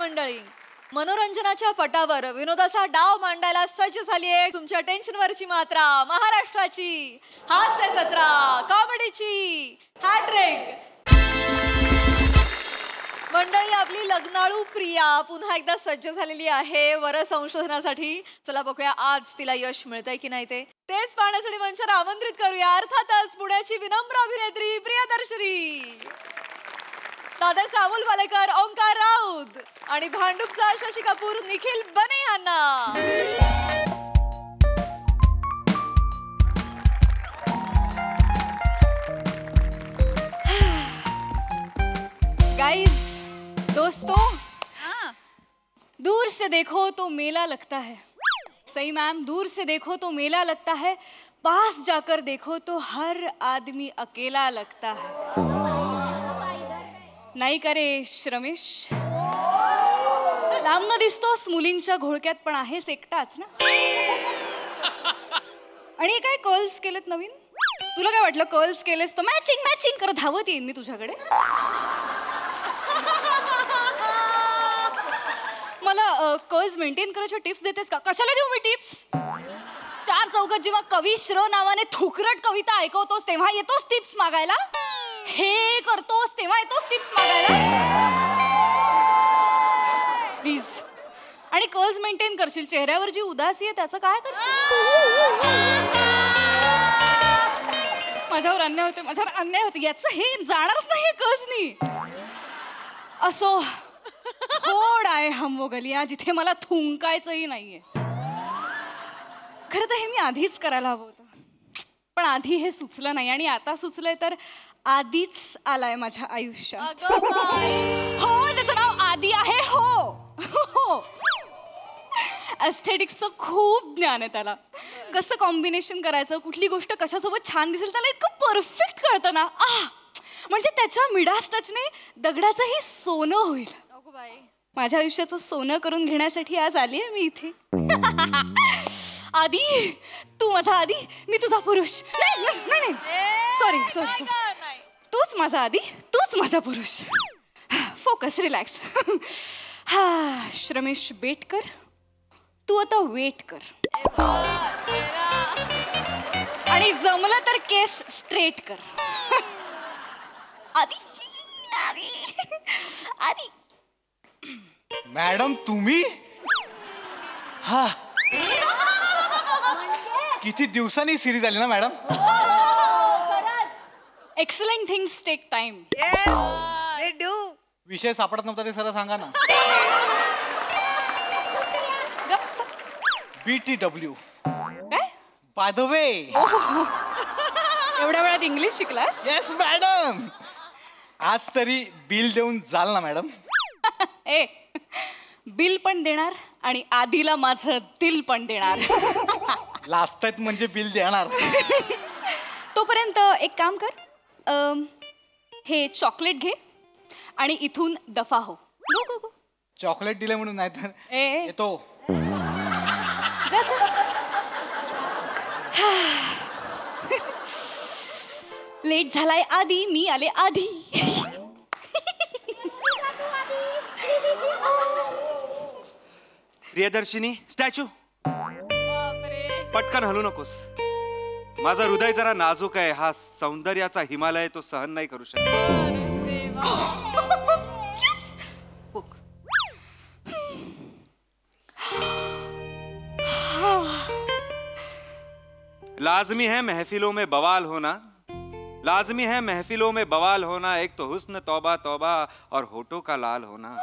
मंडळी, मनोरंजनाच्या पटावर विनोदाचा डाव मांडायला सज्ज झाली आहे तुमच्या टेन्शनवरची मात्रा, महाराष्ट्राची हास्य जत्रा, कॉमेडीची हॅट्रिक. मंडळी, आपली लग्नाळू प्रिया पुन्हा एकदा सज्ज झालेली आहे वर संशोधनासाठी. चला बघूया आज तिला यश मिळतंय की नाही तेच पाहण्यासाठी मंचावर आमंत्रित करूया अर्थातच पुण्याची विनम्र अभिनेत्री प्रियदर्शनी, दादरचा अमोल वालेकर, ओंकार राऊत आणि भांडूपचा शशी कपूर, निखिल बने यांना. गाइस, दोस्तों, दूर से देखो तो मेला लगता है. सही मैम, दूर से देखो तो मेला लगता है, पास जाकर देखो तो हर आदमी अकेला लगता है. नाही करे रमेश, लांबन दिसतोस मुलींच्या घोळक्यात पण आहेस एकटाच ना. आणि काय कर्ल्स केलेत नवीन? तुला काय वाटलं कर्ल्स केलेस तर मॅचिंग मॅचिंग करत धावत येईन मी तुझ्याकडे? मला कर्ल्स मेंटेन करायच्या टिप्स देतेस का? कशाला देऊ मी टिप्स? चार चौकात जेव्हा कवी श्र नावाने थुकरट कविता ऐकवतोस तेव्हा येतोस टिप्स मागायला? हे करतोस तेव्हा येतोस टिप्स मागायला? प्लीज. आणि कर्ल्स मेंटेन करशील, चेहऱ्यावर जी उदासी आहे त्याचं काय करशील? माझ्यावर अन्याय होते याचं हे जाणारच नाही कर्ल्सनी. असो, थोड आहे हम वो गलियां जिथे मला थुंकायचंही नाहीये. खरं तर हे मी आधीच करायला हवं होतं, पण आधी हे सुचलं नाही आणि आता सुचलंय तर आधीच आलाय माझ्या आयुष्यात. हो, त्याचं नाव आधी आहे. हो, एस्थेटिक्सचं खूप ज्ञान आहे त्याला. कसं कॉम्बिनेशन करायचं, कुठली गोष्ट कशासोबत छान दिसेल त्याला इतकं परफेक्ट कळतं ना. म्हणजे त्याच्या मिडास टचने दगडाचंही सोनं होईल. माझ्या आयुष्याचं सोनं करून घेण्यासाठी आज आली आहे मी इथे. आधी तू माझा आधी, मी तुझा पुरुष. नाही, सॉरी, तूच माझा आधी, तूच माझा पुरुष. Focus, relax. रमेश बेटकर, तू आता वेट कर आणि जमलं तर केस स्ट्रेट कर. आधी आधी. मॅडम तुम्ही? हा, किती दिवसांनी सिरीज आली ना madam. Excellent things take time. They do. विषय सापडत नव्हता ते सरळ सांगा ना. BTW. काय? By the way. एवढ्या वेळात इंग्लिश शिकलास? Yes madam. आज तरी बिल देऊन जाल ना मॅडम? ए, बिल पण देणार आणि आधीला माझं दिल पण देणार. लाजतायत म्हणजे बिल देणार. तोपर्यंत एक काम कर, हे चॉकलेट घे आणि इथून दफा हो. गो. चॉकलेट दिले म्हणून नाही तर येतो. लेट झालाय आधी, मी आले आधी. प्रियदर्शिनी, स्टॅच्यू. पटकन हलू नकोस. माझं हृदय जरा नाजूक आहे. हा सौंदर्याचा हिमालय तो सहन नाही करू शकत. लाजमी है महफिलों में बवाल होना, लाजमी है महफिलों में बवाल होना, एक तो हुस्न तौबा तौबा और होठों का लाल होना.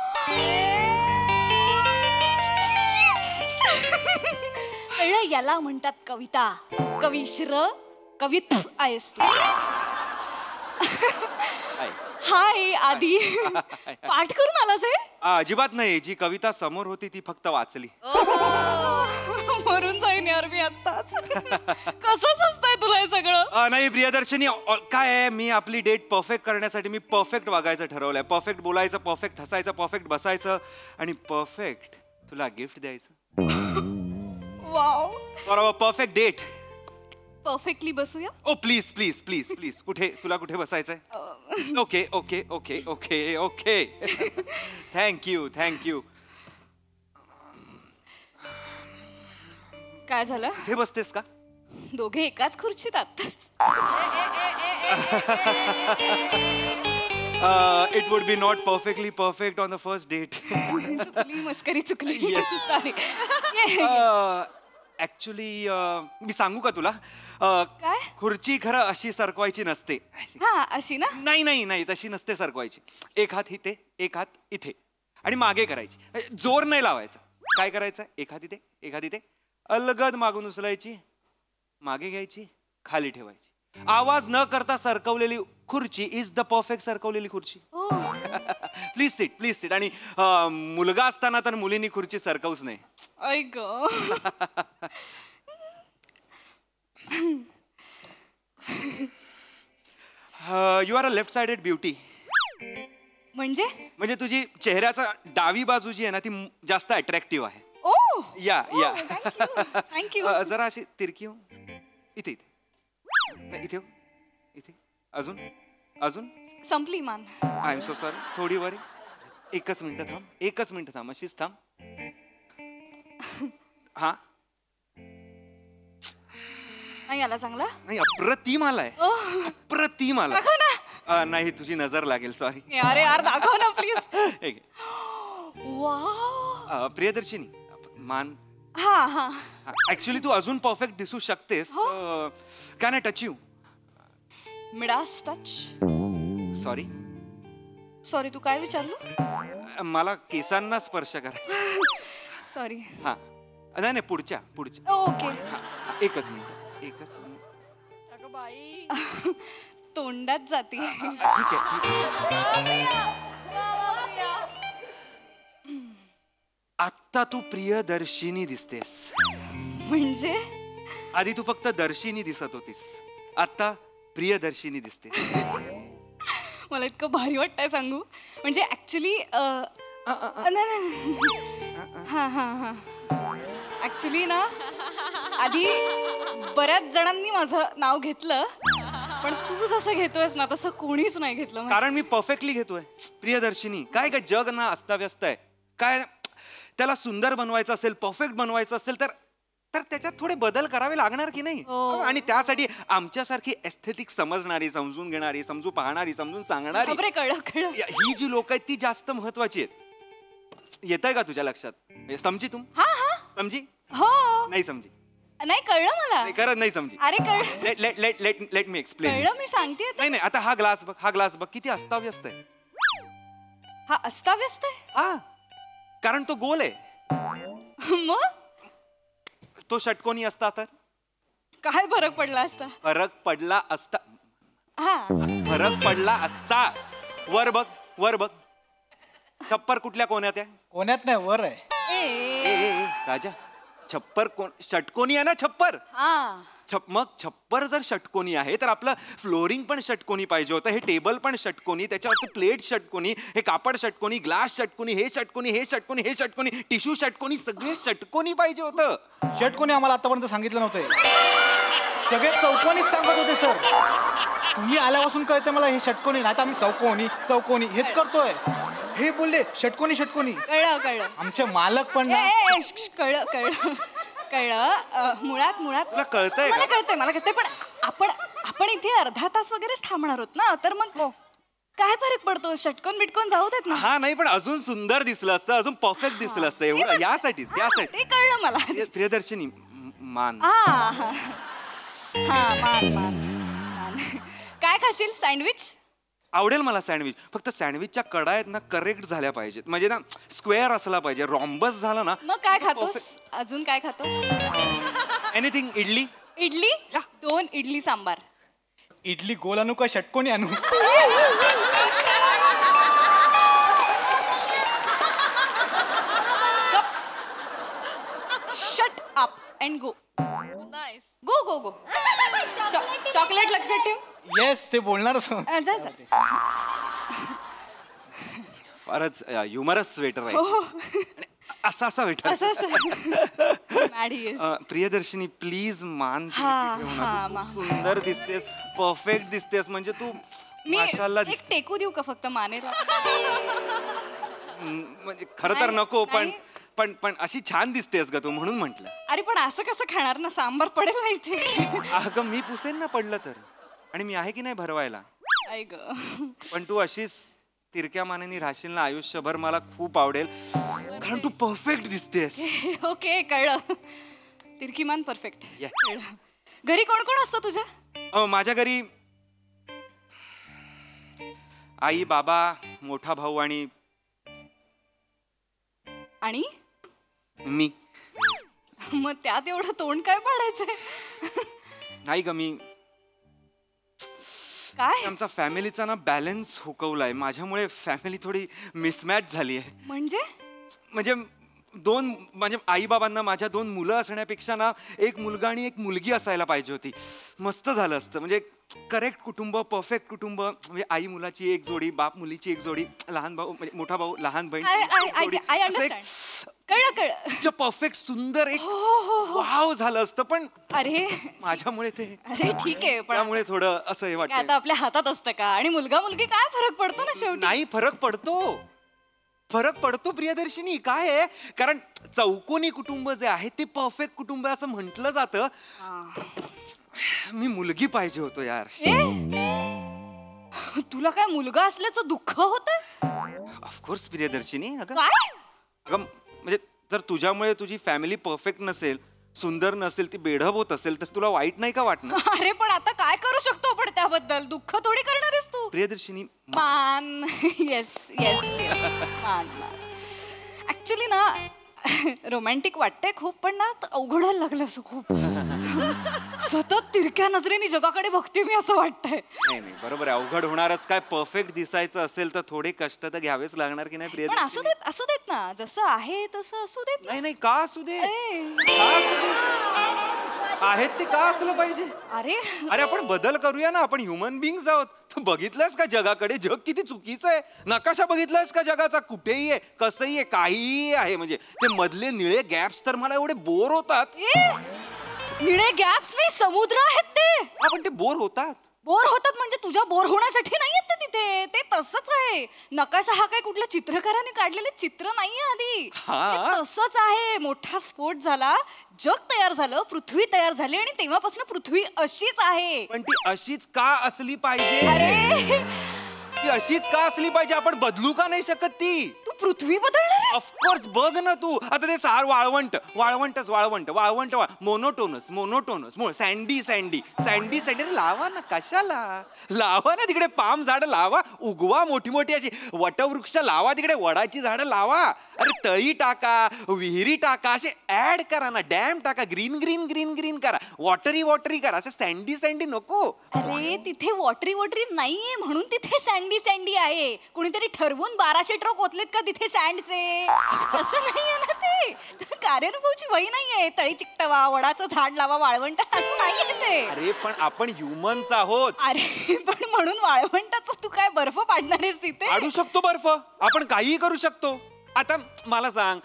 याला म्हणतात कविता. कविश्र कवित आहेस तू. हाय आधी. पाठ करून आलास हे? अजिबात नाही. जी कविता समोर होती ती फक्त वाचली. मरून जाईन यार मी आत्ताच. कसं सुचतंय तुला हे सगळं? नाही प्रियदर्शनी, काय आहे, मी आपली डेट परफेक्ट करण्यासाठी मी परफेक्ट वागायचं ठरवलंय. परफेक्ट बोलायचं, परफेक्ट हसायचं, परफेक्ट बसायचं आणि परफेक्ट तुला गिफ्ट द्यायचं. वाव. बरोबर, परफेक्ट डेट. परफेक्टली बसूया. Oh please please please please. कुठे तुला कुठे बसायचंय? Okay okay okay okay okay. Thank you thank you. काय झालं? इथे बसतेस का? दोघे एकाच खुर्चीत आत्ताच. It would be not perfectly perfect on the first date. चुकली, मस्करी चुकली. Yes. सॉरी. ऍक्च्युली मी सांगू का तुला? काय? खुर्ची खरं अशी सरकवायची नसते. हा, अशी ना? नाही नाही नाही, तशी नसते सरकवायची. एक हात इथे, एक हात इथे आणि मागे करायची. जोर नाही लावायचा. काय करायचं? एक हात इथे, एक हात इथे, अलगद मागून उचलायची, मागे घ्यायची, खाली ठेवायची. आवाज न करता सरकवलेली खुर्ची इज द परफेक्ट सरकवलेली खुर्ची. Please sit, please sit. आणि मुलगा असताना तर मुलींनी खुर्ची सरकवूच नाही. ऐक. You are a left sided beauty. म्हणजे तुझी चेहऱ्याचा डावी बाजू जी आहे ना ती जास्त अट्रॅक्टिव्ह आहे. ओ, या या थँक्यू. जरा अशी तिरकी हो. इथे इथे नाही, इथे हो. इथे अजून अजून. संपली मान. I am so sorry. थोडी वरी. एकच मिनिट थांब, एकच मिनिट थांब, अशीच थांब. हा नाही आला चांगला? नाही, अप्रतिम आलाय, अप्रतिम आलाय. दाखव ना. नाही, तुझी नजर लागेल, सॉरी. अरे यार, दाखव ना प्लीज. वाव. प्रियदर्शिनी, मान. हा हा. ऍक्च्युली तू अजून परफेक्ट दिसू शकतेस. Can I touch you? Midas touch. Sorry. Sorry, तू काय विचारलं? मला केसांना स्पर्श करायचा. सॉरी. हा नाही नाही, पुढच्या पुढच्या. ओके. एकच मिनिट, एकच मिनिट. अगं बाई. तोंडात जाती. ठीक आहे. आत्ता तू प्रियदर्शिनी दिसतेस. म्हणजे आधी तू फक्त दर्शिनी दिसत होतीस, आता प्रियदर्शिनी दिसते. मला इतकं भारी वाटतंय सांगू. म्हणजे ऍक्च्युली हा हा हा ऍक्च्युली ना, आधी बऱ्याच जणांनी माझं नाव घेतलं, पण तू जसं घेतोयस ना तसं कोणीच नाही घेतलं. कारण मी परफेक्टली घेतोय. प्रियदर्शिनी, काय काय जग ना अस्ताव्यस्त आहे. काय त्याला सुंदर बनवायचं असेल, परफेक्ट बनवायचं असेल तर त्याच्यात थोडे बदल करावे लागणार की नाही? आणि त्यासाठी आमच्यासारखी एस्थेटिक समजणारी, समजून घेणारी, समजू पाहणारी, समजून सांगणारी कळलं. ही जी लोक आहेत ती जास्त महत्वाची आहेत. येतंय का तुझ्या लक्षात? समजी तू? हा हा. समजी? हो. नाही समजी? नाही कळलं मला. करत नाही समजी. अरे कळलं. Let me explain. कळलं, मी सांगते. नाही नाही, आता हा ग्लास बघ, हा ग्लास बघ, किती अस्ताव्यस्त आहे. हा अस्ताव्यस्त आहे. हा, कारण तो गोल आहे. मग तो षटकोनी असता तर काय फरक पडला असता? फरक पडला असता. हा, फरक पडला असता. वर बघ, वर बघ. छप्पर कुठल्या कोण्यात आहे? कोण्यात नाही, वर आहे. राजा, छप्पर कोण? षटकोनी आहे ना छप्पर. हा. मग छप्पर जर षटकोनी आहे तर आपलं फ्लोरिंग पण षटकोनी पाहिजे होतं. हे टेबल पण षटकोनी, त्याच्यावरचे प्लेट षटकोनी, हे कापड षटकोनी, ग्लास षटकोनी, हे षटकोनी, हे षटकोनी, हे षटकोनी, टिश्यू षटकोनी, सगळे षटकोनी पाहिजे होतं. षटकोनी आम्हाला आतापर्यंत सांगितलं नव्हतं. सगळे चौकोनीच सांगत होते सर. तुम्ही आल्यापासून कळतं मला हे षटकोनी, नाही तर आम्ही चौकोनी चौकोनी हेच करतोय. हे बोलले षटकोनी षटकोनी. कळलं. आमचे मालक पण ना. कळलं. मुळात तुला कळतंय का? मला कळतंय पण आपण इथे अर्धा तास वगैरेच थांबणार आहोत ना, तर मग काय फरक पडतो? षटकोन बिटकोन जाऊ देत ना. हा नाही, पण अजून सुंदर दिसलं असतं, अजून परफेक्ट दिसलं असतं. एवढं यासाठीच. ते कळलं मला. प्रियदर्शिनी, मान. मान. काय खाशील? सँडविच? आवडेल मला सँडविच. फक्त सँडविचच्या कडा आहेत ना करेक्ट झाल्या पाहिजेत. म्हणजे ना स्क्वेअर असला पाहिजे. रॉम्बस झाला ना. मग काय खातोस? अजून काय खातोस? एनिथिंग. इडली. इडली? 2 इडली सांबार. इडली गोल आणू का षटकोनी आणू? Shut up and go. Go. Chocolate लक्षात ठेव. येस, ते बोलणारच. जा. फारच ह्युमरस स्वेटर आहे. असा वेटर. प्रियदर्शिनी, प्लीज मान ठेवू ना. तू खूप सुंदर दिसतेस, परफेक्ट दिसतेस. म्हणजे तू माशाल्लाह मी टेकू देऊ का फक्त मानेला? म्हणजे खरं तर नको, पण पण अशी छान दिसतेस ग तू म्हणून म्हंटल. अरे पण असं कसं खाणार ना, सांबार पडेल ना इथे. अगं मी पुसेन ना पडलं तर, आणि मी आहे की नाही भरवायला. ऐक पण तू अशीच तिरक्या मानेनी राहशील ना आयुष्यभर, मला खूप आवडेल, कारण तू परफेक्ट दिसतेस. ओके कळलं. तिरकीमान परफेक्ट. Yes. घरी कोण कोण असतं तुझ्या? माझ्या घरी आई, बाबा, मोठा भाऊ आणि आणि मी. मग त्यात एवढं तोंड काय पाडायचंय? नाही ग, मी काय आमचा फॅमिलीचा ना बॅलन्स हुकवलाय. माझ्यामुळे फॅमिली थोडी मिसमॅच झाली आहे. म्हणजे म्हणजे आई बाबांना माझ्या 2 मुलं असण्यापेक्षा ना एक मुलगा आणि एक मुलगी असायला पाहिजे होती. मस्त झालं असतं. म्हणजे करेक्ट कुटुंब, परफेक्ट कुटुंब. म्हणजे आई मुलाची एक जोडी, बाप मुलीची एक जोडी, लहान भाऊ म्हणजे मोठा भाऊ लहान बहीण कळलं. परफेक्ट सुंदर एक वाव झालं असतं. पण अरे माझ्यामुळे ते ठीक आहे, पण त्यामुळे थोडं असं हे वाटतं. आता आपल्या हातात असतं का? आणि मुलगा मुलगी काय फरक पडतो ना शेवटी. नाही, फरक पडतो प्रियदर्शिनी. काय आहे, कारण चौकोनी कुटुंब जे आहे ते परफेक्ट कुटुंब असं म्हटलं जातं. मी मुलगी पाहिजे होतो यार. तुला काय मुलगा असल्याचं दुःख होतं? ऑफकोर्स प्रियदर्शिनी. काय? अगं म्हणजे जर तुझ्यामुळे तुझी फॅमिली परफेक्ट नसेल, सुंदर नसेल, ती बेढब होत असेल, तर तुला वाईट नाही का वाटणार? अरे पण आता काय करू शकतो आपण त्याबद्दल? दुःख थोडी करणार आहेस तू. प्रियदर्शिनी मान. येस मान. ऍक्च्युली ना रोमॅन्टिक वाटतंय खूप, पण ना अवघडायला लागलं असं खूप. सतत तिरक्या नजरेने जगाकडे बघते मी असं वाटतंय. नाही बरोबर आहे, अवघड होणारच. काय परफेक्ट दिसायचं असेल तर थोडे कष्ट तर घ्यावेच लागणार की नाही पण प्रियदर्शिनी? असू देत ना, जसं आहे तसं असू देत. नाही का असू दे, का असू दे, आहेत ते का असलं पाहिजे? अरे आपण बदल करूया ना. आपण ह्युमन बिंग्स आहोत. तू बघितलंस का जगाकडे? जग किती चुकीचं आहे. नकाशा बघितलायस का जगाचा? कुठेही आहे, कसंही आहे, काहीही आहे. म्हणजे ते मधले निळे गॅप्स तर मला एवढे बोर होतात. निळे गॅप्स नाही, समुद्र आहेत ते. पण ते बोर होतात. बोर होतात म्हणजे तुझ्या बोर होण्यासाठी नाही आहेत ते तिथे. ते तसंच आहे. नकाशा हा काय कुठल्या चित्रकाराने काढलेले चित्र नाहीये आधी. ते तसंच आहे. मोठा स्फोट झाला, जग तयार झालं, पृथ्वी तयार झाली, आणि तेव्हापासून पृथ्वी अशीच आहे. पण ती अशीच का असली पाहिजे? अरे ती अशीच का असली पाहिजे? आपण बदलू का नाही शकत ती? तू पृथ्वी बदलणार? ऑफकोर्स. बघ ना तू आता ते सार वाळवंट मोनोटोनस सँडी लावा ना. कशाला लावा ना? तिकडे पाम झाड लावा, उगवा मोठी मोठी अशी वटवृक्ष लावा, तिकडे वडाची झाडं लावा. अरे तळी टाका, विहिरी टाका, असे ऍड करा ना. डॅम टाका, ग्रीन ग्रीन ग्रीन ग्रीन करा, वॉटरी करा. असं सँडी नको. अरे तिथे वॉटरी नाहीये म्हणून तिथे सँडी आहे. कुणीतरी ठरवून 1200 ट्रक ओतलेत का तिथे सँडचे? असं नाहीये ना ते. कार्यानुभवची वही नाहीये. तळी चिकटवा, वडाचं झाड लावा, वाळवंट असं नाहीये ते. अरे पण आपण ह्युमन्स आहोत. अरे पण म्हणून वाळवंटाचं तू काय बर्फ पाडणार आहेस तिथे? पाडू शकतो बर्फ. आपण काहीही करू शकतो. आता मला सांग,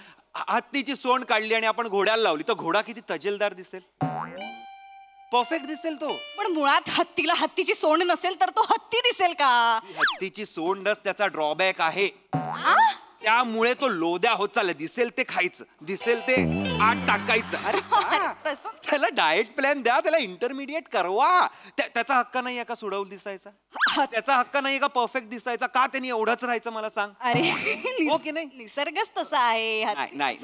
हत्तीची सोंड काढली आणि आपण घोड्याला लावली तर घोडा किती तजेलदार दिसेल? परफेक्ट दिसेल तो. पण मुळात हत्तीला हत्तीची सोंड नसेल तर तो हत्ती दिसेल का? हत्तीची सोंडच त्याचा ड्रॉबॅक आहे. त्यामुळे तो लोद्या होत चालला. दिसेल ते खायचं, दिसेल ते आत टाकायचं. अरे त्याला डाएट प्लॅन द्या, त्याला इंटरमिडिएट करवा. त्याचा हक्क नाहीये का सुडवून दिसायचा? त्याचा हक्क नाहीये का परफेक्ट दिसायचा? का त्यांनी एवढंच राहायचं मला सांग? अरे हो की नाही? निसर्गच तसा आहे. नाही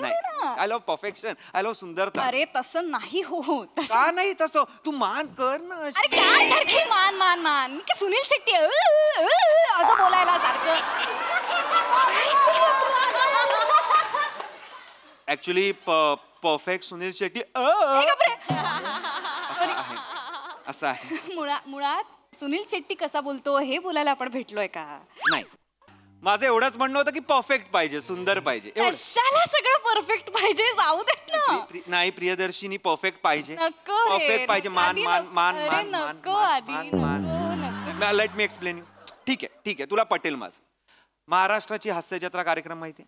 I love perfection, I love सुंदरता. अरे तसं नाही हो. का नाही तसं? तू मान कर ना. अरे काय सारखी मान की सुनील शेट्टी असं बोलायला सारखं. ऍक्च्युली परफेक्ट सुनील शेट्टी असं आहे. मुळात सुनील शेट्टी कसा बोलतो हे बोलायला आपण भेटलोय का? नाही, माझं एवढंच म्हणणं होतं की परफेक्ट पाहिजे, सुंदर पाहिजे. कशाला सगळं परफेक्ट पाहिजे? जाऊ देत ना. नाही प्रियदर्शिनी, परफेक्ट पाहिजे. परफेक्ट पाहिजे. मान लेट मी एक्सप्लेन यू. ठीक आहे तुला पटेल माझं. महाराष्ट्राची हास्य जत्रा कार्यक्रम माहितीये?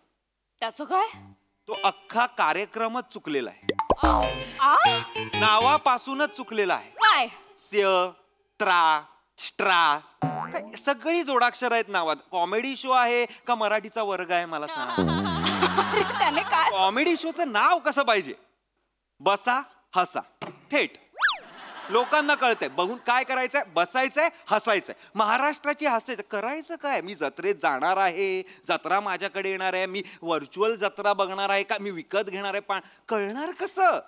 त्याचं काय? तो अख्खा कार्यक्रमच चुकलेला आहे. नावापासूनच चुकलेला आहे. काय? स्य, त्रा, स्ट्रा, सगळी जोडाक्षर आहेत नावात. कॉमेडी शो आहे का मराठीचा वर्ग आहे मला सांग? अरे त्याने काय कॉमेडी शोचं नाव कसं पाहिजे? बसा हसा थेट. लोकांना कळतंय बघून काय करायचंय, बसायचंय हसायचंय. महाराष्ट्राची हास्य करायचं काय? मी जत्रेत जाणार आहे, जत्रा माझ्याकडे येणार आहे, मी व्हर्च्युअल जत्रा बघणार आहे का, मी विकत घेणार आहे, पण कळणार कसं?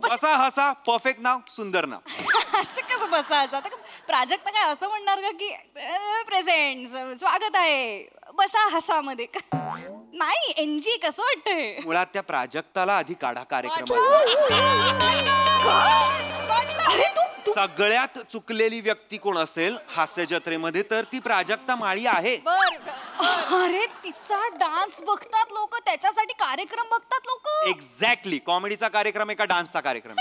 बसा हसा परफेक्ट नाव, सुंदर नाव. असं कसं बसायचं? आता प्राजक्ता काय असं म्हणणार का की प्रेझेंट स्वागत आहे बसा हसा मध्ये नाही एनजी कसं वाटतंय? मुळात त्या प्राजक्ताला आधी काढा कार्यक्रम. अरे तू सगळ्यात चुकलेली व्यक्ती कोण असेल हास्य जत्रेमध्ये तर ती प्राजक्ता माळी आहे. अरे तिचा डान्स बघतात लोक, त्याच्यासाठी कार्यक्रम बघतात लोक. एक्झॅक्टली. कॉमेडीचा कार्यक्रम आहे का डान्सचा कार्यक्रम?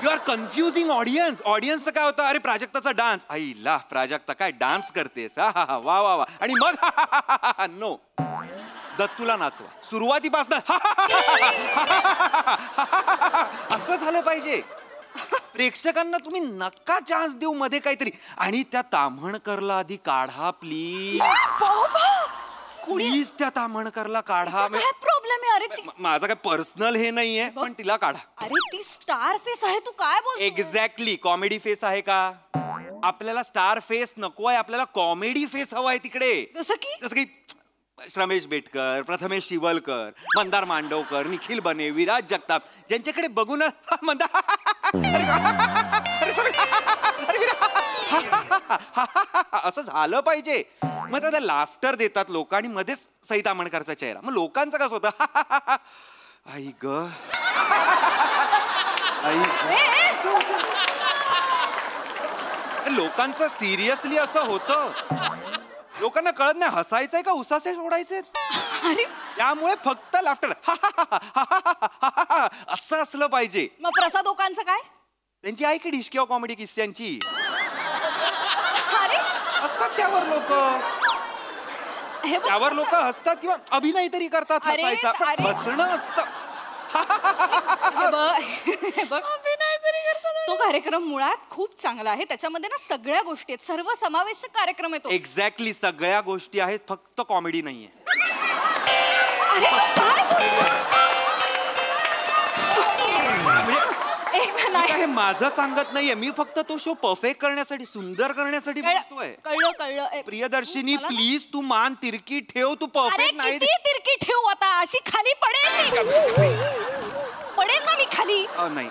You are confusing audience. ऑडियन्सचं काय होतं, अरे प्राजक्ताचा डान्स, आईला प्राजक्ता काय डान्स करतेस, हा हा वा वा वा, आणि मग नो दत्तूला नाचवा सुरुवातीपासून असं झालं पाहिजे. प्रेक्षकांना तुम्ही नका चान्स देऊ मध्ये काहीतरी. आणि त्या ताम्हणकरला आधी काढा प्लीज. प्लीज त्या ताम्हणकरला काढा. काय प्रॉब्लेम आहे? अरे माझा काय पर्सनल हे नाहीये, पण तिला काढा. अरे ती स्टार फेस आहे, तू काय बोल? एक्झॅक्टली. कॉमेडी फेस आहे का? आपल्याला स्टार फेस नको आहे, आपल्याला कॉमेडी फेस हवा आहे तिकडे. जसं की रमेश बेटकर, प्रथमेश शिवलकर, मंदार मांडवकर, निखिल बने, विराज जगताप, ज्यांच्याकडे बघून असं झालं पाहिजे. मग त्याला लाफ्टर देतात लोक आणि मध्येच सई ताम्हणकरचा चेहरा. मग लोकांचं कसं होतं, आई ग लोकांचं सिरियसली असं होतं. लोकांना कळत नाही हसायचंय का उसासे सोडायचे. त्यामुळे फक्त लाफ्टर असं असलं पाहिजे. मग प्रसादोकांचं काय? त्यांची ऐक डिशकिया कॉमेडी किस्स्यांची अरे असतात त्यावर लोक. त्यावर लोक हसतात किंवा अभिनय तरी करतात हसायचा, पण हसणं असतं. तो कार्यक्रम मुळात खूप चांगला आहे. त्याच्यामध्ये ना सगळ्या गोष्टी आहेत, सर्व समावेशक कार्यक्रम आहे तो. एक्झॅक्टली. सगळ्या गोष्टी आहेत, फक्त कॉमेडी नाहीये. अरे हे माझं सांगत नाहीये मी, फक्त तो शो परफेक्ट करण्यासाठी, सुंदर करण्यासाठी बोलतोय. कळलं. प्रियदर्शिनी प्लीज तू मान तिरकी ठेव. तू परफेक्ट नाही. तिरकी ठेव आता, अशी खाली पडेल ना मी खाली. नाही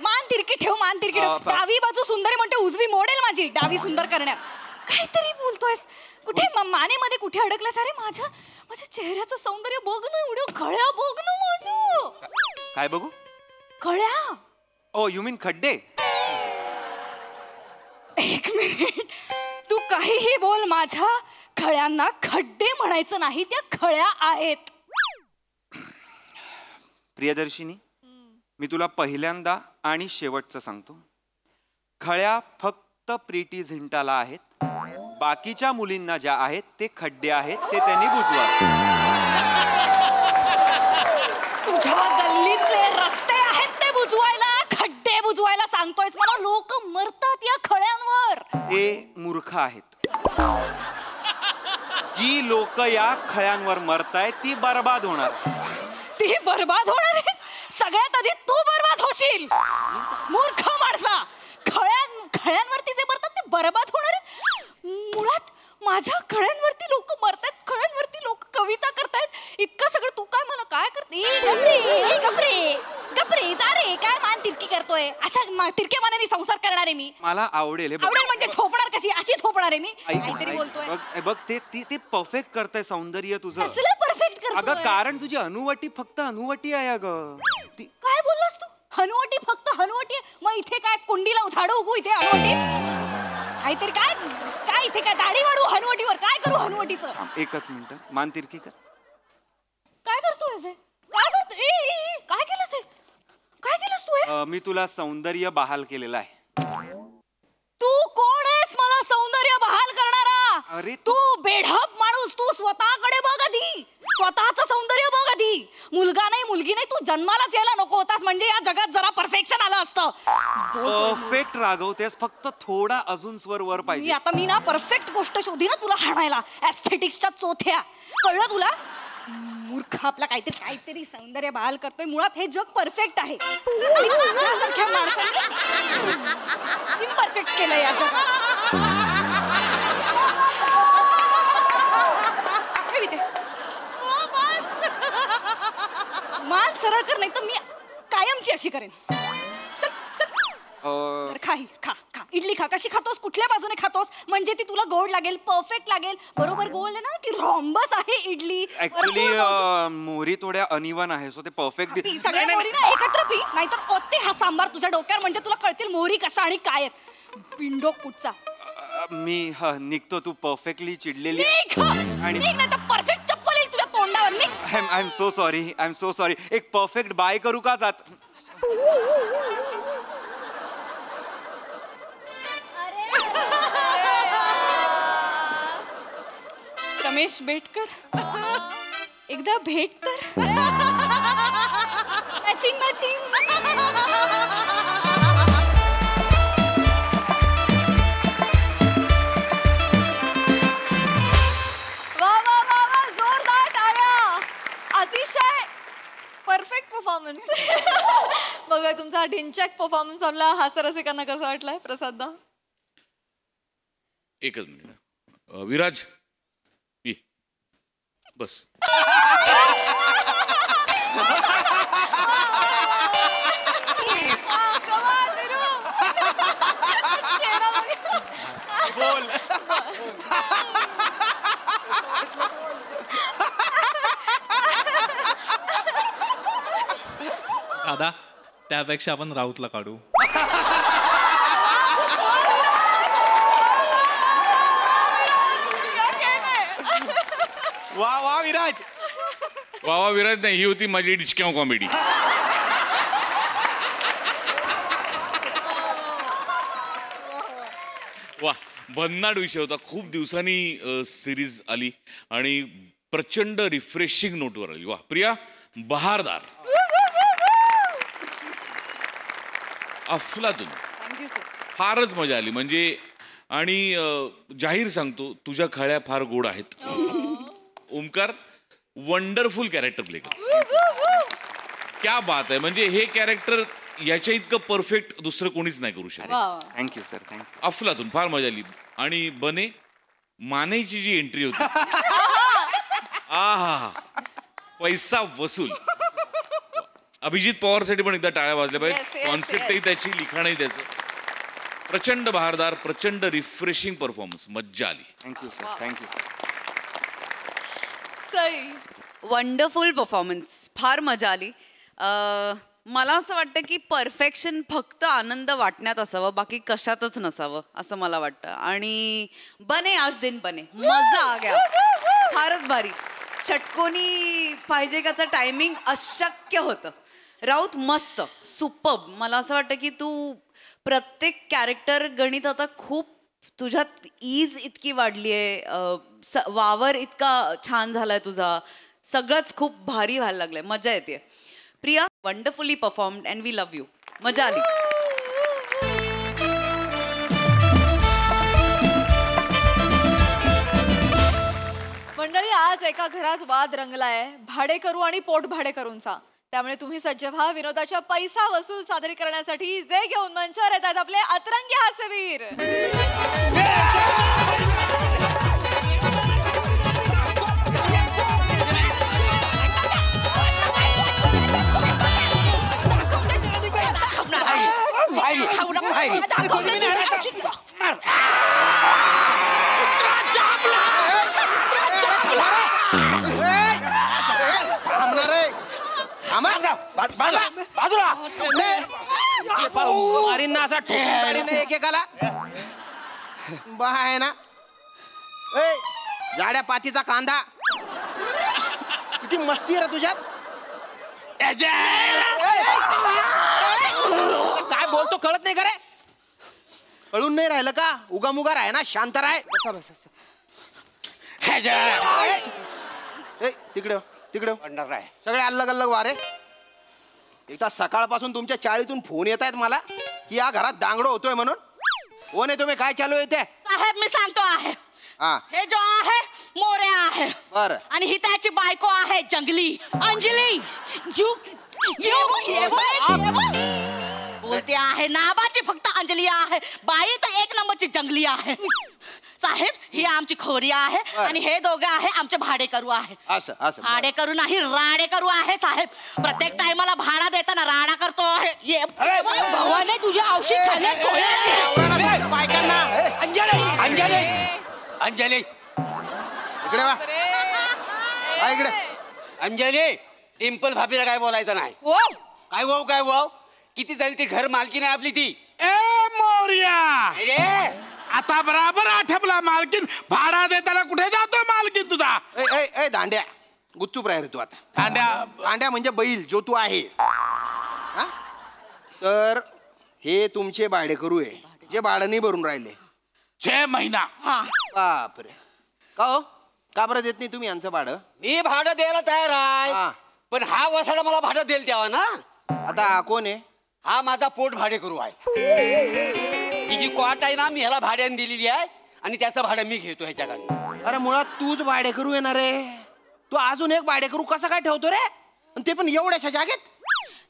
मान तिरकी ठेव, मान तिरकी ठेव. डावी बाजू सुंदर म्हणते, उजवी मोडेल माझी डावी सुंदर करण्यात. काहीतरी बोलतोयस. कुठे मानेमध्ये कुठे अडकलास? अरे माझ्या चेहऱ्याचं सौंदर्य बघ ना, एवढं खळ्या बघ ना माझं. काय बघू? खळ्या. ओ यू मीन खड्डे? एक मिनिट, तू काहीही बोल, माझ्या खळ्यांना खड्डे म्हणायचं नाही, त्या खळ्या आहेत. प्रियदर्शिनी मी तुला पहिल्यांदा आणि शेवटचं सांगतो, खळ्या फक्त प्रीटी झिंटाला आहेत. बाकीच्या मुलींना ज्या आहेत ते खड्डे आहेत, ते त्यांनी बुजवा. तुझ्या गल्लीतले रस्ते आहेत ते बुजवायला, खड्डे बुजवायला सांगतोयस मला? लोक मरतात या खळ्यांवर. ते मूर्ख आहेत. जी लोक या खळ्यांवर मरतायत ती बर्बाद होणार. ती बर्बाद होणार आहेस? सगळ्यात आधी तू बर्बाद होशील मूर्ख माणसा. खळ्यांवरती जे मरतात ते बर्बाद होणार आहेत. मुळात माझ्या खळ्यांवरती लोक मरतात, खळ्यांवरती लोक कविता करतायत, इतकं सगळं तू काय मला काय करते? गपरे जा रे, काय मान तिरकी करतोय? अशा तिरक्या मानाने संसार करणार आहे मी. मला आवडेल. आवडेल म्हणजे झोपणार कशी? अशी झोपणार आहे मी. काहीतरी बोलतोय बघ. ते परफेक्ट करतंय सौंदर्य तुझं. कसलं परफेक्ट करतोय? अगं कारण तुझी अनुवटी फक्त अनुवटी आहे. अगं काय बोललास तू? हनुवटी फक्त हनुवटी? मग इथे काय कुंडीला झाडू उगू इथे हनुवटी? काहीतरी काय इथे काय दाढी वाढू हनुवटीवर? काय करू हनुवटीचं? एकच मिनिट, मान तिरकी कर. काय करतोय? काय करतोय? काय केलंस? काय केलंस तू? मी तुला सौंदर्य बहाल केलेलं आहे. तू कोण आहेस मला सौंदर्य बहाल करणारा? अरे तू बेढप माणूस. तू स्वतःकडे बघ आधी, स्वतःचं सौंदर्य बघ आधी. मुलगा नाही मुलगी नाही, तू जन्मालाच यायला नको होतास म्हणजे या जगात जरा परफेक्शन आलं असतं. परफेक्ट रागवतेस, फक्त थोडा अजून स्वर वर पाहिजे. मी ना परफेक्ट गोष्ट शोधी ना तुला हाणायला. ऍस्थेटिक्सच्या चोथ्या, कळलं तुला? मूर्ख आपला काहीतरी सौंदर्य बहाल करतोय. मुळात हे जग परफेक्ट आहे आणि तुझ्यासारख्या माणसाने इम्परफेक्ट केलं या जगात. मान सरळ कर, नाही तर मी कायमची अशी करेन. खा इडली खा. कशी खातोस, कुठल्या बाजूने खातोस म्हणजे ती तुला गोड लागेल, परफेक्ट लागेल. बरोबर गोल आहे ना की रॉम्बस आहे इडली. ऍक्च्युली मोहरी थोड्या अनइवन आहे, सो ते परफेक्ट. सगळ्या मोहरी ना एकत्र पी, नाहीतर ओते हा सांबार तुझ्या डोक्यावर, म्हणजे तुला कळतील मोहरी कशा आणि काय आहेत. पिंडो कुठचा. मी निघतो, तू परफेक्टली चिडलेली आणि नाही तर परफेक्ट चप्पल येईल तुझ्या तोंडावर. I am so sorry. एक परफेक्ट बाय करू का जात? रमेश बेटकर, एकदा भेट तर. मॅचिंग जोरदार टाळ्या. अतिशय परफेक्ट परफॉर्मन्स. बघा तुमचा ढिंचॅक परफॉर्मन्स आपला हास्यरसिकांना कसा वाटलाय प्रसाददा? एकच मिनिट. विराज ये बस. दादा, त्यापेक्षा आपण राऊतला काढू. वा विराज. वा विराज नाही, ही होती माझी डिचक्याव कॉमेडी. वा, भन्नाट विषय होता. खूप दिवसांनी सिरीज आली आणि प्रचंड रिफ्रेशिंग नोटवर आली. वा प्रिया, बहारदार, अफलातून. फारच मजा आली. म्हणजे आणि जाहीर सांगतो, तुझ्या खळ्या फार गोड आहेत. ओमकार वंडरफुल कॅरेक्टर प्ले कर. क्या बात आहे. म्हणजे हे कॅरेक्टर याच्या इतकं परफेक्ट दुसरं कोणीच नाही करू शकत. Thank you sir, thank you. अफलातून फार मजा आली. आणि बने मानेची जी एंट्री होती, आहा, पैसा वसूल. अभिजित पवारसाठी पण एकदा टाळ्या वाजल्या पाहिजे. कॉन्सेप्टही त्याची, लिखाणही त्याचं. प्रचंड बहारदार, प्रचंड रिफ्रेशिंग परफॉर्मन्स. मज्जा आली. Thank you sir. Sai, wonderful performance. फार मजा आली. मला असं वाटतं की परफेक्शन फक्त आनंद वाटण्यात असावं, बाकी कशातच नसावं असं मला वाटतं. आणि बने आज दिन बने, मजा आ गया. फारच भारी. षटकोनी पाहिजे त्याचं टायमिंग अशक्य होतं. राऊत मस्त, सुपर्ब. मला असं वाटतं की तू प्रत्येक कॅरेक्टर गणित आता खूप तुझ्यात ईज इतकी वाढली आहे, वावर इतका छान झालाय तुझा. सगळंच खूप भारी व्हायला लागलंय. मजा येते. Priya, wonderfully performed and we love you. मजा आली. मंडळी, आज एका घरात वाद रंगलाय भाडेकरू आणि पोट भाडेकरूंचा. त्यामुळे तुम्ही सज्ज व्हा विनोदाच्या पैसा वसूल सादरीकरणासाठी, जे घेऊन मंचावर येतात आपले अतरंगी हास्यवीर. एकेकाला बा आहे ना. जाड्या पातीचा कांदा, किती मस्ती आहे रे तुझ्यात. काय बोलतो कळत नाही का रे? कळून नाही राहिलं का? उगामुगा राह ना, शांत राह. तिकडे तिकडे सगळे अलग अलग वारे. एकदा सकाळपासून तुमच्या चाळीतून फोन येत आहेत मला की या घरात दांगडो होतोय म्हणून. कोण आहे तुम्ही, काय चालू आहे ते? साहेब मी सांगतो आहे. हा हे जो आहे मोऱ्या आहे. बरं. आणि ही त्याची बायको आहे जंगली अंजली. यू बोलते आहे नाबाची फक्त अंजली आहे, बाई तर एक नंबरची जंगली आहे. साहेब ही आमची खोरी आहे आणि हे दोघे आहे आमचे भाडेकरू आहे. असं असं भाडेकरू नाही राडेकरू आहे साहेब. प्रत्येक टायमाला भाडा देताना राडा करतो आहे. ये भवाने तुझ्या औषध खाल्ल्यात बायकांना अंजली अंजली अंजली इकडे वा. हा, इकडे. अंजली डिंपल भाभीला काय बोलायचं नाही. काय वाव किती झाली ती घर मालकी नाही आपली ती. ए मोर्या, अरे आता बराबर आठवला मालकीन. भाडा देताना कुठे जातो मालकीन तुझा? ए, ए, ए दांड्या गुच्चूप राह रे तू आता. दांड्या म्हणजे बैल जो तू आहे. हा? तर हे तुमचे भाडेकरू आहे जे भाडं भरून राहिले 6 महिना. बापरे. का हो, का बरं देत नाही तुम्ही यांचं भाडं? मी भाडं द्यायला तयार आहे, हा. पण हा वसाडा मला भाडं देईल तेव्हा ना. आता कोण आहे? हा माझा पोट भाडेकरू आहे. ही जी क्वाट आहे ना मी ह्याला भाड्याने दिलेली आहे आणि त्याचं भाडं मी घेतो ह्याच्याकडनं. अरे मुळात तूच भाडेकरू येणार रे. तू अजून एक भाडेकरू कसं काय ठेवतो रे, आणि ते पण एवढ्याशा जागेत?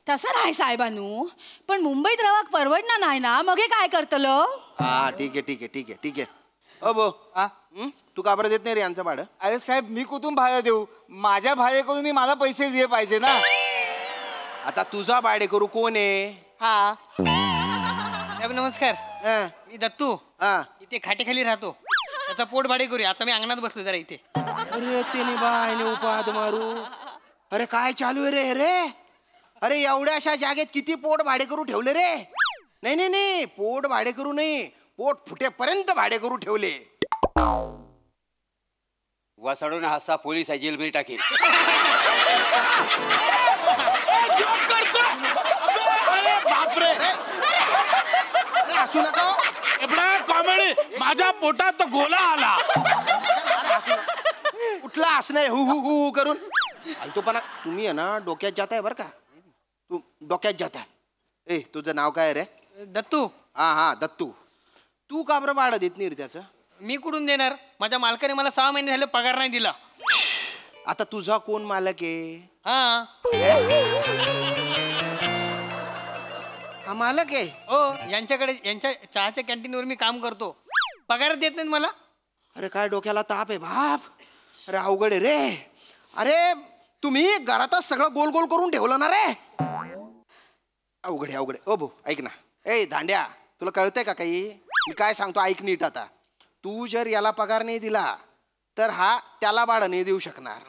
तसं नाही साहेबानू, पण मुंबईत रवाक परवडणार नाही ना, मग हे काय करतलं? हा ठीक आहे ठीक आहे ठीक आहे ठीक आहे. अबो तू का बरं देत नाही रे यांचं भाडं? अरे साहेब मी कुठून भाडं देऊ, माझ्या भाडेकडून मला पैसे दिले पाहिजे ना. आता तुझा भाडेकरू कोण आहे? हा साहेब नमस्कार. मी दत्तू हा. इथे खाटेखाली राहतो. त्याचा पोट भाडे करूया. आता मी अंगणात बसलो जरा इथे. अरे त्याने बायने उपाद मारू. अरे काय चालू आहे रे रे? अरे एवढ्या अशा जागेत किती पोट भाडेकरू ठेवले रे? नाही नाही नाही, पोट भाडेकरू नाही, पोट फुटेपर्यंत भाडेकरू ठेवले. वसाडून हसा पोलीस आहे, जेलमध्ये टाकेल. बापरे, असू नका. एवढा कॉमेडी. माझ्या पोटात गोला आला. कुठला असणं हु हु हु करून आलतोपणा. तुम्ही आहे ना डोक्यात जाताय बरं का, तू डोक्यात जाताय. ए तुझं नाव काय रे? दत्तू. हा हा दत्तू. तू का बरं भाडं देत नाही रे त्याचं? मी कुठून देणार? माझ्या मालकाने मला 6 महिने झाले पगार नाही दिला. आता तुझा कोण मालक आहे? हा हा मालक आहे. हो, यांच्याकडे यांच्या चहाच्या कॅन्टीनवर मी काम करतो. पगार देत नाहीत मला. अरे काय डोक्याला ताप आहे बाप. अरे अवघड आहे रे. अरे तुम्ही घरातच सगळं गोल गोल करून ठेवलं ना रे. अवघड आहे अवघड आहे. ओ भाऊ ऐक ना. ए दांड्या, तुला कळतंय का काही? मी काय सांगतो ऐक नीट. आता तू जर याला पगार नाही दिला तर हा त्याला भाडं नाही देऊ शकणार,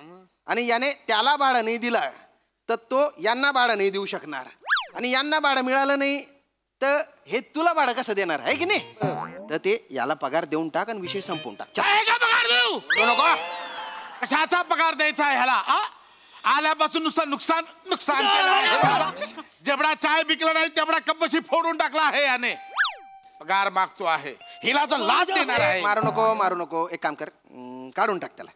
आणि याने त्याला भाडं नाही दिलं तर तो यांना भाडं नाही देऊ शकणार, आणि यांना भाडं मिळालं नाही तर हे तुला भाडं कसं देणार आहे की नाही? तर ते याला पगार देऊन टाक आणि विषय संपवून टाक. काय का पगार देऊ? नको. कशाचा पगार द्यायचा आहे ह्याला? आल्यापासून नुसतं नुकसान नुकसान केलं आहे. जेवढा चाय विकला नाही तेवढा कपशी फोडून टाकला आहे याने. पगार मागतो आहे, हिला तर लाच देणार आहे. मारू नको मारू नको. एक काम कर, काढून टाक त्याला.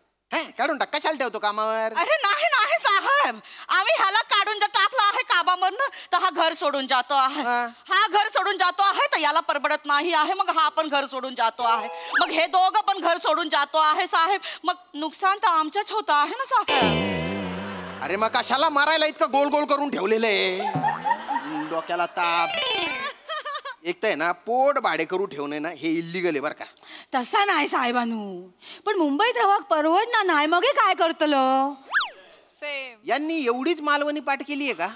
काढून टाक. कशाला ठेवतो कामावर? अरे नाही नाही साहेब, आम्ही ह्याला काढून जर टाकला आहे कामावरनं तर हा घर सोडून जातो आहे. हा घर सोडून जातो आहे तर याला परवडत नाही आहे, मग हा पण घर सोडून जातो आहे, मग हे दोघं पण घर सोडून जातो आहे साहेब. मग नुकसान तर आमच्याच होतं आहे ना साहेब. अरे मग कशाला मारायला इतकं गोल गोल करून ठेवलेलं आहे? डोक्याला ताप. एक तर आहे ना पोट भाडे करू ठेवणं ना हे इल्लीगल आहे बरं का. तसा नाही साहेबानू, पण मुंबईत रवाक परवडणार नाही, मग हे काय करतलं? सेम. यांनी एवढीच मालवणी पाठ केली आहे का?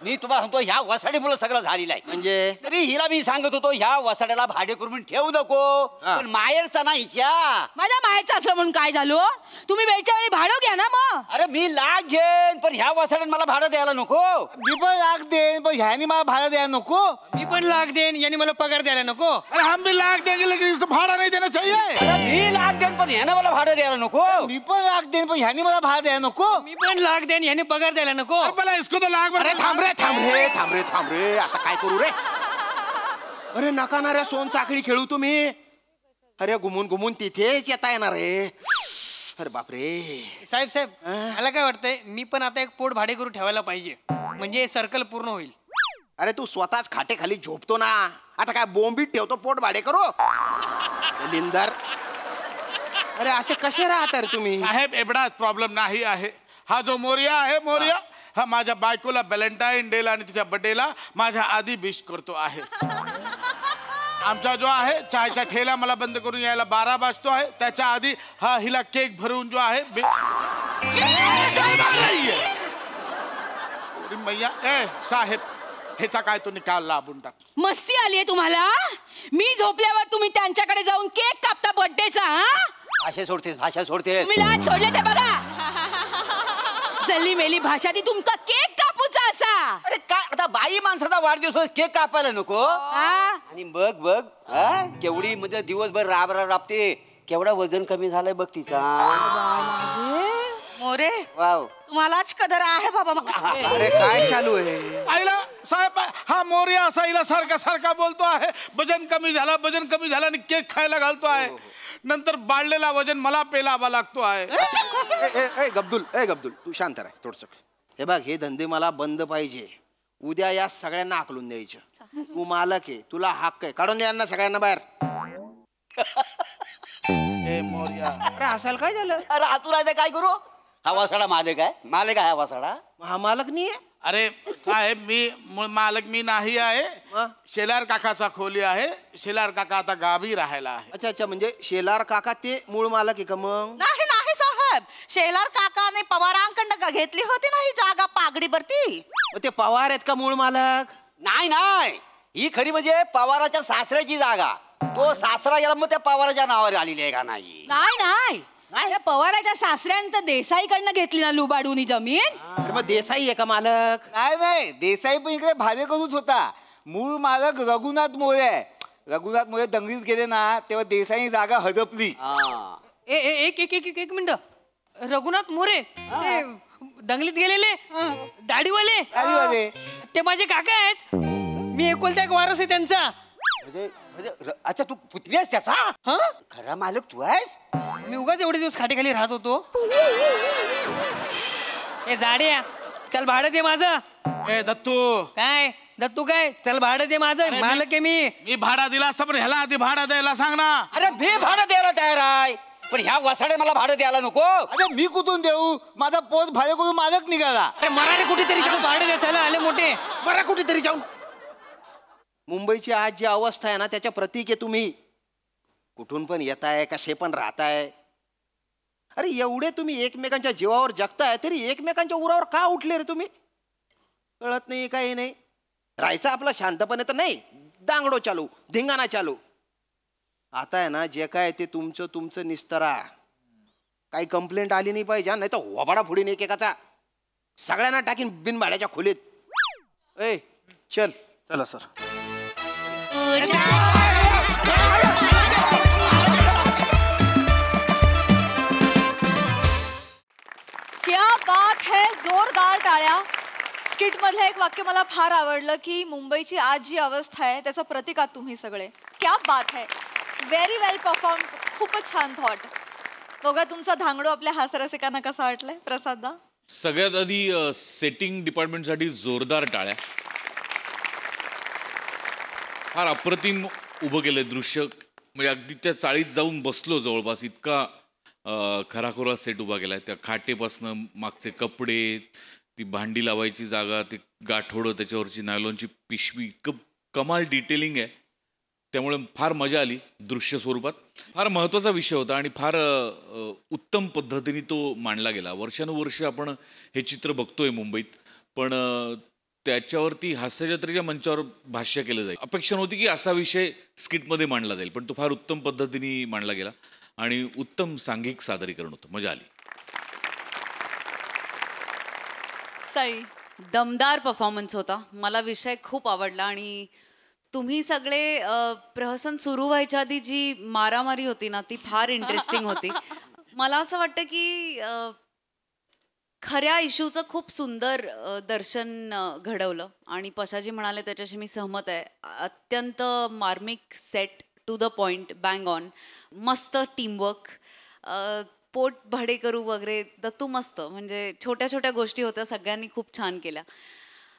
मी तुम्हाला सांगतो ह्या वसाडीमुळे सगळं झालेलं आहे. म्हणजे तरी हिला मी सांगत होतो ह्या वसाड्याला भाडे करून ठेवू नको, पण माहेरचा ना हिच्या. माझ्या माहेरचं असलं म्हणून काय झालं? तुम्ही वेळच्या वेळी भाडं घ्या ना मग. अरे मी लाख घेईन पण ह्या वसाड्याने मला भाडं द्यायला नको. मी पण लाख देईन पण ह्यानी मला भाडं द्यायला नको. मी पण लाख देईन, यांनी मला पगार द्यायला नको. अरे हम भी लाख देंगे लेकिन इसको भाड़ा नहीं देना चाहिए. अरे मी लाख देईन पण ह्यानं मला भाडं द्यायला नको. मी पण लाख देईन पण ह्यानी मला भाडं द्यायला नको. मी पण लाख देईन, यांनी पगार द्यायला नको. अरे भला इसको तो लाख अरे थांब रे थांब रे थांब रे थांब रे. आता काय करू रे? अरे नका ना रे सोन साखळी खेळू तुम्ही. अरे घुमून घुमून तिथेच येता येणार आहे. अरे बापरे. साहेब साहेब मला काय वाटतंय मी पण आता एक पोट भाडे करू ठेवायला पाहिजे म्हणजे सर्कल पूर्ण होईल. अरे तू स्वतःच खाटेखाली झोपतो ना, आता काय बोंबीत ठेवतो पोट भाडे करू. लिंदर, अरे असे कसे राहता रे तुम्ही? साहेब एवढाच प्रॉब्लेम नाही आहे. हा जो मोरिया आहे मोरिया, हा माझ्या बायकोला व्हॅलेंटाईन डेला आणि तिच्या बर्थडेला माझ्या आधी विश करतो आहे. आमचा जो आहे चायचा ठेला मला बंद करून यायला 12 वाजतो आहे, त्याच्या आधी हा हिला केक भरून जो आहे मैया. ए साहेब, ह्याचा काय तो निकाल लावून टाक. मस्ती आलीये तुम्हाला? मी झोपल्यावर तुम्ही त्यांच्याकडे जाऊन केक कापता बर्थडेचा? भाषा सोडतेस. तुम्ही लाज सोडले ते बघा. जल्ली मेली भाषा ती तुमका केक कापूचा असा. अरे काय आता बाई माणसाचा वाढदिवस केक कापायला नको? आणि बघ केवढी म्हणजे दिवसभर राबते, केवढा वजन कमी झालंय बघ तिचा. मोरे, वाव, तुम्हालाच कदर आहे बाबा. अरे काय चालू आहे? आईला साहेब, हा मोरिया असा हिला सारखा बोलतो आहे वजन कमी झाला आणि केक खायला घालतो आहे. नंतर बाळलेला वजन मला पेलावा लागतो आहे. ए गब्दुल तू शांत राह थोडस. हे बघ, हे धंदे मला बंद पाहिजे. उद्या या सगळ्यांना आकलून द्यायचं. तू मालक आहे, तुला हक्क आहे, काढून द्या यांना सगळ्यांना बाहेर. अरे असाल काय झालं? अरे आतून आहे काय करू? हा वासाडा मालक आहे हा वासाडा. हा मालक नाही आहे. अरे साहेब, मालक मी नाही आहे. शेलार काकाचा खोली आहे. शेलार काका आता गावी राहायला आहे. अच्छा, म्हणजे शेलार काका ते मूळ मालक आहे का? मग नाही साहेब, शेलार काकाने पवारांकडनं घेतली होती नाही जागा पागडीवरती. ते पवार आहेत का मूळ मालक? नाही, ही खरी म्हणजे पवाराच्या सासऱ्याची जागा. तो सासरा गेला मग त्या पवाराच्या नावावर आलेली आहे का? नाही नाही, पवाराच्या सासऱ्यानं देसाईकडनं घेतली ना लुबाडून ही जमीन. अरे मग देसाई आहे का मालक? नाही, देसाई पण इकडे भाडेकरूच होता. मूळ मालक रघुनाथ मोरे आहे. रघुनाथ मोरे दंगलीत गेले ना तेव्हा देसाई जागा हदपली. एक मिनिट. रघुनाथ मोरे ते दंगलीत गेलेले दाढीवाले ते माझे काका आहेत. मी एकुलता एक वारस आहे त्यांचा. अच्छा, तू पुतणी आहेस त्याचा? खरा मालक तू आहेस? मी उगाच एवढे दिवस खाटेखाली राहत होतो. ए जाड्या, चल भाडं दे माझं. ए दत्तू. काय दत्तू काय? चल भाडं दे माझं. मालक आहे मी भाडा दिला असता, पण ह्याला आधी भाडा द्यायला सांग ना. अरे मी भाडं द्यायला तयार आहे, पण ह्या वसाडे मला भाडं द्यायला नको. अरे मी कुठून देऊ? माझा पोट भाडे करून मालक निघाला. अरे मराठी कुठेतरी जाऊन भाडं द्या. चला आले मोठे. बरं कुठेतरी जाऊन. मुंबईची आज जी अवस्था आहे ना, त्याच्या प्रतीक आहे तुम्ही. कुठून पण येताय, कसे पण राहताय. अरे एवढे तुम्ही एकमेकांच्या जीवावर जगताय, तरी एकमेकांच्या उरावर का उठले रे तुम्ही? कळत नाही, काही नाही. राहायचं आपलं शांतपणे तर नाही, दांगडो चालू, धिंगाणा चालू. आता आहे ना, जे काय ते तुमचं निस्तरा. काही कंप्लेंट आली नाही पाहिजे, नाही तर वबाडा फुडीन एकेकाचा. सगळ्यांना टाकीन बिनभाड्याच्या खोलीत. ए चल. चला सर. क्या बात है, जोरदार टाळ्या. स्किट मधलं एक वाक्य मला फार आवडलं की मुंबईची आज जी अवस्था आहे त्याचं प्रतीक आहात तुम्ही सगळे. क्या बात है, व्हेरी वेल परफॉर्म. खूपच छान थॉट. बघा तुमचा धांगडो आपल्या हास्यरसिकांना कसा वाटलाय प्रसाददा? सगळ्यात आधी सेटिंग डिपार्टमेंटसाठी जोरदार टाळ्या. फार अप्रतिम उभं केलंय दृश्य. म्हणजे अगदी त्या चाळीत जाऊन बसलो जवळपास, इतका खराखोरा सेट उभा केलाय. त्या खाटेपासनं मागचे कपडे, ती भांडी लावायची जागा, ते गाठोडं, त्याच्यावरची नायलॉनची पिशवी, इतकं कमाल डिटेलिंग आहे. त्यामुळे फार मजा आली दृश्य स्वरूपात. फार महत्त्वाचा विषय होता आणि फार उत्तम पद्धतीने तो मांडला गेला. वर्षानुवर्ष आपण हे चित्र बघतोय मुंबईत, पण त्याच्यावरती हास्यजत्रेच्या मंचावर भाष्य केलं जाईल. अपेक्षा नव्हती की असा विषय स्किटमध्ये मांडला जाईल, पण तो फार उत्तम पद्धतीने मांडला गेला आणि उत्तम सांघिक सादरीकरण होतं. मजा आली. सई, दमदार परफॉर्मन्स होता. मला विषय खूप आवडला आणि तुम्ही सगळे प्रहसन सुरू व्हायच्या आधी जी मारामारी होती ना ती फार इंटरेस्टिंग होती. मला असं वाटतं की खऱ्या इश्यूचं खूप सुंदर दर्शन घडवलं आणि पशाजी म्हणाले त्याच्याशी मी सहमत आहे. अत्यंत मार्मिक set, to the point, bang on, मस्त टीमवर्क. पोट भाडेकरू वगैरे दत्तू मस्त, म्हणजे छोट्या छोट्या गोष्टी होत्या, सगळ्यांनी खूप छान केल्या.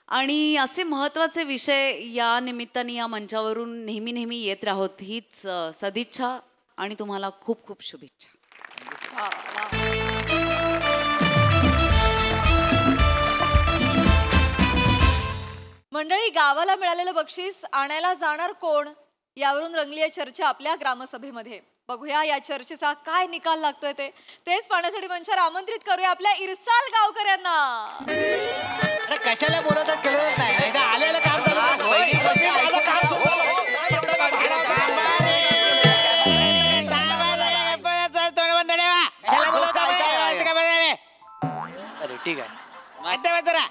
आणि असे महत्त्वाचे विषय या निमित्ताने या मंचावरून नेहमी नेहमी येत राहोत हीच सदिच्छा आणि तुम्हाला खूप खूप शुभेच्छा. मंडळी, गावाला मिळालेलं बक्षीस आणायला जाणार कोण यावरून रंगली आहे चर्चा आपल्या ग्रामसभेमध्ये. बघूया या चर्चेचा काय निकाल लागतोय तेच पाहण्यासाठी मंचावर आमंत्रित करूया आपल्या इरसाल गावकऱ्यांना. कशाला बोलवतात कळत नाही, आलेलं काम अरे ठीक आहे. जरा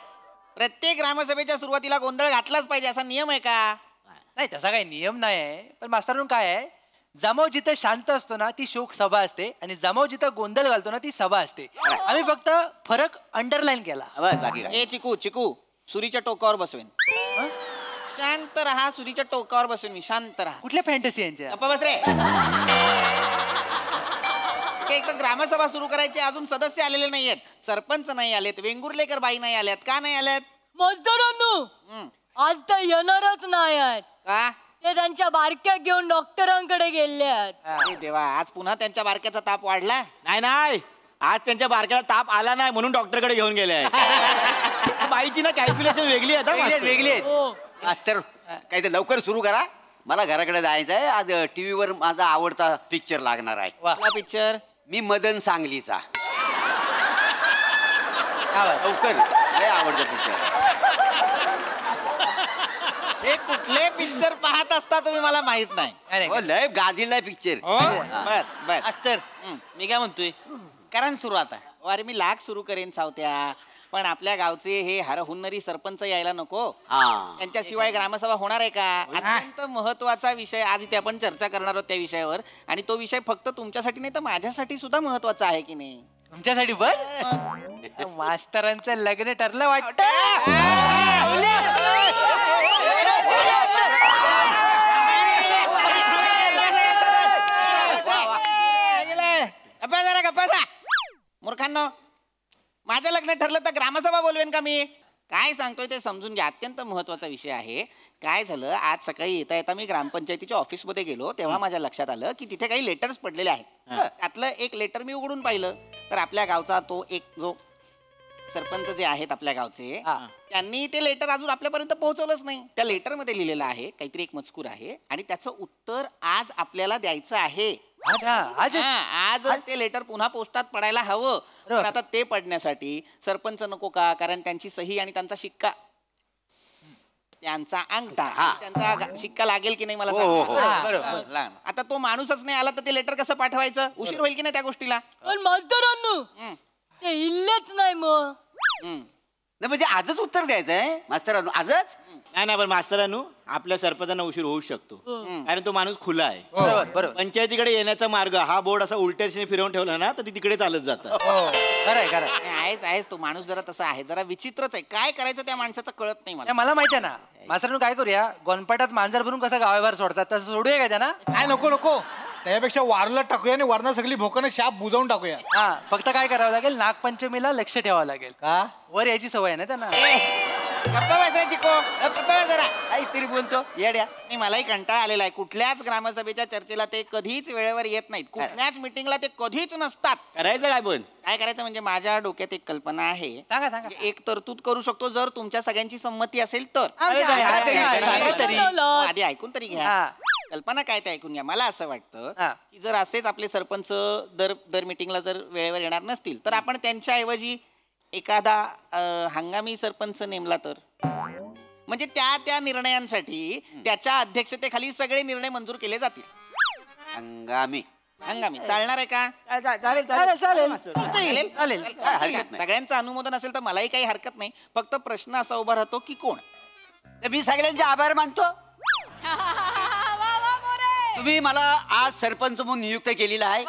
प्रत्येक ग्रामसभेच्या सुरुवातीला गोंधळ घातलाच पाहिजे असा नियम आहे का? नाही, तसा काही नियम नाही आहे, पण मास्तरांनो काय आहे, जमाव जिथे शांत असतो ना ती शोक सभा असते आणि जमाव जिथं गोंधळ घालतो ना ती सभा असते. आम्ही फक्त फरक अंडरलाईन केला. ए चिकू चिकू, सुरीच्या टोकावर बसवेन. शांत राहा, सुरीच्या टोकावर बसवेन मी. शांत राहा. कुठल्या फॅन्टसी यांच्या? बस रे. एक तर ग्रामसभा सुरू करायची, अजून सदस्य आलेले नाहीयेत, सरपंच नाही आलेत, वेंगुर्लेकर बाई नाही आल्यात. का नाही आल्यात? मजदूरांनो आज तर येणारच नाही आहेत. का? ते त्यांच्या बारक्या घेऊन डॉक्टरांकडे गेले आहेत. देवा, आज पुन्हा त्यांच्या बारक्याचा ताप वाढला? नाही नाही, आज त्यांच्या बारक्याला ताप आला नाही म्हणून डॉक्टरकडे घेऊन गेले. बाईची ना कॅल्क्युलेशन वेगळी आहे, वेगळी आहे. मास्तर काही तर लवकर सुरू करा, मला घराकडे जायचं आहे. आज टीव्हीवर माझा आवडता पिक्चर लागणार आहे. कुठला पिक्चर? मी मदन सांगलीचा. लवकर, लय आवडता पिक्चर. हे कुठले पिक्चर पाहत असता तुम्ही मला माहित नाही. लय गाजलेला पिक्चर. बर बर. मास्तर मी काय म्हणतोय, कारण सुरुवात आहे. अरे मी लाख सुरू करेन सावत्या, पण आपल्या गावचे हे हरहुन्नरी सरपंच यायला नको. त्यांच्याशिवाय ग्रामसभा होणार आहे का? अत्यंत महत्वाचा विषय आज इथे आपण चर्चा करणार आहोत त्या विषयावर. आणि तो विषय फक्त तुमच्यासाठी नाही तर माझ्यासाठी सुद्धा महत्वाचा आहे की नाही? तुमच्यासाठी बर मास्तरांचं लग्न ठरलं वाटतं. मूर्खांनो, माझं लग्न ठरलं तर ग्रामसभा बोलवेन का मी? काय सांगतोय ते समजून घ्या, अत्यंत महत्वाचा विषय आहे. काय झालं, आज सकाळी येता येता मी ग्रामपंचायतीच्या ऑफिसमध्ये गेलो, तेव्हा माझ्या लक्षात आलं की तिथे काही लेटर्स पडलेले आहेत. त्यातलं एक लेटर मी उघडून पाहिलं तर आपल्या गावचा तो एक जो सरपंच जे आहेत आपल्या गावचे, त्यांनी ते लेटर अजून आपल्यापर्यंत पोहोचवलंच नाही. त्या लेटरमध्ये लिहिलेलं आहे, काहीतरी एक मजकूर आहे आणि त्याचं उत्तर आज आपल्याला द्यायचं आहे. आज ते लेटर पुन्हा पोस्टात पडायला हवं. पण आता ते पडण्यासाठी सरपंच नको का? कारण त्यांची सही आणि त्यांचा शिक्का, त्यांचा अंगठा, त्यांचा शिक्का लागेल की नाही मला सांगा. आता तो माणूसच नाही आला तर ते लेटर कसं पाठवायचं? उशीर होईल की नाही त्या गोष्टीला? पण मास्तरांनो ते इल्लेच नाही मग. नाही म्हणजे आजच उत्तर द्यायचं आहे मास्तरांनो, आजच? नाही पण मास्तरांनो, आपल्या सरपंचांना उशीर होऊ शकतो कारण तो माणूस खुला आहे. बरोबर. पंचायतीकडे येण्याचा मार्ग हा बोर्ड असा उलट्या दिशेने फिरवून ठेवला ना तर ती तिकडे चालत जातं. आहेच तो माणूस जरा तसा आहे, जरा विचित्रच आहे. काय करायचं त्या माणसाचं कळत नाही मला माहिती आहे ना. मास्तरांनो काय करूया, गोनपाटात मांजर भरून कसं गावाबाहेर सोडतात तसं सोडूया का त्यांना? काय नको, त्यापेक्षा वारला टाकूया आणि वरना सगळी भोकानं शाप बुजवून टाकूया. हा, फक्त काय करावं लागेल, नागपंचमीला लक्ष ठेवावं लागेल. का? वर याची सवय आहे ना त्यांना. गप्पा बसायची जरा काहीतरी बोलतो येड्या. नाही, मलाही कंटाळा आलेला आहे. कुठल्याच ग्रामसभेच्या चर्चेला ते कधीच वेळेवर येत नाहीत, कुठल्याच मिटिंगला ते कधीच नसतात. करायचं काय पण? काय करायचं म्हणजे माझ्या डोक्यात एक कल्पना आहे. सांगा. एक तरतूद करू शकतो जर तुमच्या सगळ्यांची संमती असेल तर. आधी ऐकून तरी घ्या. कल्पना काय ते ऐकून घ्या. मला असं वाटतं की जर असेच आपले सरपंच दर मिटिंगला जर वेळेवर येणार नसतील तर आपण त्यांच्याऐवजी एखादा हंगामी सरपंच नेमला तर, म्हणजे त्या निर्णयांसाठी त्याच्या अध्यक्षतेखाली सगळे निर्णय मंजूर केले जातील. हंगामी चालणार आहे का? चालेल. सगळ्यांचं अनुमोदन असेल तर मलाही काही हरकत नाही. फक्त प्रश्न असा उभा राहतो की कोण? मी सगळ्यांचे आभार मानतो. तुम्ही मला आज सरपंच म्हणून नियुक्त केलेला आहे,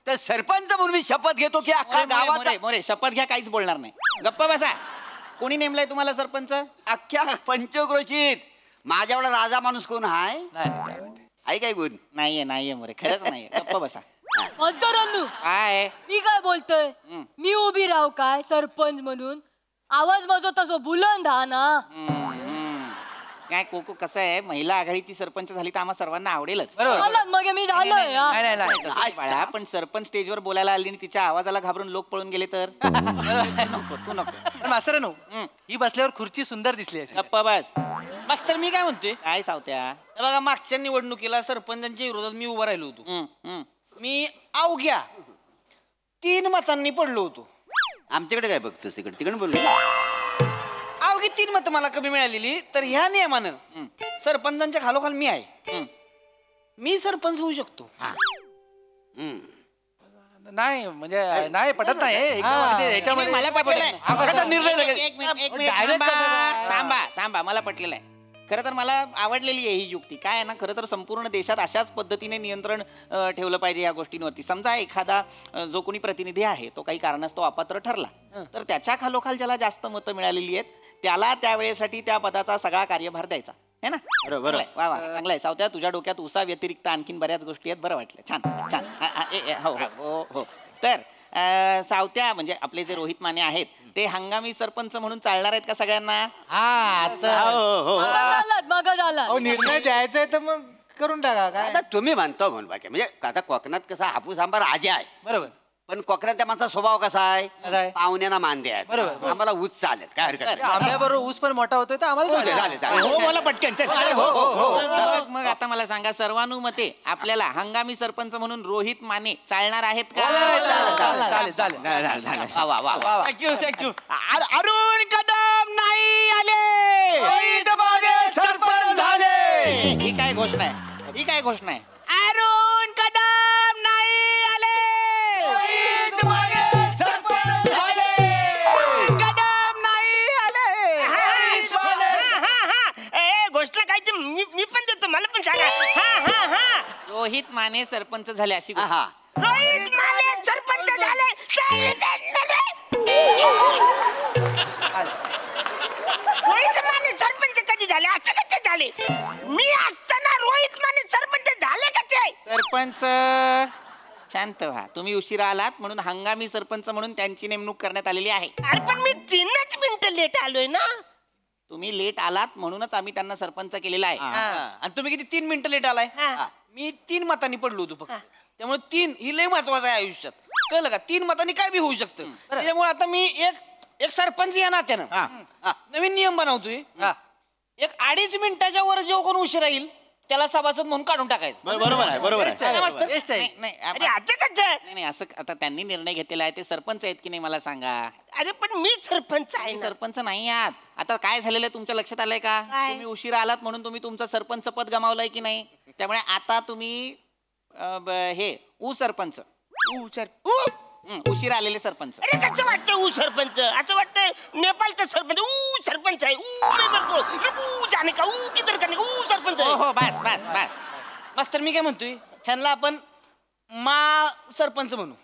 तर सरपंच म्हणून मी शपथ घेतो की अख्खा गावात. मोरे शपथ घ्या, काहीच बोलणार नाही. गप्पा बसा. कोणी नेमलाय तुम्हाला सरपंच? अख्ख्या पंचक्रोशीत माझ्या एवढा राजा माणूस कोण आहे? काय गुण? नाहीये मोरे, खरंच नाहीये. गप्पा बसा. मास्तरांनो काय मी काय बोलतोय मी उभी राहू काय सरपंच म्हणून आवाज माझा तसं बुलंद हा ना काय कोको कसं आहे महिला आघाडीची सरपंच झाली तर आम्हा सर्वांना आवडेलच मला मग मी झालोय हा. तसं नाही बाळा, पण सरपंच स्टेजवर बोलायला आली आणि तिच्या आवाजाला घाबरून लोक पळून गेले तर नको तू नको पण मास्तरांनो ही बसल्यावर खुर्ची सुंदर दिसली आहे. गप्पा बस. मास्तर मी काय म्हणतोय काय सावत्या हे बघा मागच्या निवडणुकीला सरपंचांच्या विरोधात मी उभा राहिलो होतो मी अवघ्या 3 मतांनी पडलो होतो. आमच्याकडे काय बघतोस तिकडे तिकडे बोलू अवघी 3 मतं मला कमी मिळालेली तर ह्या नियमानं सरपंचांच्या खालोखाल मी आहे मी सरपंच होऊ शकतो. नाही म्हणजे नाही पटत नाही ह्याच्यामध्ये मला पटलेलं आहे. आता निर्णय लगेच. एक मिनिट थांबा मला पटलेलं आहे. खरं तर मला आवडलेली आहे ही युक्ती. काय आहे ना, खरं तर संपूर्ण देशात अशाच पद्धतीने नियंत्रण ठेवलं पाहिजे या गोष्टींवरती. समजा एखादा जो कोणी प्रतिनिधी आहे तो काही कारणास्तव अपात्र ठरला तर त्याच्या खालोखाल ज्याला जास्त मतं मिळालेली आहेत त्याला त्यावेळेसाठी त्या पदाचा सगळा कार्यभार द्यायचा है ना. बरोबर. वा वा चांगला आहे सावत्या. तुझ्या डोक्यात उसा व्यतिरिक्त आणखीन बऱ्याच गोष्टी आहेत. बरं वाटलं. छान छान. हो हो हो. तर सावत्या म्हणजे आपले जे रोहित माने आहेत ते हंगामी सरपंच म्हणून चालणार आहेत का सगळ्यांना? मग झाला निर्णय द्यायचा आहे तर मग करून टाका. काय आता तुम्ही म्हणतो म्हणून बाकी म्हणजे आता कोकणात कसा हापूस आंबा राजा आहे बरोबर. पण कोकणात माणसा स्वभाव कसा आहे पाहुण्यांना मान द्यायचा. बरोबर. आम्हाला ऊस चालेल काय हरकत नाही. आंब्याबरोबर ऊस पण मोठा होतोय तर आम्हाला चालेल. मला पटकन. मग आता मला सांगा सर्वानुमते आपल्याला हंगामी सरपंच म्हणून रोहित माने चालणार आहेत का? चालेल चालेल. वा वा वा. थँक्यू. अरुण कदम नाही आले सरपंच झाले. ही काय घोषणा आहे? ही काय घोषणा आहे? अरुण कदम नाही आले सरपंच झाले. कदम नाही आले. घोषणा काय मी पण देतो मला पण सांगा. रोहित माने सरपंच झाले अशी हा रोहित माने सरपंच झाले. रोहित माने सरपंच कधी झाले? अचानक झाले. मी असताना रोहित माने सरपंच झाले कसे? सरपंच शांत व्हा. तुम्ही उशिरा आलात म्हणून हंगामी सरपंच म्हणून त्यांची नेमणूक करण्यात आलेली आहे. अरे पण मी 3च मिनिटं लेट आलोय ना. तुम्ही लेट आलात म्हणूनच आम्ही त्यांना सरपंच केलेला आहे. आणि तुम्ही किती 3 मिनिटं लेट आलाय? मी 3 मतांनी पडलो होतो फक्त. त्यामुळे 3 ही लय महत्वाचं आहे आयुष्यात. कळलं का? 3 मतांनी काय बी होऊ शकतं. त्यामुळे आता मी एक सरपंच या नात्यानं नवीन नियम बनवतोय. एक 2.5 मिनिटाच्या वर जो कोण उशीर येईल त्याला सभासद म्हणून काढून टाकायचं. बरोबर आहे बरोबर आहे. नाही असं आता त्यांनी निर्णय घेतलेला आहे. ते सरपंच आहेत की नाही मला सांगा. अरे पण मी सरपंच आहे. सरपंच नाही आहात. आता काय झालेलं आहे तुमच्या लक्षात आलंय का? तुम्ही उशिरा आलात म्हणून तुम्ही तुमचं सरपंच पद गमावलंय की नाही. त्यामुळे आता तुम्ही हे सरपंच उशिरा आलेले सरपंच. अरे कसं वाटतं ऊ सरपंच? असं वाटतं नेपाळचं सरपंच सरपंच आहे. जाणे का किधर करणे सरपंच आहे. हो बस बस बस. मास्तर मी काय म्हणतोय ह्यांना आपण मा सरपंच म्हणू.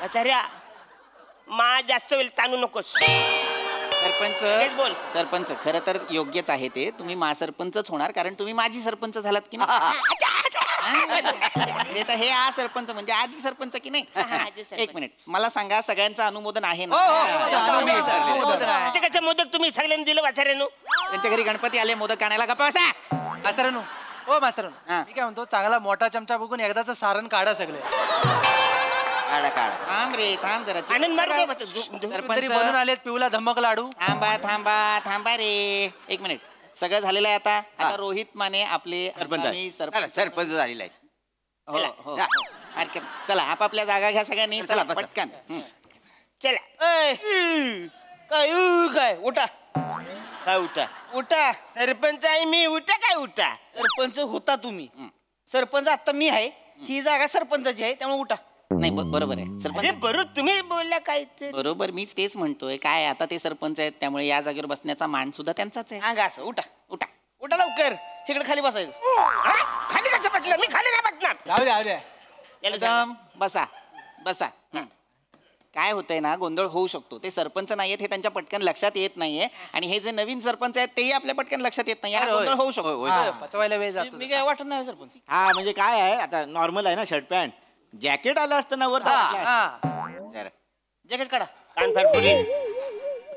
आचार्या मा जास्त वेळ ताणू नकोस. सरपंच बोल. सरपंच खरं तर योग्यच आहे ते. तुम्ही सरपंचच होणार कारण तुम्ही माझी सरपंच झालात की नाही. हे सरपंच म्हणजे आजी सरपंच की नाही. एक मिनिट मला सांगा सगळ्यांचं अनुमोदन आहे ना? मोदक तुम्ही सगळ्यांनी दिलं वाचाऱ्यानो. त्यांच्या घरी गणपती आले मोदक आणायला. गप्पा बसा. मास्तरांनो हो मास्तरांनो मी काय म्हणतो चांगला मोठा चमचा बघून एकदाच सारण काढा सगळे. थांब रे थांब जरा. सरपंच बनून आलेत पिऊला धमक लाडू. थांबा थांबा थांबा रे. एक मिनिट सगळं झालेलं आहे आता. आता रोहित माने आपले सरपंच झालेला आहे. हो चला आपापल्या जागा घ्या सगळ्यांनी. चला पटकन चला. काय उठा काय उठा सरपंच आहे मी. उठा काय उठा. सरपंच होता तुम्ही. सरपंच आता मी आहे. ही जागा सरपंचाची आहे त्यामुळे उठा. नाही बरोबर आहे सरपंच. बरोबर तुम्ही बोलल्या काय बरोबर मीच तेच म्हणतोय. काय आता ते सरपंच आहेत त्यामुळे या जागेवर बसण्याचा मान सुद्धा त्यांचाच आहे. अंग असं उठा उठा उठा लवकर. इकडे खाली बसायचं. खाली कसं बसलं? मी खाली नाही बसणार. एकदम बसा बसा. काय होतंय ना गोंधळ होऊ शकतो. ते सरपंच नाहीयेत हे त्यांच्या पटकन लक्षात येत नाहीये आणि हे जे नवीन सरपंच आहेत तेही आपल्या पटकन लक्षात येत नाही. गोंधळ होऊ शकतो. पचवायला वेळ जातो. मी काय वाटत नाही सरपंच. हा म्हणजे काय आहे आता नॉर्मल आहे ना शर्ट पॅन्ट. जॅकेट आलं असतं ना वर जॅकेट काढा कान फडफडी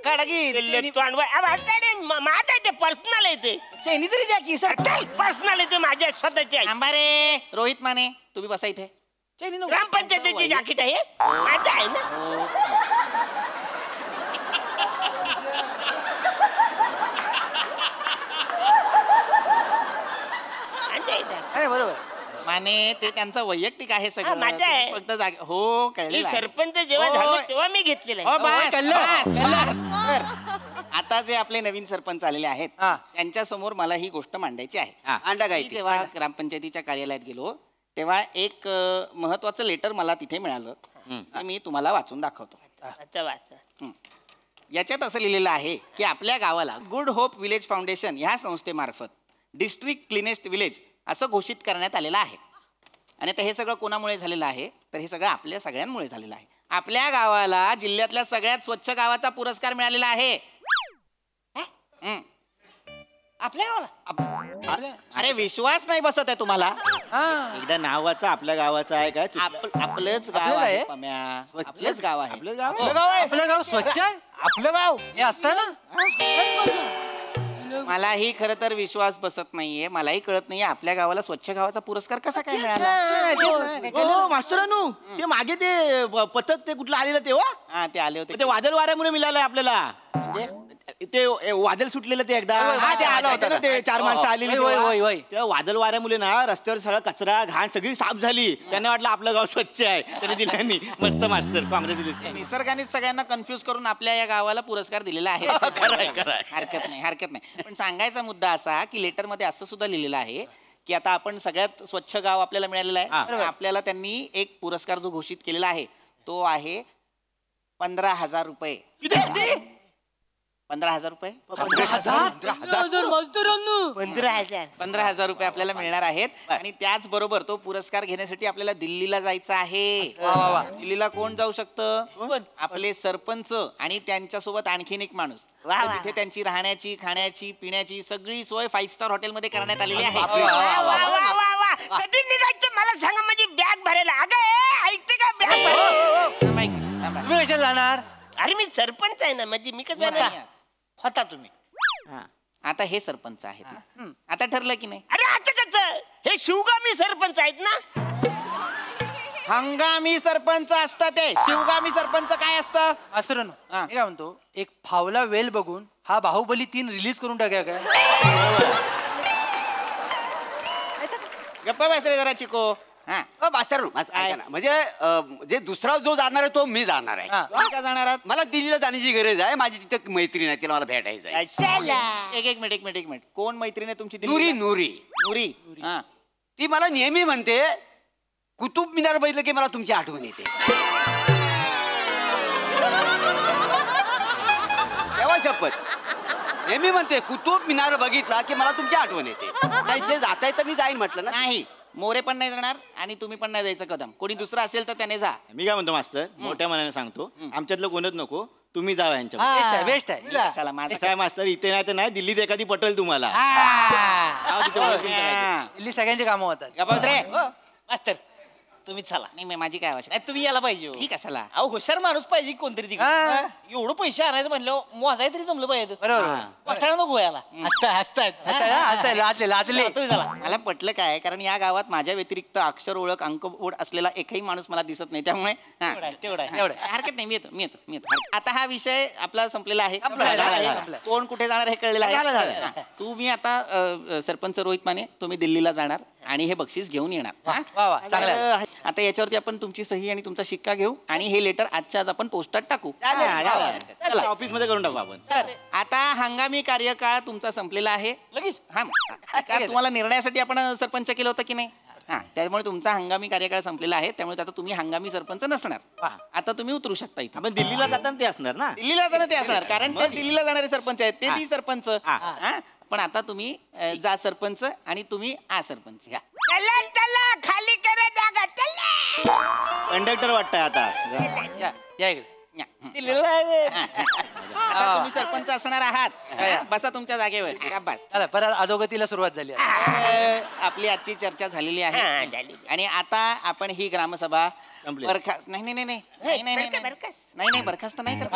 काढा की माझं आहे ते पर्सनल आहे ते चैनी तरी द्या की सर पर्सनल आहे ते माझ्या स्वतःचे रे रोहित माने तुम्ही बसा इथे ग्रामपंचायतीची जॅकेट आहे माझं आहे ना बरोबर माने ते त्यांचं वैयक्तिक आहे सगळं माझं आहे. फक्त हो कळलं सरपंच जेव्हा झालो तेव्हा मी घेतलेलं आहे आता जे आपले नवीन सरपंच आलेले आहेत त्यांच्या समोर मला ही गोष्ट मांडायची आहे मी जेव्हा ग्रामपंचायतीच्या कार्यालयात गेलो तेव्हा एक महत्वाचं लेटर मला तिथे मिळालं ते मी तुम्हाला वाचून दाखवतो याच्यात असं लिहिलेलं आहे की आपल्या गावाला गुड होप विलेज फाउंडेशन ह्या संस्थेमार्फत डिस्ट्रिक्ट क्लिनेस्ट विलेज असं घोषित करण्यात आलेलं आहे आणि आता हे सगळं कोणामुळे झालेलं आहे तर हे सगळं आपल्या सगळ्यांमुळे झालेलं आहे आपल्या गावाला जिल्ह्यातल्या सगळ्यात स्वच्छ गावाचा पुरस्कार मिळालेला आहे आपल्या गावाला अरे विश्वास नाही बसत आहे तुम्हाला एकदा नावाचं आपल्या गावाचं आहे काय आपलंच गाव आहे आपलंच गाव आहे आपलं गाव स्वच्छ आहे आपलं गाव हे असतं ना मलाही खरं तर विश्वास बसत नाहीये मलाही कळत नाहीये आपल्या गावाला स्वच्छ गावाचा पुरस्कार कसा काय मिळाला मास्तरानू ते मागे ते पथक ते कुठलं आलेलं तेव्हा हा ते आले होते ते वादळ वाऱ्यामुळे मिळालंय आपल्याला ते वादळ सुटलेलं ते एकदा ते आलं होतं ना ते 4 माणसं आलेली तेव्हा वादळ वाऱ्यामुळे ना रस्त्यावर सगळं कचरा घाण सगळी साफ झाली त्यांना वाटलं आपलं गाव स्वच्छ आहे त्याने दिल्यांनी मस्त मास्तर काँग्रेस निसर्गाने सगळ्यांना कन्फ्युज करून आपल्या या गावाला पुरस्कार दिलेला आहे हरकत नाही पण सांगायचा मुद्दा असा की लेटर मध्ये असं सुद्धा लिहिलेलं आहे की आता आपण सगळ्यात स्वच्छ गाव आपल्याला मिळालेलं आहे आपल्याला त्यांनी एक पुरस्कार जो घोषित केलेला आहे तो आहे 15,000 रुपये 15,000 रुपये 15,000 रुपये आपल्याला मिळणार आहेत आणि त्याचबरोबर तो पुरस्कार घेण्यासाठी आपल्याला दिल्लीला जायचं आहे दिल्लीला कोण जाऊ शकतं आपले सरपंच आणि त्यांच्यासोबत आणखीन एक माणूस तिथे त्यांची राहण्याची खाण्याची पिण्याची सगळी सोय 5 स्टार हॉटेलमध्ये करण्यात आलेली आहे कधी निघायचं मला सांगा माझी बॅग भरायला अगं ऐकते का बॅग तुम्ही कशाला जाणार अरे मी सरपंच आहे ना म्हणजे मी कसं जाणार होता तुम्ही आता हे सरपंच आहेत ना आता ठरलं की नाही अरे आता कसं हे शिवगामी सरपंच आहेत ना हंगामी सरपंच असतं ते शिवगामी सरपंच काय असतं असं मी काय म्हणतो एक फावला वेल बघून हा बाहुबली 3 रिलीज करून टाका काय गप्पा बस रे जरा चिको म्हणजे जे दुसरा जो जाणार आहे तो मी जाणार आहे का जाणार आहात मला दिल्लीला जाण्याची गरज आहे माझी तिथे मैत्रीण आहे तिला मला भेटायचं आहे एक मिनिट कोण मैत्रीण आहे तुमची नूरी नूरी नूरी ती मला नेहमी म्हणते कुतुब मिनार बघितलं की मला तुमची आठवण येते तेव्हा शपथ नेहमी म्हणते कुतुब मिनार बघितला की मला तुमची आठवण येते नाही जे जात आहे तर मी जाईन म्हटलं ना नाही मोरे पण नाही जाणार आणि तुम्ही पण नाही जायचं कदम कोणी दुसरा असेल तर त्याने जा मी काय म्हणतो मास्तर मोठ्या मनाने सांगतो आमच्यातलं कोणच नको तुम्ही जावा यांच्या बेस्ट आहे चला माझं काय मास्तर इथे नाही तर नाही दिल्लीत एखादी पटेल तुम्हाला दिल्ली सगळ्यांची कामं होतात रे मास्तर तुम्ही चला नाही माझी काय आवश्यक नाही तुम्ही यायला पाहिजे ठीक आहे चला अहो हुशार माणूस पाहिजे कोणतरी तिकडे एवढं पैसे आणायचं म्हणलं मोजाय तरी जमलं पाहिजे बरोबर नको याला लाजले मला पटलं काय कारण या गावात माझ्या व्यतिरिक्त अक्षर ओळख अंक ओढ असलेला एकही माणूस मला दिसत नाही त्यामुळे हरकत नाही मी येतो आता हा विषय आपला संपलेला आहे कोण कुठे जाणार हे कळलेलं आहे तुम्ही आता सरपंच रोहित माने तुम्ही दिल्लीला जाणार आणि हे बक्षीस घेऊन येणार आता याच्यावरती आपण तुमची सही आणि तुमचा शिक्का घेऊ आणि हे लेटर आजच्या आज आपण पोस्टात टाकू ऑफिस मध्ये करून टाकू आपण तर आता हंगामी कार्यकाळ तुमचा संपलेला आहे लगेच तुम्हाला निर्णयासाठी आपण सरपंच केलं होतं की नाही त्यामुळे तुमचा हंगामी कार्यकाळ संपलेला आहे त्यामुळे आता तुम्ही हंगामी सरपंच नसणार आता तुम्ही उतरू शकता इथं आपण दिल्लीला जाताना ते असणार ना दिल्लीला जाताना ते असणार कारण ते दिल्लीला जाणारे सरपंच आहेत ते ती सरपंच पण आता तुम्ही जा सरपंच आणि तुम्ही आ सरपंच घ्या खाली करा जागा कंडक्टर वाटतंय आता या इकडे आता तुम्ही सरपंच असणार आहात. बसा तुमच्या जागेवर. बस चला परत अधोगतीला सुरुवात झाली. आपली आजची चर्चा झालेली आहे आणि आता आपण ही ग्रामसभा बरखास्त नाही बरखास्त नाही करत.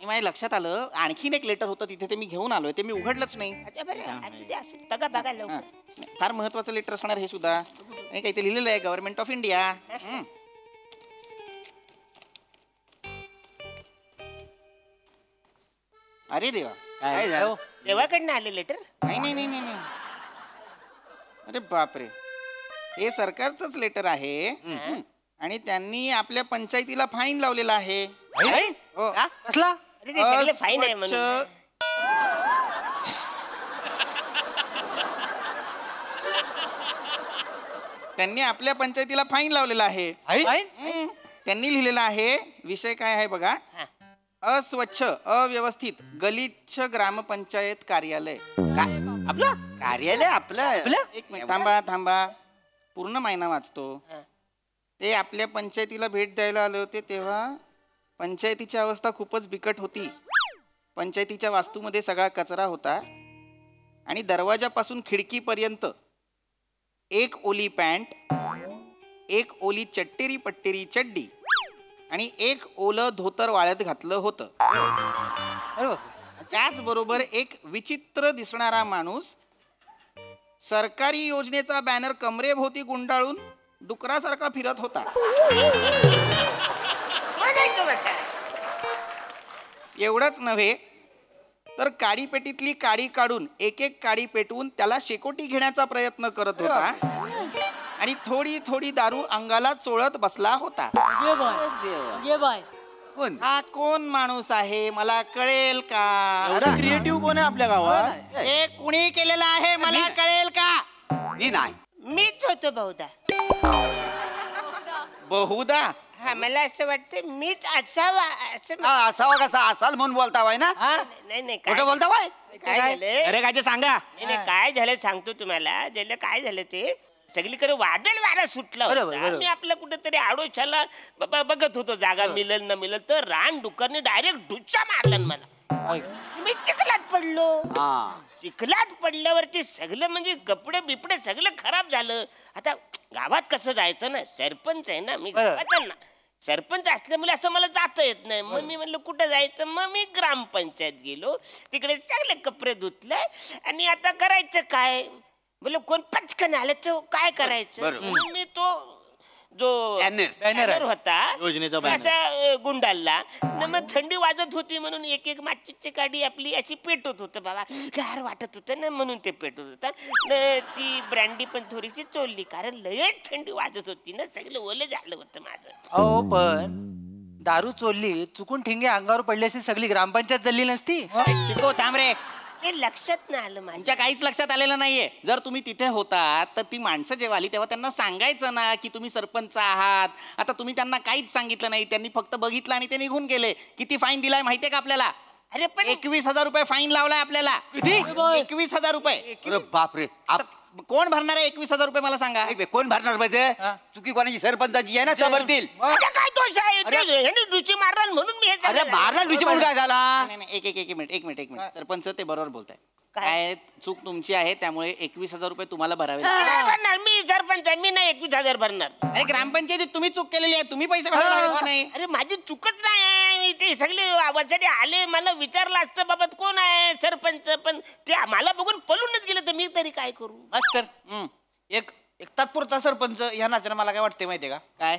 माझ्या लक्षात आलं आणखीन एक लेटर होतं तिथे ते मी घेऊन आलोय, ते मी उघडलंच नाही. फार महत्वाचं लेटर असणार हे सुद्धा. काही ते लिहिलेलं आहे गव्हर्नमेंट ऑफ इंडिया. अरे देवा, काय झालं? देवाकडनं आले लेटर? नाही. अरे बापरे, हे सरकारचंच लेटर आहे आणि त्यांनी आपल्या पंचायतीला फाईन लावलेला आहे. हो. कसला? फाईन आहे म्हणून. त्यांनी आपल्या पंचायतीला फाईन लावलेला आहे. त्यांनी लिहिलेला आहे, विषय काय आहे बघा, अस्वच्छ अव्यवस्थित गलिच्छ ग्रामपंचायत कार्यालय. आपलं कार्यालय आपलं. एक मिनिट थांबा पूर्ण महिना वाचतो. ते आपल्या पंचायतीला भेट द्यायला आले होते तेव्हा पंचायतीची अवस्था खूपच बिकट होती. पंचायतीच्या वास्तूमध्ये सगळा कचरा होता आणि दरवाजापासून खिडकीपर्यंत एक ओली पॅन्ट, एक ओली चट्टेरी पट्टेरी चड्डी आणि एक ओलं धोतर वाळत घातलं होतं. त्याचबरोबर एक विचित्र दिसणारा माणूस सरकारी योजनेचा बॅनर कमरेभोवती गुंडाळून डुकरासारखा फिरत होता. एवढंच नव्हे तर काडी पेटीतली काडी काढून एक एक काडी पेटवून त्याला शेकोटी घेण्याचा प्रयत्न करत होता आणि थोडी थोडी दारू अंगाला चोळत बसला होता. हा कोण माणूस आहे मला कळेल का? क्रिएटिव्ह कोण आहे आपल्या गावात? हे कुणी केलेलं आहे मला कळेल का? मी नाही, मीच होतो बहुधा. बहुधा? हा मला असं वाटतं मीच असावा असं. असावा कसा असाल म्हणून बोलता ना? नाही कुठं बोलता बाय? काय झालं? अरे काय ते सांगा. नाही काय झालं सांगतो तुम्हाला. ज्याला काय झालं ते सगळीकडे वादळ वारा सुटला होता. मी आपलं कुठेतरी आडोशाला बघत होतो जागा मिळेल न मिळेल तर रान डुकरने डायरेक्ट डुच्चा मारला मला. मी चिखलात पडलो. चिखलात पडल्यावरती सगळं म्हणजे कपडे बिपडे सगळं खराब झालं. आता गावात कसं जायचं ना, सरपंच आहे ना मी गावाचा ना, सरपंच असल्यामुळे असं मला जाता येत नाही. मग मी म्हणलं कुठं जायचं, मग मी ग्रामपंचायत गेलो. तिकडे चांगले कपडे धुतले आणि आता करायचं काय, बोल कोण पचकन आलं तर काय करायचं. मी तो जो बॅनर होता योजनेचा असा गुंडाळला. मग थंडी वाजत होती म्हणून एक एक माचीची काडी आपली अशी पेटत होतं बाबा, गार वाटत होतं ना म्हणून ते पेटत होतं. ती ब्रँडी पण थोडीशी चोलली कारण लयच थंडी वाजत होती ना, सगळं ओलं झालं होतं माझं. अहो पण दारू चोरली चुकून ठिंगे अंगावर पडली असती सगळी ग्रामपंचायत जल्ली नसती. चिको थांब रे, ते लक्षात नाही आलं माझ्या. काहीच लक्षात आलेलं नाहीये. जर तुम्ही तिथे होतात तर ती माणसं जेव्हा आली तेव्हा त्यांना सांगायचं ना की तुम्ही सरपंच आहात. आता तुम्ही त्यांना काहीच सांगितलं नाही, त्यांनी फक्त बघितलं आणि ते निघून गेले. किती फाईन दिलाय माहितीये का आपल्याला? अरे पण 21,000 रुपये फाईन लावलाय आपल्याला. किती? 21,000 रुपये. अरे बापरे, कोण भरणार आहे 21,000 रुपये मला सांगा? कोण भरणार पाहिजे? चुकी कोणाची सरपंचाची आहे ना, त्या भरतील. काय दोष आहे? डुची मारला म्हणून मी अरे मारला डुची म्हणून काय झाला? एक मिनिट सरपंच ते बरोबर बोलताय. काय चूक तुमची आहे त्यामुळे 21,000 रुपये तुम्हाला भरावे भरणार. मी सरपंच आहे, मी नाही 21,000 भरणार. अरे ग्रामपंचायतीत तुम्ही चूक केलेली आहे, तुम्ही पैसे भरावे नाही. अरे माझी चुकच नाही. ते सगळे आवाजाने आले, मला विचारलं असतं बाबत कोण आहे सरपंच, पण ते मला बघून पळूनच गेलं तर मी तरी काय करू. मास्तर एक तात्पुरता सरपंच ह्या नात्यानं मला काय वाटते माहितीये का? काय?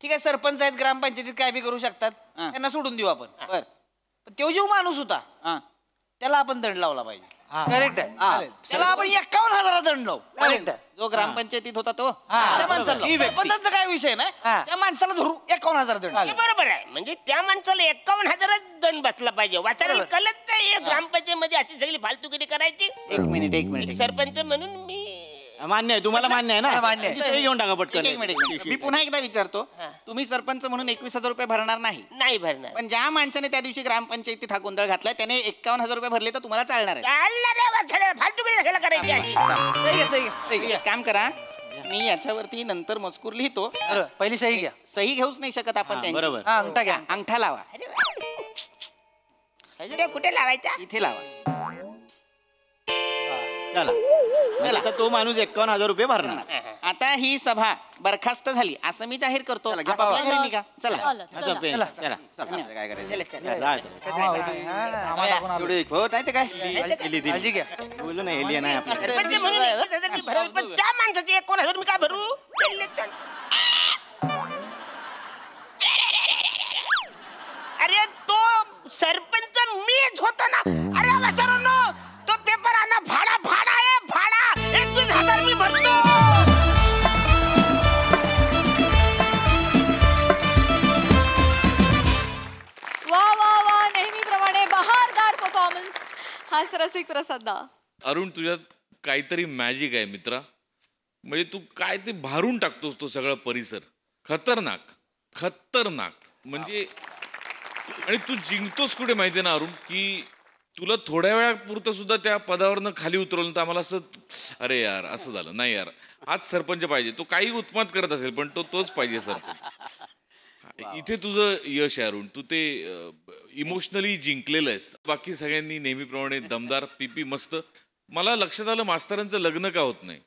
ठीक आहे सरपंच आहेत ग्रामपंचायतीत काय बी करू शकतात, त्यांना सोडून देऊ आपण. पण तो जो माणूस होता त्याला आपण दंड लावला पाहिजे. करेक्ट आहे. त्याला आपण 51,000 दंड लावू. करेक्ट आहे. जो ग्रामपंचायतीत होता तो त्या माणसाला सरपंचाचा काय विषय नाही, त्या माणसाला धरू 51,000 दंड. हे बरोबर आहे. म्हणजे त्या माणसाला 51,000 दंड बसला पाहिजे. वाचायला कळत नाही ग्रामपंचायत मध्ये अशी सगळी फालतुगिरी करायची. एक मिनिट सरपंच म्हणून मी मान्य आहे तुम्हाला, मान्य आहे ना? मान्य आहे. सही घेऊन टाका पटकन. एक मिनिट मी पुन्हा एकदा विचारतो, तुम्ही सरपंच म्हणून 21,000 रुपये भरणार नाही भरणार. पण ज्या माणसाने त्या दिवशी ग्रामपंचायतीत हा गोंधळ घातलाय त्याने 51,000 रुपये भरले तर तुम्हाला चालणार आहे? फालतुगिरी कशाला करायची आहे? एक काम करा, मी याच्यावरती नंतर मजकूर लिहितो. पहिली सही घ्या. सही घेऊच नाही शकत आपण त्यांची. बरोबर. अंगठा घ्या. अंगठा लावा. कुठे लावायचा? इथे लावा. चला चला, आता तो माणूस 51,000 रुपये भरणार. आता ही सभा बरखास्त झाली असं मी जाहीर करतो. आपापल्या घरी निघा. चला असं पेन. चला काय करायचं हो नाही ते काय काळजी घ्या. बोलू नाही एलियन आहे आपल्या. त्या माणसाची 51,000 मी काय भरू? अरे तो सरपंच मीच होता ना. अरे वसरांनो, तो पेपर आणा. भाडा भाडा आहे भाडा. 21,000 मी भरतो. वा वा वा, नेहमीप्रमाणे बहारदार परफॉर्मन्स. हास्यरसिक प्रसाद. अरुण, तुझ्यात काहीतरी मॅजिक आहे मित्रा. म्हणजे तू काय ते भारून टाकतोस तो सगळा परिसर. खतरनाक खतरनाक. म्हणजे आणि तू जिंकतोस कुठे माहितीये ना अरुण, की तुला थोड्या वेळापुरतं सुद्धा त्या पदावरनं खाली उतरवलं तर आम्हाला असं अरे यार असं झालं. नाही यार, हाच सरपंच पाहिजे. तो काही उत्मात करत असेल पण तोच पाहिजे सरपंच. इथे तुझं यश आहे अरुण. तू ते इमोशनली जिंकलेलं आहेस. बाकी सगळ्यांनी नेहमीप्रमाणे दमदार. पीपी मस्त. मला लक्षात आलं मास्तरांचं लग्न का होत नाही,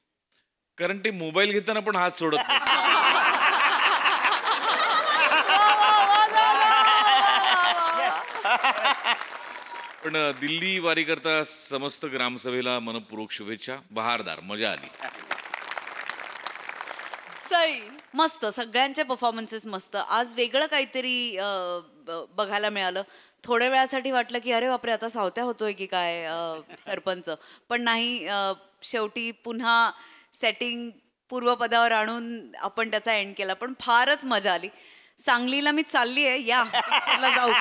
कारण ते मोबाईल घेताना पण हात सोडत नाही. पण दिल्ली वारी करता समस्त ग्रामसभेला मनपूर्वक शुभेच्छा. बहारदार, मजा आली. सई मस्त, सगळ्यांचे परफॉर्मन्सेस मस्त. आज वेगळं काहीतरी बघायला मिळालं. थोड्या वेळासाठी वाटलं की अरे बापरे आता सावत्या होतोय की काय सरपंच, पण नाही. शेवटी पुन्हा सेटिंग पूर्वपदावर आणून आपण त्याचा एंड केला. पण फारच मजा आली. सांगलीला मी चालली आहे, या पिक्चरला जाऊ.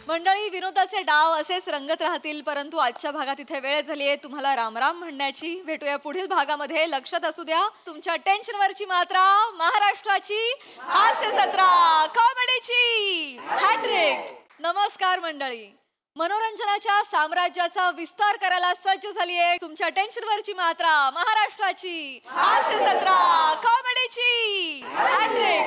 मंडळी, विनोदाचे डाव असेच रंगत राहतील, परंतु आजच्या भागात इथे वेळ झाली आहे तुम्हाला रामराम म्हणण्याची. भेटूया पुढील भागामध्ये. लक्षात असू द्या, तुमच्या टेन्शनवरची मात्रा महाराष्ट्राची हास्य सत्रा कॉमेडीची हॅट्रिक. नमस्कार मंडळी, मनोरंजनाच्या साम्राज्याचा विस्तार करायला सज्ज झाली आहे तुमच्या टेन्शनवरची मात्रा महाराष्ट्राची हास्य सत्रा कॉमेडीची हॅट्रिक.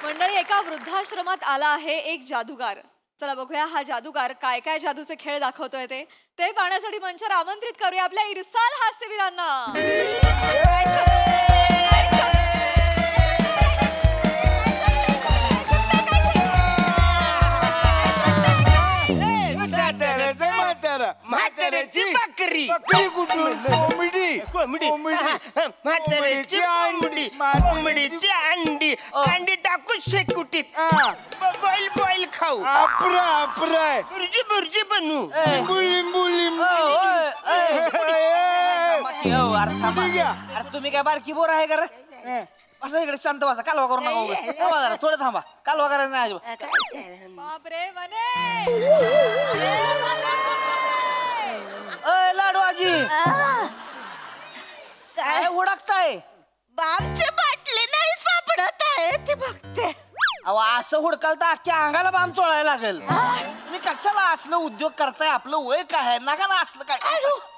मंडळी, एका वृद्धाश्रमात आला आहे एक जादूगार. चला बघूया हा जादूगार काय काय जादूचे खेळ दाखवतोय ते पाहण्यासाठी मंचावर आमंत्रित करूया आपल्या इरसाल हास्यवीरांना. म्हाताऱ्याची बकरी कुठून? कोंबडी म्हाताऱ्याची अंडी, कोंबडीची अंडी, अंडी टाकू शेकुटीत, बॉईल खाऊ, बुर्जी बुर्जी बनू, अरे तुम्ही काय बारकी बोर आहे का? असं इकडे शांत बसा, कालवा करू नका. थोडं थांबा, कालवा करायचं नाही. बापरे मने, लाडू आजी काय हुडकताय? बामची बाटली नाही सापडत आहे, ती बघते. अहो असं हुडकाल तर अख्ख्या अंगाला बाम चोळायला लागेल. तुम्ही कशाला असलं उद्योग करताय? आपलं वय काय आहे? नका ना असलं काय.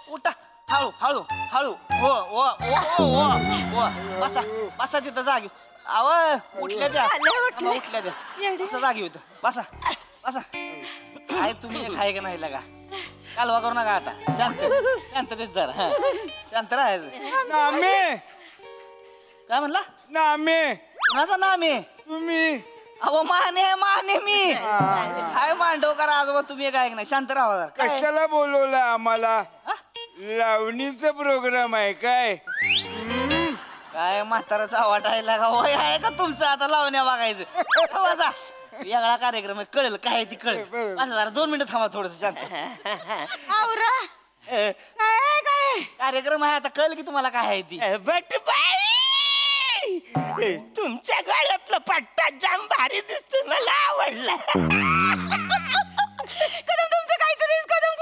उठा, हळू हळू हळू. हो हो हो हो, बसा बसा तिथं जागी. अहो उठल्या द्या, उठल्या द्या. बसा जागी होतं, बसा बसा. काय तुम्ही खाय का नाही लगा? कालवा करू नका आता. शांत शांततेत जरा, शांत राहायचं. नामे काय म्हणला? नामे कुणाचा नाम आहे? तुम्ही. अहो माने माने मी काय मांडव करा आजोबा. तुम्ही काय नाही, शांत राहा. कशाला बोलवलं आम्हाला? लावणीचा प्रोग्राम आहे काय? काय म्हाताराचा वाटायला का वय आहे का तुमचं आता लावण्या बघायचं? वेगळा कार्यक्रम आहे, कळेल काय ती कळेल. असं जरा 2 मिनिटं थांबा थोडस शांत. काय कार्यक्रम आहे आता, कळेल की तुम्हाला काय आहे ती. बट बाई, तुमच्या गळ्यातला पट्टा जाम भारी दिसतो, मला आवडला. कदम तुमचं काहीतरीच. कदम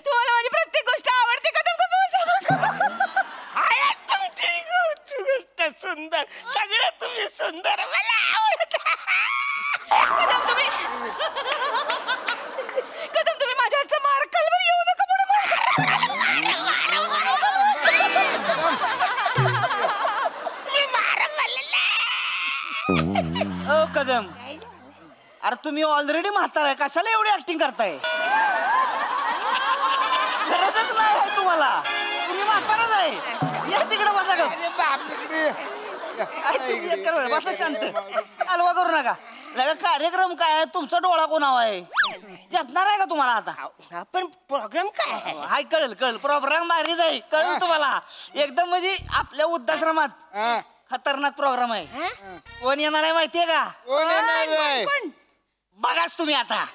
तुम्हाला माझी प्रत्येक गोष्ट आवडते. कदम आहे तुमची गोष्ट सुंदर, सगळं तुम्ही सुंदर, मला आवडत. कदम तुम्ही माझ्या हातचा मार खालवर येऊ नका पुढे. कदम अरे तुम्ही ऑलरेडी म्हातारा आहे कशाला एवढी ऍक्टिंग करताय गरजच नाही आहे तुम्हाला तुम्ही म्हाताराच आहे या तिकडे बसा गं. बसा शांत हलवा करू नका कार्यक्रम काय आहे तुमचा डोळा कोणावा आहे जपणार आहे का तुम्हाला आता पण प्रोग्राम काय हाय कळेल प्रोग्राम भारी जाईल कळेल तुम्हाला एकदम म्हणजे आपल्या वृद्धाश्रमात खतरनाक प्रोग्राम आहे कोण येणार आहे माहितीये का कोण बघाच तुम्ही आता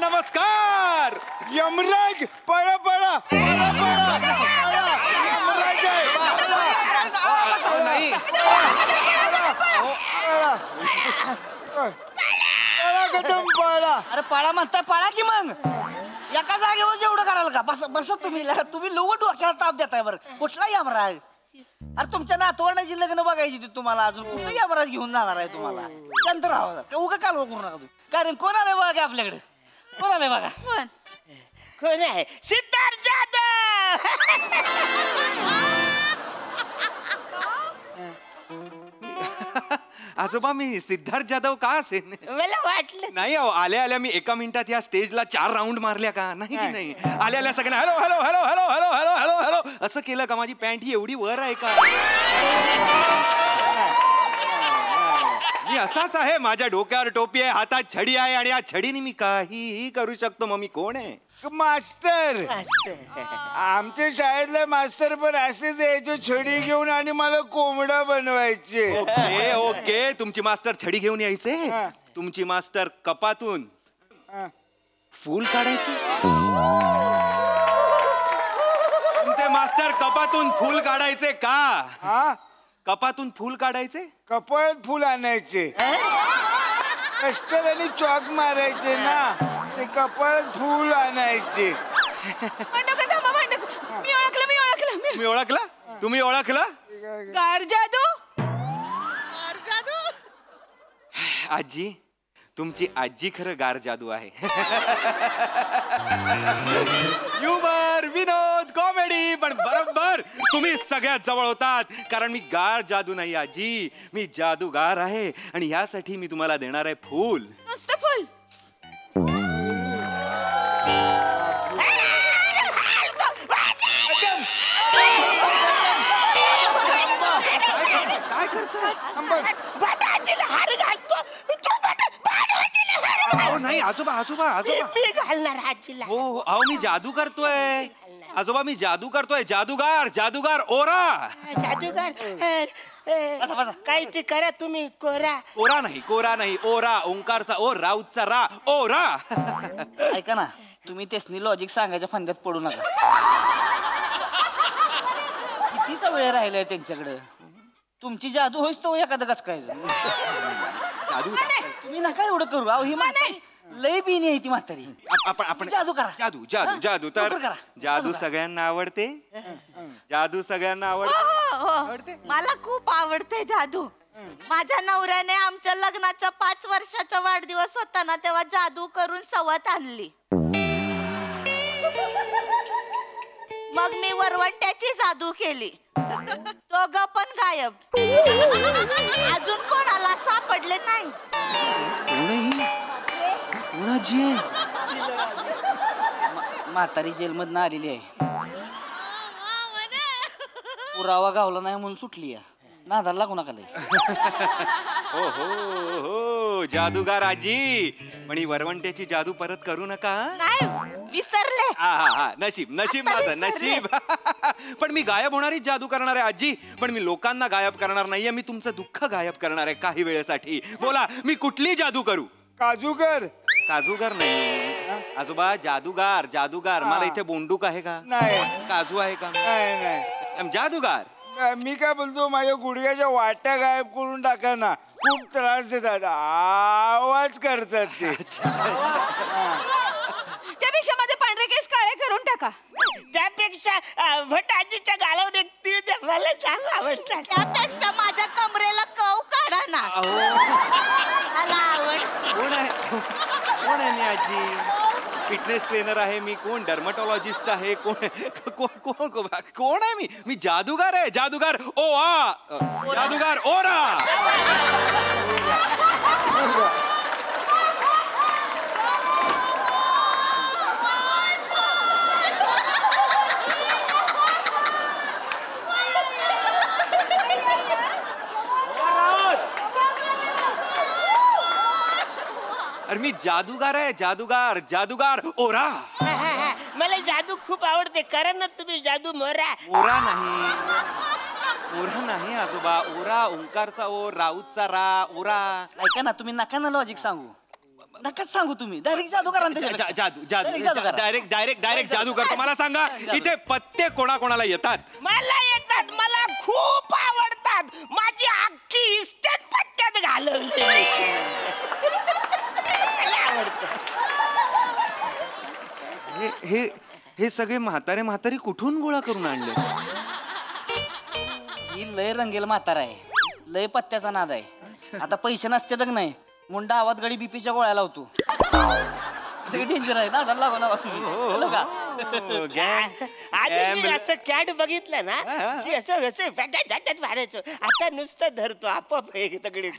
नमस्कार यमराज पळा पळा यमराज नाही कदम पळा अरे पळा म्हणताय पळा की मग एका जागेवर जेवढं कराल का बस बस तुम्ही लोक डोक्याला ताप देताय बरं कुठला यमराज अरे तुमच्या नातवंडाची लग्न बघायची ती तुम्हाला अजून कुठला यमराज घेऊन जाणार आहे तुम्हाला शांत राहा उगा कालवा करू नका तुम्ही कारण कोण आलंय बघा की आपल्याकडे कोण आलंय बघा कोण आहे सिद्धार्थ जाधव आजोबा मी सिद्धार्थ जाधव का असेल मला वाटलं नाही अहो आल्या आल्या मी एका मिनिटात या स्टेजला 4 राऊंड मारल्या का नाही की नाही आल्या आल्या सगळ्यांना hello hello hello hello hello hello hello hello असं केलं का माझी पॅन्ट ही एवढी वर आहे का मी असाच आहे माझ्या डोक्यावर टोपी आहे हातात छडी आहे आणि या छडीने मी काहीही करू शकतो मग मी कोण आहे मास्तर आमच्या शाळेतले मास्तर पण असेच यायचे छडी घेऊन आणि मला कोंबडा बनवायचे ओके ओके तुमची मास्टर छडी घेऊन यायचे तुमची मास्टर कपातून फूल काढायची तुमचे मास्टर कपातून फूल काढायचे का कपातून फूल काढायचे कपाळात फुल आणायचे कस्टर आणि चॉक मारायचे ना ते कपाळात फुल आणायचे मी ओळखला तुम्ही ओळखला गार जादू आजी तुमची आजी खरं गार जादू आहे ह्युमर विनोद कॉमेडी पण बरोबर तुम्ही सगळ्यात जवळ होतात कारण मी गार जादू नाही आजी मी जादूगार आहे आणि यासाठी मी तुम्हाला देणार आहे फूल नुसतं फुल काय करताय हार घालतो नाही आजोबा आजोबा आजोबा मी घालणार आजीला हो अहो मी जादू करतोय आजोबा मी जादू करतोय जादूगार जादूगार ओरा जादूगार काय ते करा तुम्ही कोरा नाही ओरा ओंकारचा ओ राऊतचा रा ओरा ऐका ना तुम्ही तेसनी लॉजिक सांगायच्या फंद्यात पडू नका कितीचा वेळ राहिलाय त्यांच्याकडे तुमची जादू होईस तो एखादं कस काय जादू तुम्ही नका एवढं करू अहो ही म्हातारी लय बिनी आहे ती म्हातारी आपण जादू करा जादू जादू जादू तर जादू सगळ्यांना आवडते जादू सगळ्यांना आवडते मला खूप आवडते जादू माझ्या नवऱ्याने आमच्या लग्नाचा 5 वर्षाचा वाढदिवस होता ना तेव्हा जादू करून सवत आणली मग मी वरवंट्याची जादू केली दोघं पण गायब अजून कोणाला सापडले नाही कोणाची म्हातारी जेलमधनं आलेली आहे पुरावा गावला नाही म्हणून सुटली आहे नादाला लागू नका हो हो हो जादूगार आजी पण ही वरवंट्याची जादू परत करू नका नाही विसरले नशीब नशीब माझं नशीब पण मी गायब होणारी जादू करणार आहे आजी पण मी लोकांना गायब करणार नाहीये मी तुमचं दुःख गायब करणार आहे काही वेळेसाठी बोला मी कुठली जादू करू काजूगर काजूगर नाही आजोबा जादूगार जादूगार मला इथे बोंडूक आहे का नाही काजू आहे का नाही जादूगार मी काय बोलतो माझ्या गुडघ्याच्या वाट्या गायब करून टाका ना खूप त्रास देतात आवाज करतात ते त्यापेक्षा माझे पांढरे केस काळे करून टाका त्यापेक्षा भट आजीच्या गालावर एक तीळ द्या मला जाम आवडतात. त्यापेक्षा माझ्या कमरेला कव काढा ना. मला आवड. कोण आहे मी आजी? फिटनेस ट्रेनर आहे मी, कोण डर्मटॉलॉजिस्ट आहे, कोण कोण कोण आहे मी जादूगार आहे, जादूगार जादूगार ओरा. अरे मी जादूगार आहे, जादूगार जादूगार ओरा. मला जादू खूप आवडते. करा ना तुम्ही जादू. मोरा नाही आजोबा. ओरा ओंकारचा ओ, राऊतचा रा, ओरा. ऐका ना तुम्ही नका ना लॉजिक सांगू. नकाच सांगू तुम्ही. डायरेक्ट जादू करा. डायरेक्ट जादू करतो. मला सांगा इथे पत्ते कोणाकोणाला येतात? मला येतात. मला खूप आवडतात. माझी अख्खी इस्टेट पत्त्यात घालवली. हे सगळे म्हातारी कुठून गोळा करून आणले? ही लय रंगेल म्हातारा आहे. लय पत्त्याचा नाद आहे. आता पैसे नसते तर नाही मुंडा आवाज गडी बीपीच्या गोळ्या लावतो. डेंजर आहे ना. असं कॅट बघितलं ना की असं मारायचो. आता नुसतं धरतो आपोआप तगडी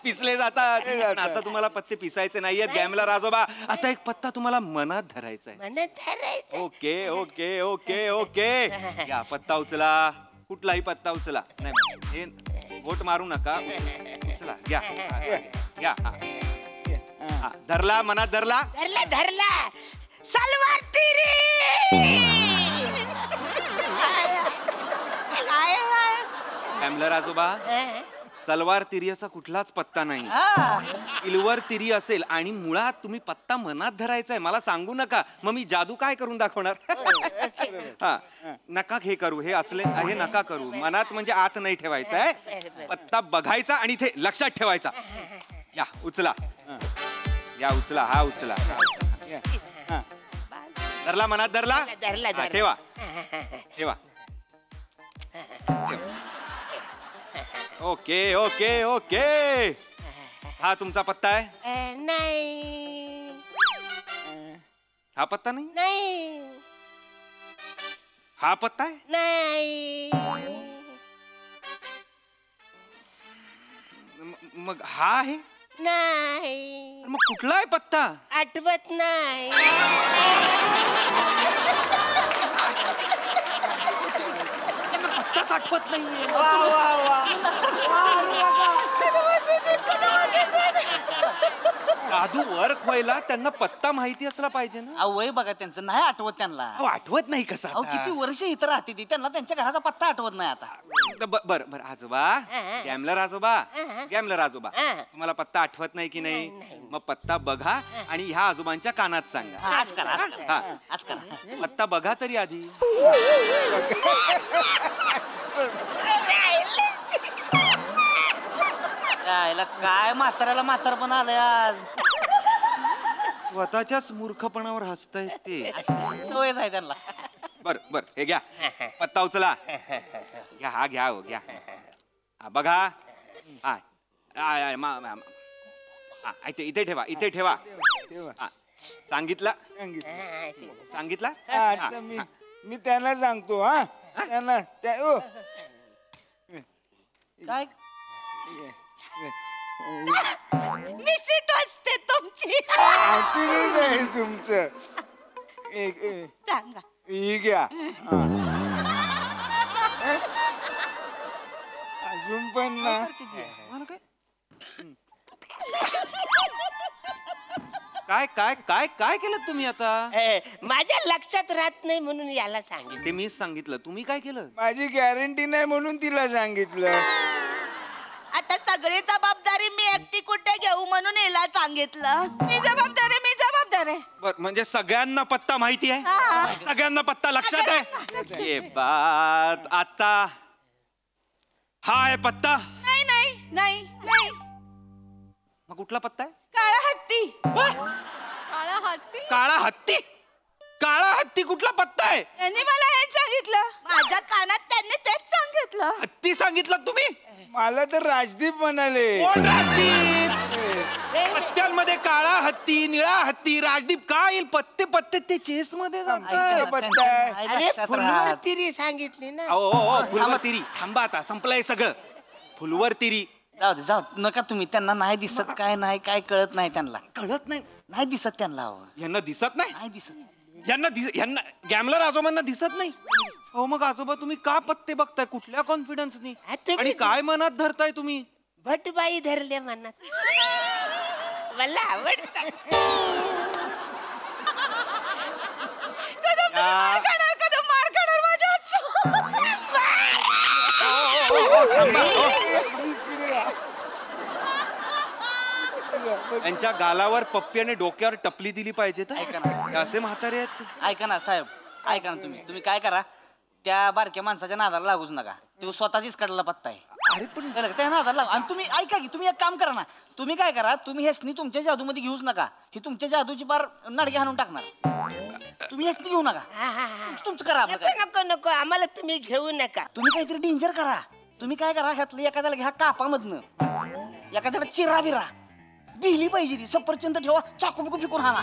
पिसले जातात. आता तुम्हाला पत्ते पिसायचे नाहीयेत गॅमलर आजोबा. आता एक पत्ता तुम्हाला मनात धरायचा आहे. मनात धरायचं. Okay okay okay okay. या पत्ता उचला. कुठलाही पत्ता उचला. नाही हे बोट मारू नका. उचला. घ्या घ्या. धरला. मनात धरला. धरला. सलवार तिरी. गॅमलर आजोबा सलवार तिरी असा कुठलाच पत्ता नाही. इलवर तिरी असेल आणि मुळात तुम्ही पत्ता मनात धरायचा आहे. मला सांगू नका. मग मी जादू काय करून दाखवणार? हा नका हे करू. हे असले हे नका करू. मनात म्हणजे आत नाही ठेवायचा आहे. पत्ता बघायचा आणि इथे लक्षात ठेवायचा. या उचला. या उचला. हा उचला. धरला. मनात धरला. ठेवा ठेवा. Okay okay okay. हा तुमचा पत्ता आहे? नाही. हा पत्ता नाही? नाही. हा पत्ता आहे? नाही. मग हा आहे? नाही. मग कुठला आहे पत्ता? आठवत नाही. पत्ताच आठवत नाहीये. जादू वर्क व्हायला त्यांना पत्ता माहिती असला पाहिजे ना. वय बघा त्यांचं नाही आठवत त्यांना. आठवत नाही कसं? किती वर्ष इथं राहते ती. त्यांना त्यांच्या घराचा पत्ता आठवत नाही आता. बर बर आजोबा. गॅमलर आजोबा. गॅमलर आजोबा तुम्हाला पत्ता आठवत नाही की नाही? मग पत्ता बघा आणि ह्या आजोबांच्या कानात सांगा. आज करा. पत्ता बघा तरी आधी. काय म्हाताऱ्याला म्हातारपण आलंय आज. स्वतःच्याच मूर्खपणावर हसतायत ते. सवय आहे त्यांना. बर बर हे घ्या पत्ता उचला. घ्या. हा घ्या. हो घ्या. हा बघा. इथे ठेवा. इथे ठेवा. सांगितला. सांगितला. मी त्यांना सांगतो. हा त्यांना काय निश्चित असते तुमची. तुमचं सांगा. ही घ्या. अजून पण ना. काय काय काय काय केलं तुम्ही आता? माझ्या लक्षात राहत नाही म्हणून याला सांगितलं. ते मीच सांगितलं. तुम्ही काय केलं? माझी गॅरंटी नाही म्हणून तिला सांगितलं. आता सगळी जबाबदारी मी एकटी कुठे घेऊ म्हणून हिला सांगितलं. मी जबाबदार आहे. बर म्हणजे सगळ्यांना पत्ता माहिती आहे? सगळ्यांना पत्ता लक्षात आहे? ये बात. आता हा आहे पत्ता? नाही नाही नाही नाही. मग कुठला पत्ता आहे? काळा हत्ती. काळा हत्ती. काळा हत्ती? काळा काळा हत्ती कुठला पत्ता आहे? त्यांनी मला हेच सांगितलं, माझ्या कानात त्यांनी तेच सांगितलं. हत्ती सांगितलं तुम्ही? मला तर राजदीप म्हणाले. कोण राजदीप? पत्त्यांमध्ये काळा हत्ती, निळा हत्ती, राजदीप काय येईल? पत्ते पत्ते ते चेस मध्ये अरे फुलवर तिरी सांगितली ना. फुलवर तिरी. थांबा आता, संपलंय सगळं. फुलवर तिरी. जाऊ दे, जाऊ नका तुम्ही. त्यांना नाही दिसत, काय नाही, काय कळत नाही त्यांना. कळत नाही? नाही दिसत त्यांना. यांना दिसत नाही? नाही दिसत. यांना गॅमलर आजोबांना दिसत नाही? हो मग आजोबा तुम्ही का पत्ते बघताय? कुठल्या कॉन्फिडन्सनी? आणि काय मनात धरताय तुम्ही? भटबाई धरले मनात. मला आवडतात. कदम मार खाणार माझ्या हातचं. त्यांच्या गालावर पप्पी आणि डोक्यावर टपली दिली पाहिजे. ऐका ना, असे म्हातारे आहेत. ऐका ना साहेब, ऐका ना तुम्ही काय करा, त्या बारक्या माणसाच्या नादाला लागूच नका. तो स्वतःच काढला पत्ता आहे. अरे पण त्या नादाला लागू. आणि तुम्ही ऐका की, तुम्ही एक काम करा ना, तुम्ही काय करा, तुम्ही हेसनी तुमच्या जादूमध्ये घेऊच नका. ही तुमच्या जादूची पार नडगे हाणून टाकणार. तुम्ही हेसनी घेऊ नका, तुमचं करा. नको नको, आम्हाला तुम्ही घेऊ नका. तुम्ही काहीतरी डेंजर करा. तुम्ही काय करा, ह्यातलं एखाद्याला घ्या कापामधनं, एखाद्याला चिरा बिरा बिहली पाहिजे ती. सफरचंद ठेवा, चाकू बिकू फिकून हाना.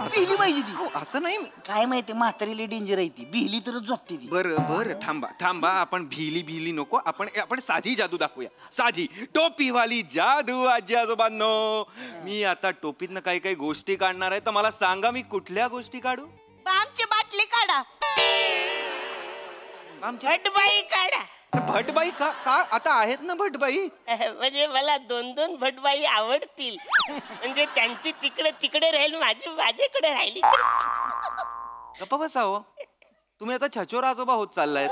बिहली पाहिजे ती. असं नाही. काय माहिती, म्हातारीली डेंजर आहे ती. बिहली तर झोपते ती. बरं थांबा. आपण भिली नको. आपण साधी जादू दाखवूया. साधी टोपीवाली जादू. आजी आजोबांनो, मी आता टोपीतनं काही गोष्टी काढणार आहे, तर मला सांगा मी कुठल्या गोष्टी काढू? आमची बाटली काढा. भटबाई काढा. भटबाई का? आता आहेत ना भटबाई. म्हणजे मला 2-2 भटबाई आवडतील. म्हणजे त्यांची तिकडे राहील, माझी माझ्याकडे राहिली. गप्पा बसावं. तुम्ही आता छचोर आजोबा होत चाललाय.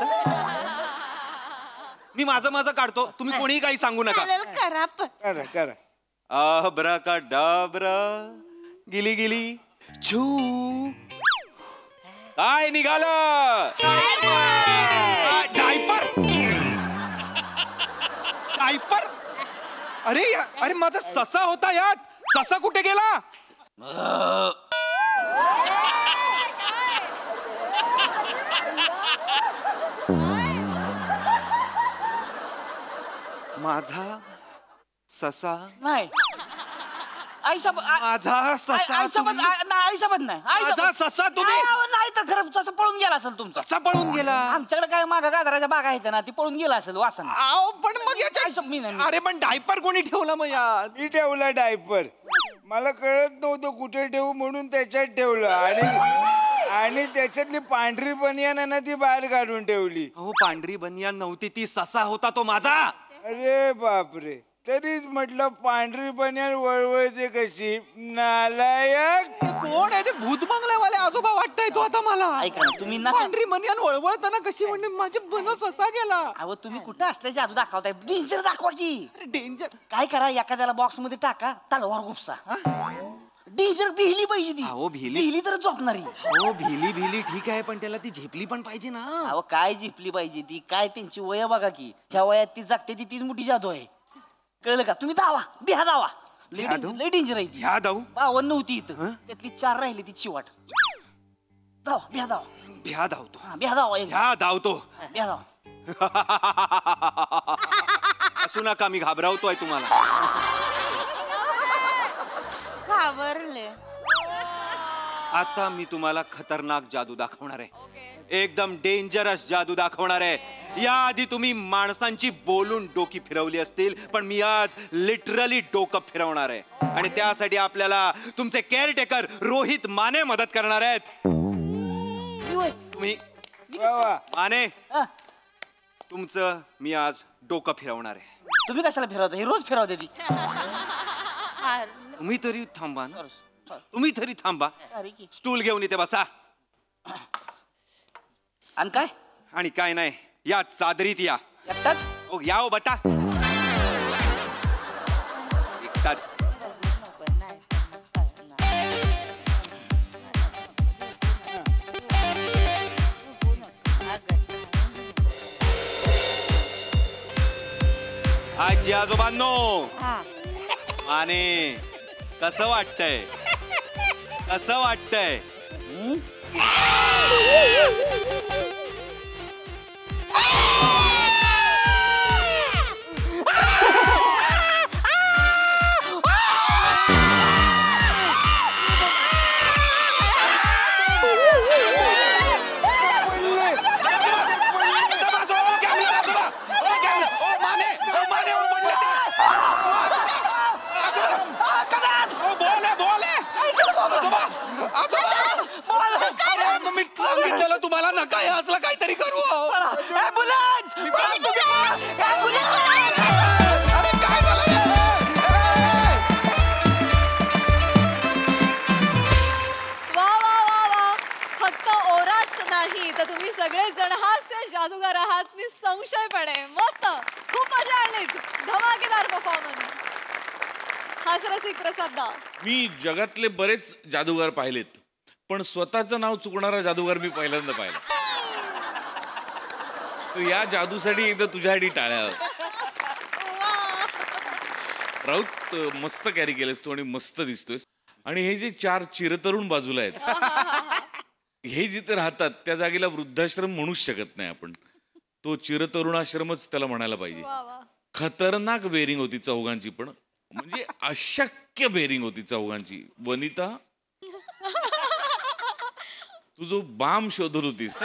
मी माझं काढतो, तुम्ही कोणीही काही सांगू नका. करा. अब्राकाडाब्रा, गिली छू. काय निघालं? डायपर. अरे माझा ससा होता यात. ससा कुठे गेला? माझा ससा नाही. माझा ससा. आईसोबत नाही. माझा ससा तुम्ही नाही तर खरं तसं पळून गेला असेल तुमचा. कसा पळून गेला? आमच्याकडे काय मागा गाजराच्या बागा आहेत ना, ती पळून गेला असेल वासन. पण मग अरे पण डायपर कोणी ठेवला? मग यार मी ठेवला डायपर. मला कळत नव्हतं कुठे ठेवू, म्हणून त्याच्यात ठेवलं. आणि त्याच्यातली पांढरी बनियान आहे ना, ती बाहेर काढून ठेवली. हो, पांढरी बनियान नव्हती ती, ससा होता तो माझा. अरे बापरे, तरीच म्हटलं पांढरी बनियान वळवळते कशी. नालायक. कोण आहे ते? भूत बंगल्यावाले आजोबा वाटताय तो आता मला. ऐका ना, तुम्ही पांढरी बनियान वळवळताना कशी म्हणजे माझे बन ससा गेला. अहो तुम्ही कुठं असते जादू दाखवताय? डेंजर दाखवा की. डेंजर काय करा, एखाद्याला बॉक्स मध्ये टाका, तलवार गुपसा. डेंजर भिली पाहिजे ती. अहो भिली तर झोपणारी. हो भिली ठीक आहे, पण त्याला ती झेपली पण पाहिजे ना. अहो काय झेपली पाहिजे ती? काय त्यांची वय बघा की. ह्या वयात ती जागते तीच मोठी जादू आहे. कळलं का? तुम्ही धावा, बिहा धावा. लय डेंजर आहे ती. ह्या धावू? 52 नव्हती इथं, त्यातली 4 राहिली ती चिवाट. धावा, बिहा धावा. बिहा धावतो. बिहा धावा. ह्या धावतो. बिहा धावा. असू नका, मी घाबरावतोय तुम्हाला. घाबरले. आता मी तुम्हाला खतरनाक जादू दाखवणार आहे. एकदम डेंजरस जादू दाखवणार आहे. याआधी तुम्ही माणसांची बोलून डोकी फिरवली असतील, पण मी आज लिटरली डोकं फिरवणार आहे. आणि त्यासाठी आपल्याला तुमचे केअरटेकर रोहित माने मदत करणार आहेत. तुम्ही माने, तुमचं मी आज डोकं फिरवणार आहे. तुम्ही कशाला फिरवता? हे रोज फिरवते ती. तुम्ही तरी थांबा ना. तुम्ही तरी थांबा. स्टूल घेऊन इथे बसा. आणि काय? आणि काय नाही, या चादरीत या. एकटाच? ओ या हो बटा. एकटाच. आजी आजोबांनो, आणि कसं वाटतंय? कसं वाटतंय? मी सांगितलेलं तुम्हाला नका हे असलं काहीतरी करू. अरे काय झालं रे? वा वा वा वा. फक्त ओराच नाही तर तुम्ही सगळेच जण हास्य जादूगार आहात निसंशयपणे. मस्त, खूप मजा आली. धमाकेदार परफॉर्मन्स. हास्यरसिक प्रसाद. मी जगातले बरेच जादूगार पाहिलेत, पण स्वतःचं नाव चुकणारा जादूगार मी पहिल्यांदा पाहिला. तर या जादूसाठी एकदा तुझ्यासाठी टाळ्या. राऊत, मस्त कॅरी केलंस तू आणि मस्त दिसतोयस. आणि हे जे 4 चिरतरुण बाजूला आहेत, हे जिथे राहतात त्या जागेला वृद्धाश्रम म्हणूच शकत नाही आपण. तो चिरतरुणाश्रमच त्याला म्हणायला पाहिजे. खतरनाक बेरिंग होती चौघांची, पण म्हणजे अशक्य बेरिंग होती चौघांची. वनिता, तू जो बाम शोधत होतीस,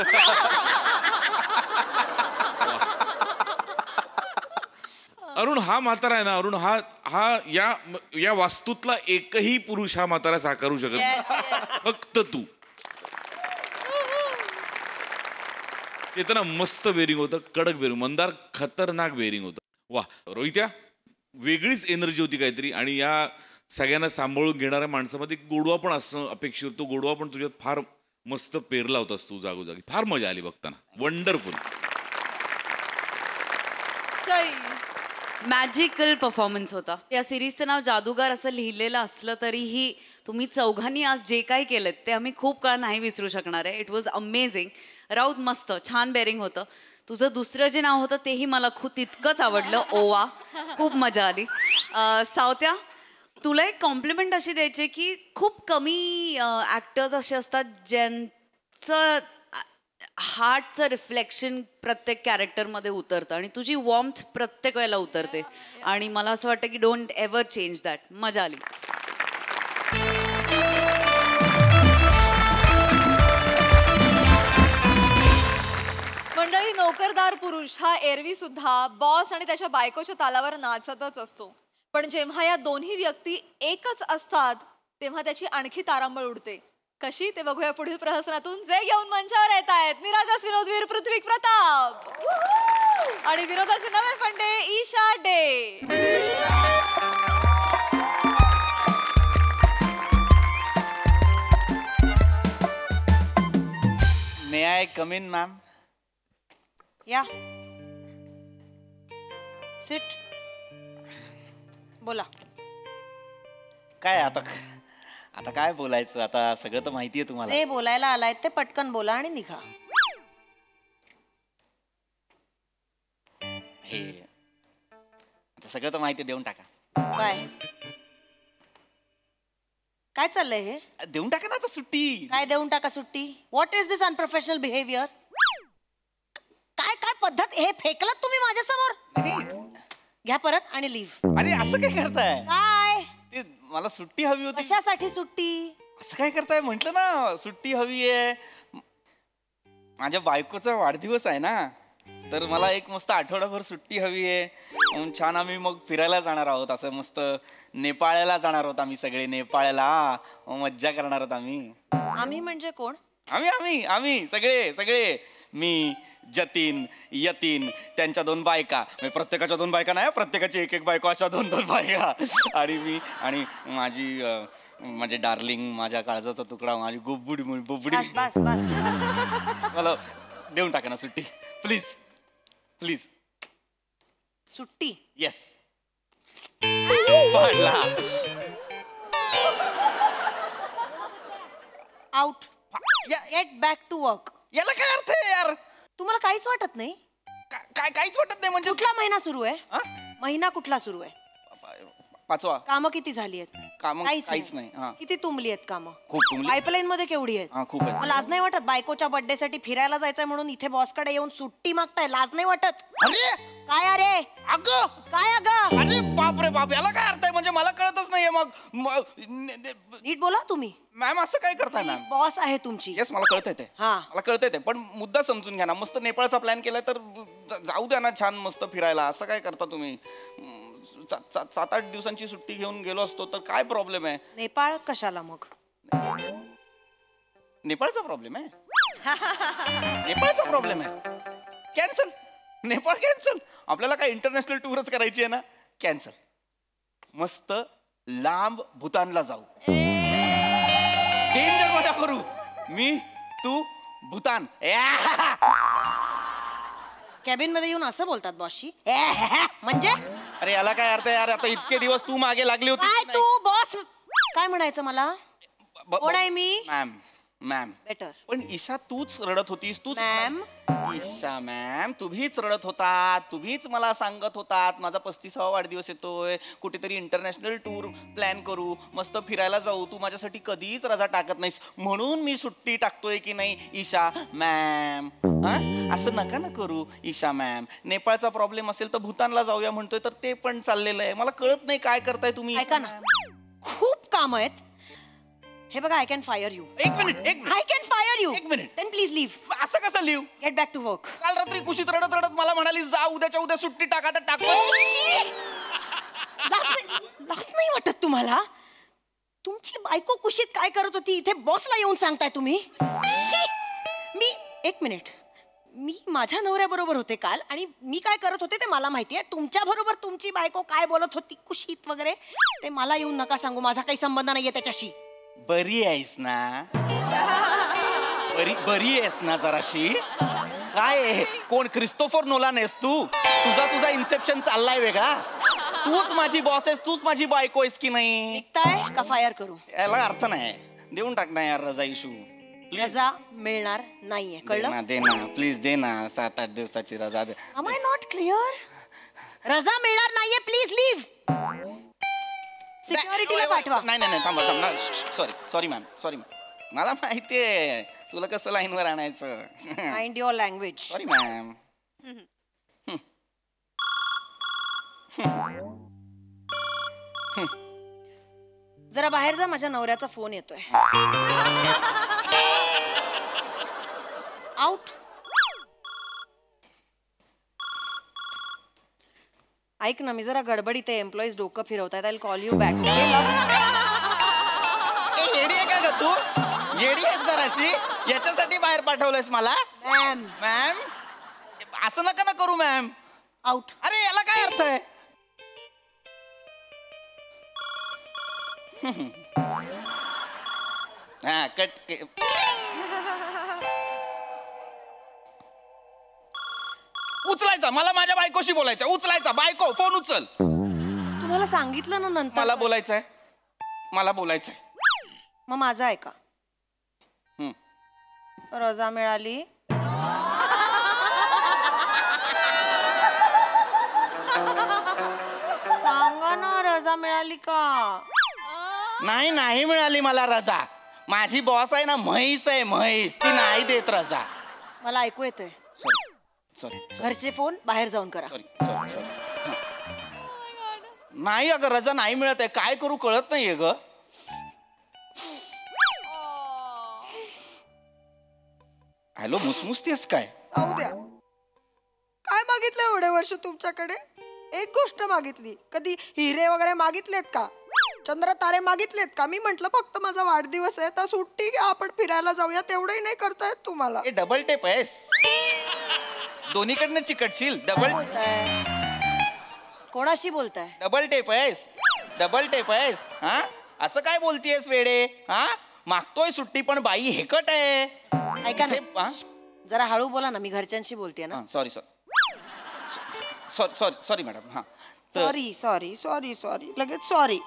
अरुण हा म्हातारा आहे ना, अरुण हा या वास्तूतला एकही पुरुष हा म्हातारा साकारू शकत नाही, फक्त तू. ते ना मस्त बेरिंग होतं, कडक बेरिंग. मंदार खतरनाक बेरिंग होतं. वा रोहित्या, वेगळीच एनर्जी होती काहीतरी. आणि या सगळ्यांना सांभाळून घेणाऱ्या माणसामध्ये गोडवा पण असणं अपेक्षित. तो गोडवा पण तुझ्यात फार मस्त पेरला होतास तू जागोजागी. फार मजा आली बघताना. वंडरफुल. मॅजिकल परफॉर्मन्स होता. या सिरीजचं नाव जादूगार असं लिहिलेलं असलं तरीही तुम्ही चौघांनी आज जे काही केलं ते आम्ही खूप काळ नाही विसरू शकणार आहे. It was amazing. राऊत मस्त, छान बेरिंग होतं. तुझं दुसरं जे नाव होतं तेही मला तितकंच आवडलं, ओवा. खूप मजा आली. सावत्या, तुला एक कॉम्प्लिमेंट अशी द्यायची की खूप कमी ॲक्टर्स असे असतात ज्यांचं हार्टचं रिफ्लेक्शन प्रत्येक कॅरेक्टरमध्ये उतरतं आणि तुझी वॉर्मथ प्रत्येक वेळेला उतरते. आणि मला असं वाटतं की डोंट एव्हर चेंज दॅट. मजा आली. मंडळी, नोकरदार पुरुष हा एरवी सुद्धा बॉस आणि त्याच्या बायकोच्या तालावर नाचतच असतो. पण जेव्हा या दोन्ही व्यक्ती एकच असतात तेव्हा त्याची आणखी तारांबळ उडते. कशी ते बघूया पुढील प्रहसनातून. जे घेऊन मंचावर येत आहेत निरागस विनोदवीर पृथ्वी प्रताप आणि विनोदाचे नवे फंडे Isha De. May I come in ma'am? Yeah, sit. बोला. काय आता काय बोलायचं? आता सगळं तर माहिती आहे तुम्हाला. जे बोलायला आलाय ते पटकन बोला आणि निघा. हे आता सगळं तर माहिती आहे, देऊन टाका. काय काय चाललंय हे? देऊन टाका ना आता सुट्टी. काय देऊन टाका सुट्टी? What is this unprofessional behaviour? काय काय पद्धत? हे फेकलत तुम्ही माझ्यासमोर? घ्या परत आणि लिव्ह. अरे असं काय करताय? काय ते मला सुट्टी हवी होती. कशासाठी सुट्टी? असं काय करताय? म्हंटल ना सुट्टी हवी आहे. माझ्या बायकोचा वाढदिवस आहे ना, तर मला एक मस्त आठवडाभर सुट्टी हवी आहे. छान आम्ही मग फिरायला जाणार आहोत. असं मस्त नेपाळला जाणार आहोत आम्ही सगळे. नेपाळला मज्जा करणार आहोत आम्ही. आम्ही म्हणजे कोण? आम्ही सगळे. मी, जतीन, यतीन, त्यांच्या 2 बायका. प्रत्येकाच्या 2 बायका नाही, प्रत्येकाची एक बायको, अशा 2 बायका. आणि मी आणि माझे डार्लिंग, माझ्या काळजाचा तुकडा, माझी बोबडी. बस. मला देऊन टाका ना सुट्टी प्लीज. सुट्टी? येस. पडला. Out. Get back to work. याला काय अर्थ आहे यार? तुम्हाला काहीच वाटत नाही? काहीच वाटत नाही म्हणजे? कुठला महिना सुरू आहे? महिना कुठला सुरू आहे? 5वा. कामं किती झाली आहेत? कामं काहीच नाही. हा. किती तुंबली आहेत कामं? खूप तुमली. पाईपलाईन मध्ये केवढी आहेत? हा खूप आहे. मला लाज नाही वाटत? बायकोच्या बर्थडे साठी फिरायला जायचंय म्हणून इथे बॉसकडे येऊन सुट्टी मागताय, लाज नाही वाटत? अरे काय अरे अगं काय अगं? अरे बाप रे बाप, याला काय अर्थ आहे? म्हणजे मला कळतच नाहीये. मग नीट बोला तुम्ही. मॅम असं काय करताय मॅम? बॉस आहे तुमची. येस मला कळतंय ते. मला कळतंय ते, पण मुद्दा समजून घ्या ना. मस्त नेपाळचा प्लॅन केलाय तर जाऊ द्या ना छान मस्त फिरायला. असं काय करता तुम्ही? 7-8 दिवसांची सुट्टी घेऊन गेलो असतो तर काय प्रॉब्लेम आहे? नेपाळ कशाला मग? नेपाळचा प्रॉब्लेम आहे. नेपाळचा प्रॉब्लेम आहे. कॅन्सल. नेपाळ कॅन्सल. आपल्याला काय इंटरनॅशनल टूरच करायची आहे ना. कॅन्सल. मस्त लांब भूतानला जाऊ. डेंजर मजा करू. मी तू भूतान. कॅबिन मध्ये येऊन असं बोलतात बॉसशी म्हणजे? अरे याला काय अर्थ आहे यार? आता इतके दिवस तू मागे लागली होती. काय तू बॉस काय म्हणायचं मला? कोण आहे मी? Ma'am better. पण ईशा तूच रडत होतीस. तूच मॅम. ईशा मॅम तुम्हीच रडत होतात. तुम्हीच मला सांगत होतात माझा 35वा वाढदिवस येतोय, कुठेतरी इंटरनॅशनल टूर प्लॅन करू, मस्त फिरायला जाऊ. तू माझ्यासाठी कधीच रजा टाकत नाहीस, म्हणून मी सुट्टी टाकतोय की नाही ईशा मॅम? असं नका ना करू ईशा मॅम. नेपाळचा प्रॉब्लेम असेल तर भूतानला जाऊया म्हणतोय तर ते पण चाललेलं आहे. मला कळत नाही काय करताय तुम्ही. ऐका ना, खूप काम आहेत. हे बघा, आय कॅन फायर यू. एक minute I can fire you. एक मिनिट. Then please leave. असं कसं leave? Get back to work. काल रात्री कुशीत रडत रडत मला म्हणाली जा उद्याच्या उद्या सुट्टी टाका, तर टाकतो. लाज नाही वाटत तुम्हाला? तुमची बायको कुशीत काय करत होती इथे बॉसला येऊन सांगताय तुम्ही? मी एक मिनिट, मी माझ्या नवऱ्याबरोबर होते काल आणि मी काय करत होते ते मला माहिती आहे. तुमच्या बरोबर तुमची बायको काय बोलत होती कुशीत वगैरे ते मला येऊन नका सांगू. माझा काही संबंध नाहीये त्याच्याशी. बरी आहेस ना? बरी आहेस ना जराशी? काय आहे? कोण क्रिस्टोफर नोलान आहेस तू? तुझा इन्सेप्शन चाललाय वेगळा. तूच माझी बॉस आहेस, तूच माझी बायको आहेस की नाही? निघताय का फायर करू? याला अर्थ नाही. देऊन टाक ना यार रजा इशू. रजा मिळणार नाहीये, कळलं? दे ना प्लीज, दे ना 7-8 दिवसाची रजा दे. Am I not clear? रजा मिळणार नाहीये, प्लीज लिव्ह. सिक्युरिटीला पाठवा. नाही थांबा. Sorry ma'am. मला माहितीये तुला कसं लाईनवर आणायचं. Mind your language. Sorry ma'am. जरा बाहेर जा, माझ्या नवऱ्याचा फोन येतोय. आउट. ऐक ना, मी जरा गडबडीत आहे. एम्प्लॉईज डोकं फिरवतायत. I will call you back. येडी आहे का ग तू? येडी आहेस जराशी? याच्यासाठी बाहेर पाठवलंयस मला? मॅम असं नका ना करू मॅम. आउट. अरे याला काय अर्थ आहे? हा कट. उचलायचा, मला माझ्या बायकोशी बोलायचं. उचलायचा, बायको फोन उचल. तुम्हाला सांगितलं ना नंतर. मला बोलायचंय. मग माझं ऐका. रजा मिळाली. सांगा ना, रजा मिळाली का? नाही मिळाली मला रजा. माझी बॉस आहे ना, म्हैस आहे म्हैस, ती नाही देत रजा. मला ऐकू येतंय. सॉरी. घरचे फोन बाहेर जाऊन करा. सॉरी. नाही अगं, रजा नाही मिळत आहे. काय करू कळत नाहीये ग. हॅलो, मुसमुसतेस काय? जाऊ द्या. काय मागितलं एवढे वर्ष तुमच्याकडे? एक गोष्ट मागितली. कधी हिरे वगैरे मागितलेत का? चंद्र तारे मागितलेत का? मी म्हंटल फक्त माझा वाढदिवस आहे तर सुट्टी घ्या, आपण फिरायला जाऊया. तेवढंही नाही करतायत तुम्हाला. हे डबल टेप आहेस, दोन्हीकडनं चिकटशील. डबल कोणाशी बोलताय? डबल टेप आहेस. हा असं काय बोलतीयस वेडे? हा मागतोय सुट्टी पण बाई हेकट आहे. ऐका ना, जरा हळू बोला ना, मी घरच्यांशी बोलते ना. Sorry madam. हा सॉरी लगेच सॉरी.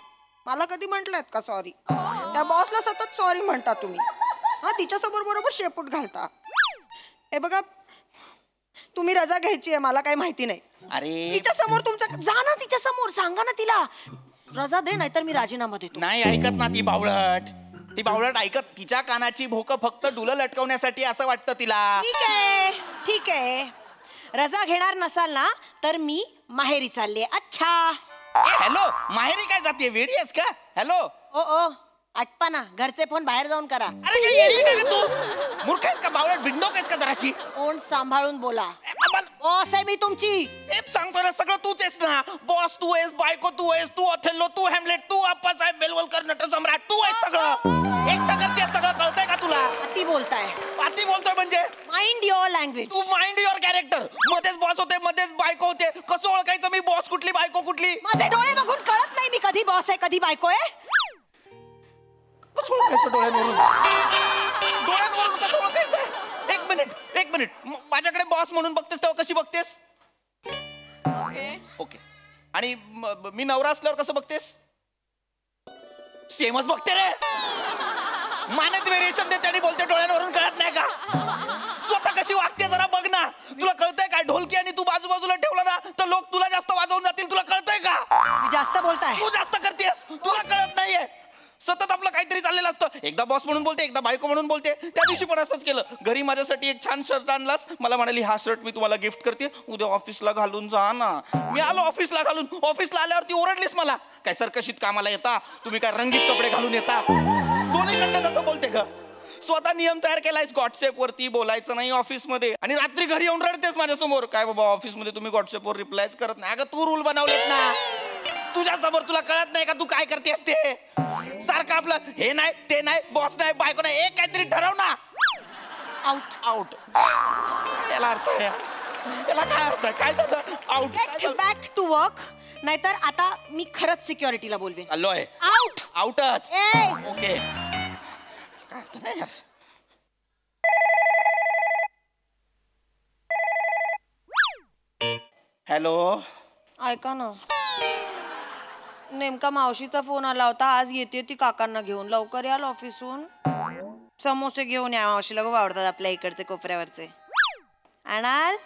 मला कधी म्हटलंय का सॉरी? त्या बॉसला सतत सॉरी म्हणता तुम्ही. हा तिच्यासमोर बरोबर शेपूट घालता. हे बघा, तुम्ही रजा घ्यायची आहे, मला काही माहिती नाही. अरे तिच्या समोर तुमचा जा ना, तिच्या समोर सांगा ना तिला. रजा दे नाहीतर मी राजीनामा देतो. नाही ऐकत ना ती बावळट. ती बावळट ऐकत. तिच्या कानाची भोकं फक्त डुलं लटकवण्यासाठी असं वाटतं तिला. ठीक आहे. रजा घेणार नसाल ना तर मी माहेरी चालले. अच्छा. हॅलो, माहेरी काय जाते? वेडी आहेस का? हॅलो. ओ आटपा ना, घरचे फोन बाहेर जाऊन करा. अरे काय येडी आहे का तू? मूर्ख आहेस का? बावळट भिंडोक आहेस का जराशी? तोंड सांभाळून बोला. बॉस आहे मी तुमची. तेच सांगतो ना, सगळं तूच आहेस ना. बॉस तू आहेस, बायको तू आहेस, तू ऑथेल्लो, तू हॅमलेट, तू अप्पासाहेब बेलवलकर, नटसम्राट तू आहेस सगळं. एकटं करते सगळं. कळतंय का तुला? अति बोलताय. अति बोलतोय म्हणजे? Mind your language. तू माइंड युअर कॅरेक्टर. मध्येच बॉस होते, मध्येच बायको होते. कसं ओळखायचं मी बॉस कुठली बायको कुठली? माझे डोळे बघून कळत नाही मी कधी बॉस आहे कधी बायको आहे. कसं ओळखायचं डोळ्यांवरून? डोळ्यांवरून कसं ओळखायचं? एक मिनिट. माझ्याकडे बॉस म्हणून बघतेस तेव्हा कशी बघतेस? ओके. आणि मी नवरा असल्यावर कसं बघतेस? सेमच बघते रे. मानत व्हेरिएशन देते आणि बोलते डोळ्यांवरून कळत नाही का? स्वतः कशी वागते जरा बघ ना. तुला कळतंय काय? ढोलकी आणि तू बाजूला ठेवला ना तर लोक तुला जास्त वाजवून जातील. तुला कळतंय का? मी जास्त बोलताय. तू जास्त करतेस. तुला कळत नाहीये. सतत आपलं काहीतरी चाललेलं असतं. एकदा बॉस म्हणून बोलते, एकदा बायको म्हणून बोलते. त्या दिवशी पण असंच केलं. घरी माझ्यासाठी एक छान शर्ट आणलास. मला म्हणाली हा शर्ट मी तुम्हाला गिफ्ट करते, उद्या ऑफिसला घालून जा ना. मी आलो ऑफिसला घालून. ऑफिसला आल्यावरती ओरडलीस मला. काय सरकशीत कामाला येता तुम्ही? काय रंगीत कपडे घालून येता? दोन्हीकडनं कसं बोलते ग? स्वतः नियम तयार केलाय व्हॉट्सअप वरती बोलायचं नाही ऑफिसमध्ये. आणि रात्री घरी येऊन रडतेस माझ्यासमोर. काय बाबा ऑफिसमध्ये तुम्ही व्हॉट्सअपवर रिप्लायच करत नाही. अगं तू रूल बनवलेत ना तुझ्यासमोर. तुला कळत नाही का तू काय करतेस ते? सारखं आपलं हे नाही ते नाही, बॉस नाही बायको नाही, एक काहीतरी ठरव ना. आउट. याला अर्थ आहे? याला काय अर्थ आहे? काय झालं? Out. Get back to work. नाहीतर आता मी खरंच सिक्युरिटीला बोलवेन. आलो आहे. आउटच. ओके. काय अर्थ नाही यार. हॅलो. ऐका ना, नेमका मावशीचा फोन आला होता. आज येते ती काकांना घेऊन. लवकर याल ऑफिसहून. समोसे घेऊन या. मावशीला खूप आवडतात आपल्या इकडचे कोपऱ्यावरचे. आणाल?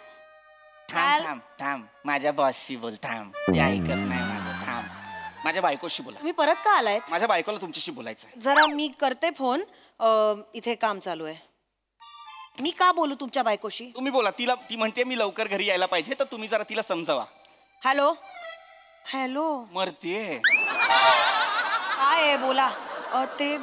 थांब. माझ्या बॉसशी बोल. थांब. ते ऐकत नाही माझं. थांब. माझ्या बायकोशी बोला. तुम्ही परत का आलायत? माझ्या बायकोला तुमच्याशी बोलायचं. जरा मी करते फोन. इथे काम चालू आहे. मी का बोलू तुमच्या बायकोशी? तुम्ही बोला. ती म्हणते मी लवकर घरी यायला पाहिजे, तर तुम्ही जरा तिला समजावा. हॅलो. मरते काय आहे? बोला. ते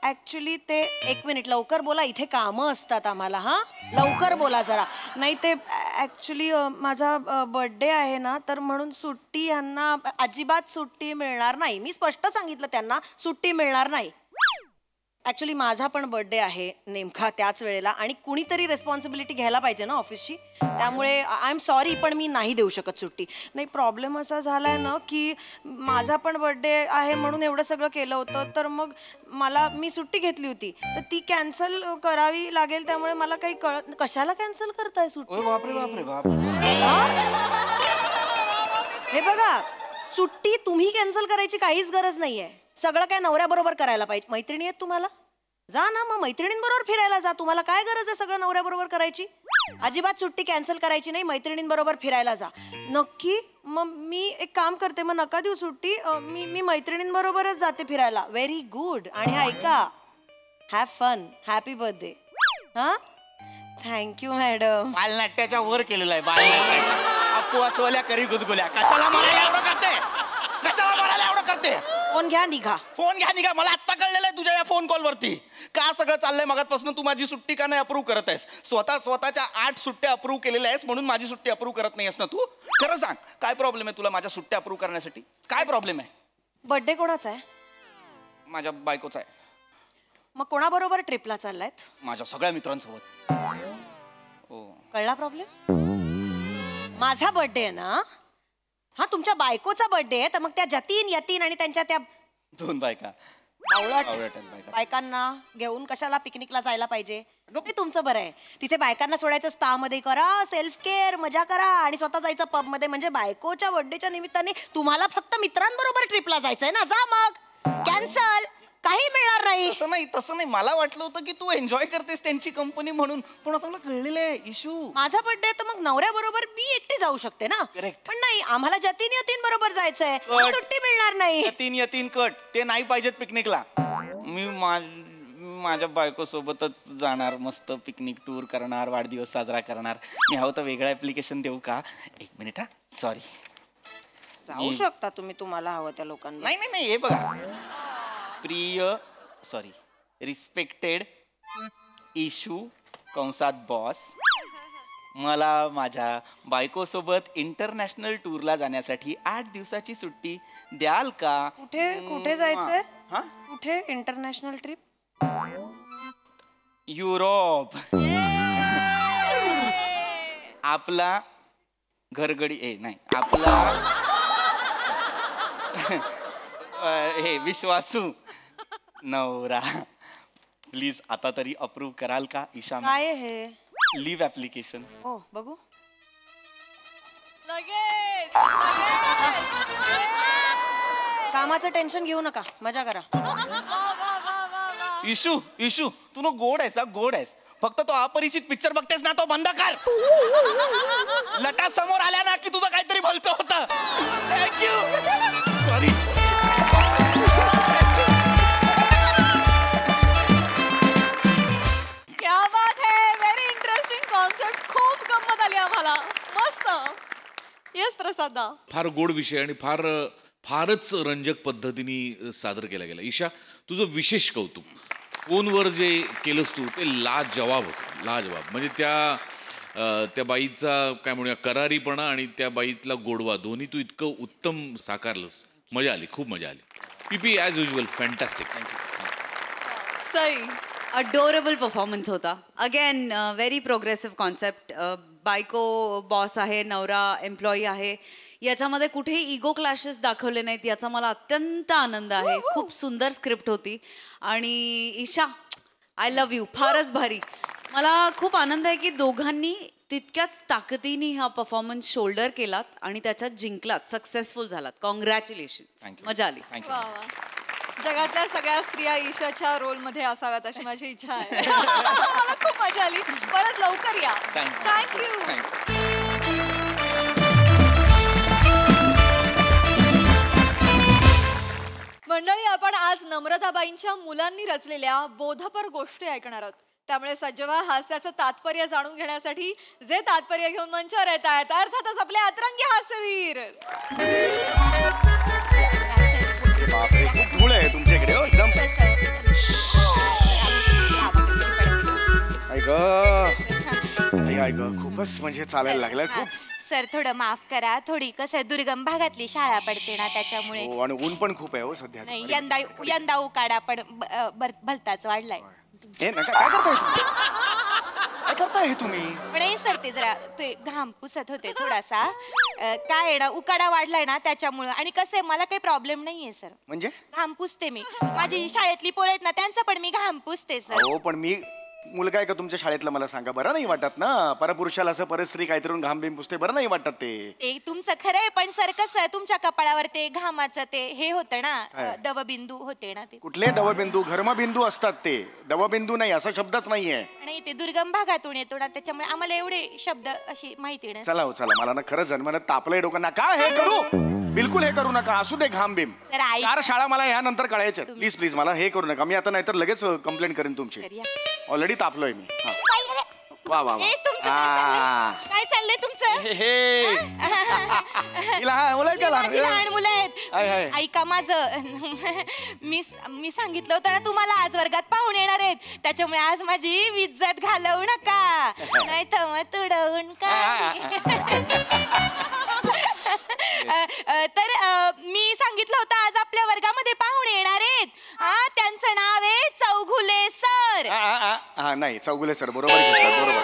ऍक्च्युली ते एक मिनिट लवकर बोला. इथे कामं असतात आम्हाला. हा लवकर बोला जरा. नाही ते ऍक्च्युली माझा बर्थडे आहे ना, तर म्हणून सुट्टी यांना अजिबात सुट्टी मिळणार नाही. मी स्पष्ट सांगितलं त्यांना सुट्टी मिळणार नाही. ऍक्च्युली माझा पण बर्थडे आहे नेमका त्याच वेळेला आणि कुणीतरी रेस्पॉन्सिबिलिटी घ्यायला पाहिजे ना ऑफिसची. त्यामुळे आय एम सॉरी पण मी नाही देऊ शकत सुट्टी. नाही प्रॉब्लेम असा झालाय ना की माझा पण बर्थडे आहे म्हणून एवढं सगळं केलं होतं, तर मग मी सुट्टी घेतली होती तर ती कॅन्सल करावी लागेल. त्यामुळे मला काही कळत. कशाला कॅन्सल करताय सुट्टी? बापरे. हे बघा, सुट्टी तुम्ही कॅन्सल करायची काहीच गरज नाहीये. सगळं काय नवऱ्याबरोबर करायला पाहिजे. मैत्रिणी आहेत तुम्हाला? जा ना मग मैत्रिणींबरोबर फिरायला जा. तुम्हाला काय गरज आहे सगळं नवऱ्याबरोबर करायची? अजिबात सुट्टी कॅन्सल करायची नाही. मैत्रिणींबरोबर फिरायला जा. नक्की? मग मी एक काम करते, मग नका देऊ सुट्टी. मी मैत्रिणींबरोबरच जाते फिरायला. Very good. आणि ऐका, हॅव फन. Happy birthday. हा थँक्यू मॅडम. बालनाट्याच्या वर केलेलं आहे. बालनाट्याच्या अपू असवल्या करी गुदगुल्या. कशाला मारायला एवढं करते? फोन घ्या निघा. मला आत्ता कळलेलं आहे तुझ्या या फोन कॉल वरती का सगळं चाललंय. मगातपासून तू माझी सुट्टी का नाही अप्रूव्ह करत आहेस? स्वतःच्या 8 सुट्ट्या अप्रूव्ह केलेल्या आहेस म्हणून माझी सुट्टी अप्रूव्ह करत नाहीस ना तू? खरं सांग, काय प्रॉब्लेम आहे तुला माझ्या सुट्ट्या अप्रूव्ह करण्यासाठी? काय प्रॉब्लेम आहे? बर्थडे कोणाचा आहे? माझ्या बायकोचा आहे. मग कोणाबरोबर ट्रिपला चाललायत? माझ्या सगळ्या मित्रांसोबत. कळला प्रॉब्लेम? माझा बर्थडे आहे ना. हा तुमच्या बायकोचा बर्थडे आहे, तर मग त्या यतीन आणि त्यांच्या त्या 2 बायका बायकांना घेऊन कशाला पिकनिकला जायला पाहिजे? ते तुमचं बरं आहे. तिथे बायकांना सोडायचं स्पा मध्ये करा, सेल्फ केअर मजा करा आणि स्वतः जायचं पब मध्ये. म्हणजे बायकोच्या बर्थडेच्या निमित्ताने तुम्हाला फक्त मित्रांबरोबर ट्रिपला जायचंय ना. जा मग. कॅन्सल. काही मिळणार नाही. तसं नाही मला वाटलं होतं की तू एन्जॉय करतेस त्यांची कंपनी म्हणून, पण आता मला कळलेलं आहे इशू माझा बर्थडे तर मग नवऱ्याबरोबर मी एकटी जाऊ शकते ना. पण नाही, आम्हाला जतीन बरोबर जायचंय, सुट्टी मिळणार नाही. यतीन कट ते नाही पाहिजेत पिकनिकला. मी माझ्या बायको सोबतच जाणार, मस्त पिकनिक टूर करणार, वाढदिवस साजरा करणार. मी हवं तर वेगळं ऍप्लिकेशन देऊ का? एक मिनिट हा, सॉरी. जाऊ शकता तुम्ही तुम्हाला हवं त्या लोकांना. नाही हे बघा, रिस्पेक्टेड इशू कंसात बॉस, मला माझ्या बायकोसोबत इंटरनॅशनल टूरला जाण्यासाठी 8 दिवसाची सुट्टी द्याल का? कुठे जायचंय? कुठे इंटरनॅशनल ट्रिप? युरोप. आपला घरगडी नाही आपला हे विश्वासू नवरा, प्लीज आता तरी अप्रूव्ह कराल का? ईशा काय हे लिव्ह ऍप्लिकेशन. हो बघू. कामाचं टेन्शन घेऊ नका, मजा करा. इशू तू ना गोड आहेस. फक्त तो अपरिचित पिक्चर बघतेस ना, तो बंद कर. लटा समोर आल्या ना की तुझं काहीतरी भलतं होतं. थँक्यू. सॉरी. क्या बात है, व्हेरी इंटरेस्टिंग कॉन्सेप्ट. खूप गंमत आली आम्हाला, मस्त. येस प्रसादा. फार गोड विषय आणि फारच रंजक पद्धतीने सादर केला गेला. ईशा, तुझं विशेष कौतुक. फोनवर जे केलंस तू ते लाजवाब होतं, लाजवाब. म्हणजे त्या बाईचा काय म्हणूया करारीपणा आणि त्या बाईतला गोडवा दोन्ही तू इतकं उत्तम साकारलंस. मजा आली, खूप मजा आली. PP as usual fantastic. Sai. Adorable performance होता. Again very progressive concept. बायको बॉस आहे, नवरा एम्प्लॉई आहे, याच्यामध्ये कुठेही इगो क्लॅशेस दाखवले नाहीत, याचा मला अत्यंत आनंद आहे. खूप सुंदर स्क्रिप्ट होती. आणि ईशा, आय लव्ह यू. फारच भारी. मला खूप आनंद आहे की दोघांनी तितक्याच ताकदीने हा परफॉर्मन्स शोल्डर केलात आणि त्याच्यात जिंकलात, सक्सेसफुल झालात. कॉंग्रॅच्युलेशन. मजा आली. वा वा. जगातल्या सगळ्या स्त्रिया ईशाच्या रोलमध्ये असाव्यात अशी माझी इच्छा आहे. मला खूप मजा आली. परत लवकर या. थँक्यू. मंडळी, आपण आज नम्रताबाईंच्या मुलांनी रचलेल्या बोधपर गोष्टी ऐकणार आहोत. त्यामुळे सज्ज व्हा हास्याचं तात्पर्य जाणून घेण्यासाठी, जे तात्पर्य घेऊन मंचावर येत आहेत अर्थातच आपले अतरंगी हास्यवीर. बापरे, खूप धूळ आहे तुमच्याकडे हो एकदम. ऐक खूपच म्हणजे चालायला लागलाय खूप. सर थोडं माफ करा, थोडी कसं दुर्गम भागातली शाळा पडते ना त्याच्यामुळे. हो, आणि ऊन पण खूप आहे हो सध्या. नाही, यंदा उकाडा पण भलताच वाढलाय. काय करताय तुम्ही? पण हे सर ते जरा ते घाम पुसत होते थोडासा. काय आहे ना, उकाडा वाढलाय ना त्याच्यामुळं. आणि कसं आहे, मला काही प्रॉब्लेम नाहीये सर. म्हणजे घाम पुसते मी. माझी शाळेतली पोरं आहेत ना, त्यांचं पण मी घाम पुसते सर. हो, पण मी मुलगा आहे का तुमच्या शाळेतला? मला सांगा, बरं नाही वाटत ना? परपुरुषाला असं परस्त्री काहीतरी घाम बिम पुसते, बरं नाही वाटत ते तुमचं खरं आहे. पण सर कसं तुमच्या कपाळावर ते घामाचं ते हे होतं ना, दवबिंदू होते ना ते. कुठले दवबिंदू? घर्मबिंदू असतात ते, दवबिंदू नाही, असा शब्दच नाहीये. नाही, ते दुर्गम भागातून येतो ना, त्याच्यामुळे आम्हाला एवढे शब्द अशी माहिती नाही. चला मला ना खरंच जन्मानं तापलंय डोकं. नका हे करू, बिलकुल हे करू नका. असू दे घाम बिम. 4 शाळा मला यानंतर कळायच्या. प्लीज मला हे करू नका. मी आता नाहीतर लगेच कंप्लेंट करेन तुमची. ऑलरेडी तापलोय मी. वा वा वा. काय चाललंय तुमचं? माझी लहान मुलं आहेत. ऐका माझं, मी सांगितलं होतं ना तुम्हाला आज वर्गात पाहून येणार आहेत, त्याच्यामुळे आज माझी इज्जत घालवू नका, नाही तर मग तुडवून का. तर मी सांगितलं होतं आज आपल्या वर्गामध्ये पाहुणे येणार आहेत. त्यांचं नाव आहे चौघुले सर. नाही, चौगुले सर बरोबर घेतलं, बरोबर.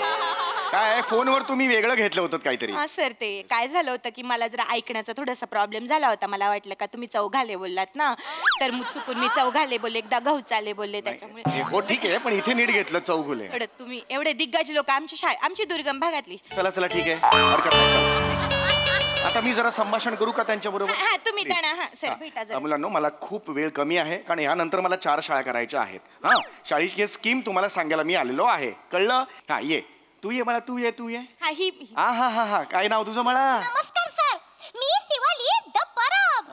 काय फोनवर तुम्ही वेगळं घेतलं होतं काहीतरी? हा सर, ते काय झालं होतं की मला जरा ऐकण्याचा थोडासा प्रॉब्लेम झाला होता. मला वाटलं का तुम्ही चौघाले बोललात ना, तर चुकून मी चौघाले बोलले, एकदा गहुचाले बोलले, त्याच्यामुळे. हो ठीक आहे, पण इथे नीट घेतलं चौगुले. तुम्ही एवढे दिग्गज लोक आमची दुर्गम भागातली. चला ठीक आहे, हरकत नाही. आता मी जरा संभाषण करू का त्यांच्या बरोबर? हा तुम्ही त्यांना हा सर भेटा जरा. मुलांनो मला खूप वेळ कमी आहे कारण यानंतर मला 4 शाळा करायच्या आहेत. हा शाळेची स्कीम तुम्हाला सांगायला मी आलेलो आहे, कळलं? हा ये तू ये मला, तू ये हा ही हा हा हा हा काय नाव तुझं मला? नमस्कार सर, मी शिवाली द परब.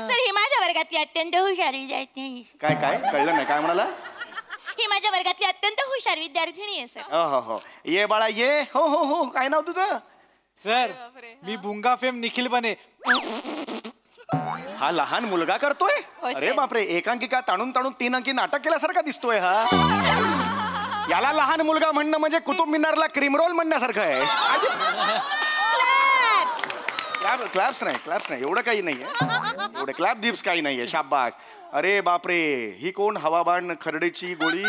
सर ही माझ्या वर्गातली अत्यंत हुशार विद्यार्थी. काय काय कळलं नाही काय म्हणाला? ही माझ्या वर्गातली अत्यंत हुशार विद्यार्थिनी आहे सर. हो हो ये बाळा ये. हो हो हो काय नाव तुझं? सर मी भुंगा फेम निखिल बने. हा लहान मुलगा करतोय? अरे बापरे, एकांकिका ताणून ताणून 3 अंकी नाटक केल्यासारखा दिसतोय हा. याला लहान मुलगा म्हणणं म्हणजे कुतुब मिनारला क्रीम रोल म्हणण्यासारखं आहे. क्लॅप्स नाही एवढं काही नाहीये, एवढे क्लॅप दिप्स काही नाहीये. शाबास. अरे बापरे, ही कोण हवाबाण खरडेची गोळी?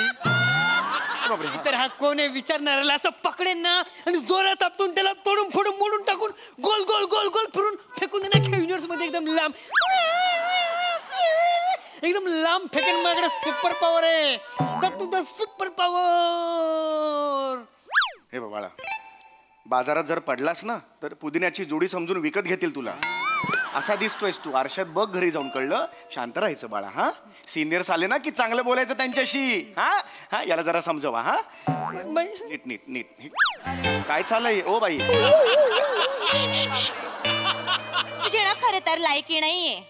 तर हा कोण आहे विचारणाऱ्याला असं पकडेन ना आणि जोरात आपटून त्याला तोडून फोडून मोडून टाकून गोल गोल गोल गोल फिरून फेकून देणार युनिवर्स मध्ये एकदम लांब फेकेन. माझ्याकडे सुपर पॉवर आहे, सुपर पॉवर. हे बाळा, बाजारात जर पडलास ना तर पुदिन्याची जोडी समजून विकत घेतील तुला. असा दिसतोयस तू, आरशात बघ घरी जाऊन, कळलं? शांत राहायचं बाळा. हा सिनियर्स आले ना की चांगलं बोलायचं त्यांच्याशी. हा हा याला जरा समजवा. हा नीट नीट नीट. काय चाललंय ओ बाई? तुझी ना खरं तर लायकी नाहीये